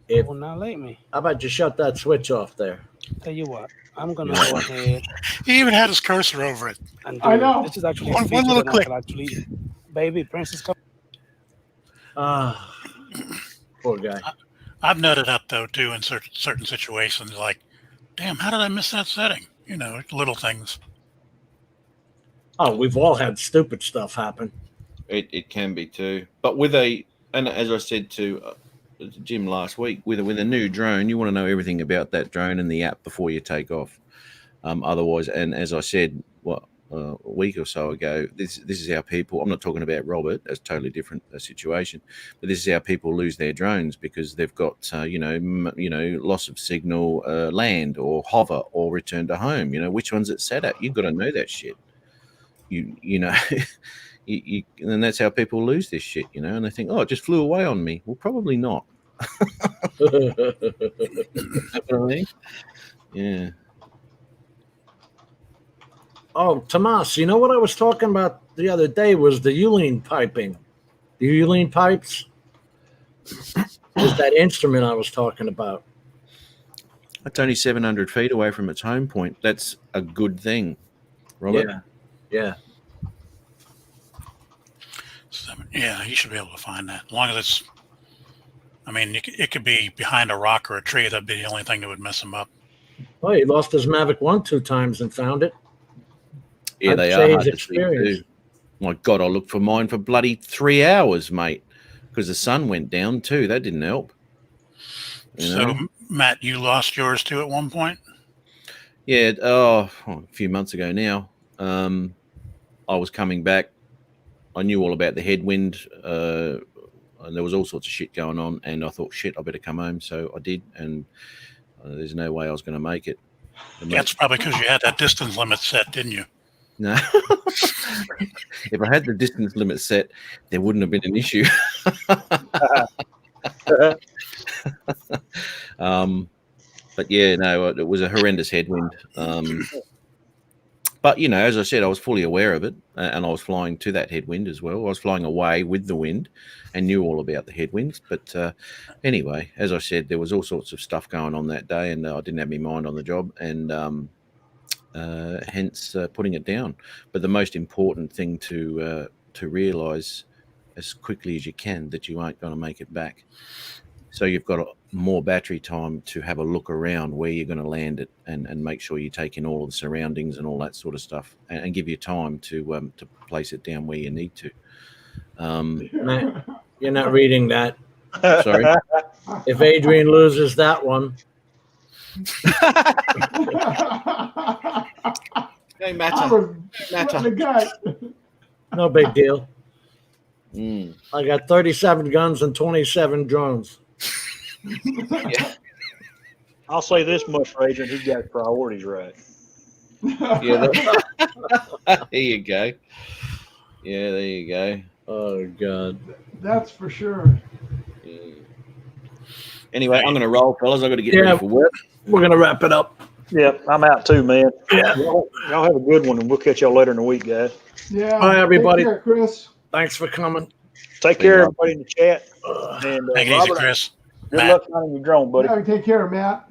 If, It will not let me. how about you shut that switch off there? Tell you what, I'm going to go ahead He even had his cursor over it. and do I it. know. This is actually a One feature little that I click. could actually. Baby, Princess, come. Poor guy. I've nutted up though too in certain situations. Like, damn, how did I miss that setting? You know, little things. Oh, we've all had stupid stuff happen. It can be too, but and as I said to Jim last week, with a new drone, you want to know everything about that drone and the app before you take off. Otherwise, and as I said, a week or so ago, this is how people. I'm not talking about Robert. That's a totally different situation, but this is how people lose their drones because they've got loss of signal, land or hover or return to home. You know which one's it set at. You've got to know that shit. You know. And that's how people lose this shit, you know, and they think, oh, it just flew away on me. Well, probably not. Yeah. Oh, Tomas, you know what I was talking about the other day was the Uline piping. The Uline pipes is that instrument I was talking about. It's only 700 feet away from its home point. That's a good thing, Robert. Yeah. So, yeah, you should be able to find that. As long as it's, I mean, it could be behind a rock or a tree. That'd be the only thing that would mess him up. Oh, he lost his Mavic 1 2 times and found it. Yeah, they are hard to see too. My God, I looked for mine for bloody 3 hours, mate, because the sun went down too. That didn't help. So, Matt, you lost yours too at one point? Yeah, a few months ago now. I was coming back. I knew all about the headwind, and there was all sorts of shit going on, and I thought, shit, I better come home. So I did, and there's no way I was going to make it. That's probably because you had that distance limit set, didn't you? No. If I had the distance limit set, there wouldn't have been an issue. But yeah, no, it was a horrendous headwind. But, you know, as I said, I was fully aware of it, and I was flying to that headwind as well. I was flying away with the wind and knew all about the headwinds. But anyway, as I said, there was all sorts of stuff going on that day, and I didn't have my mind on the job, and hence putting it down. But the most important thing to realise as quickly as you can that you aren't going to make it back. So you've got more battery time to have a look around where you're going to land it and make sure you take in all of the surroundings and all that sort of stuff and give you time to place it down where you need to. Matt, you're not reading that. Sorry. If Adrian loses that one. Hey, matter. No big deal. Mm. I got 37 guns and 27 drones. Yeah. I'll say this much for Adrian, he got priorities right. Yeah, there you go. Yeah, there you go. Oh, God. That's for sure. Yeah. Anyway, I'm going to roll, fellas. I've got to get ready for work. We're going to wrap it up. Yep, I'm out too, man. Yeah. Y'all have a good one, and we'll catch y'all later in the week, guys. Yeah. Bye, everybody. Take care, Chris. Thanks for coming. Take care, everybody in the chat. And Take it easy, Chris. Good luck finding your drone, buddy. Yeah, take care, Matt.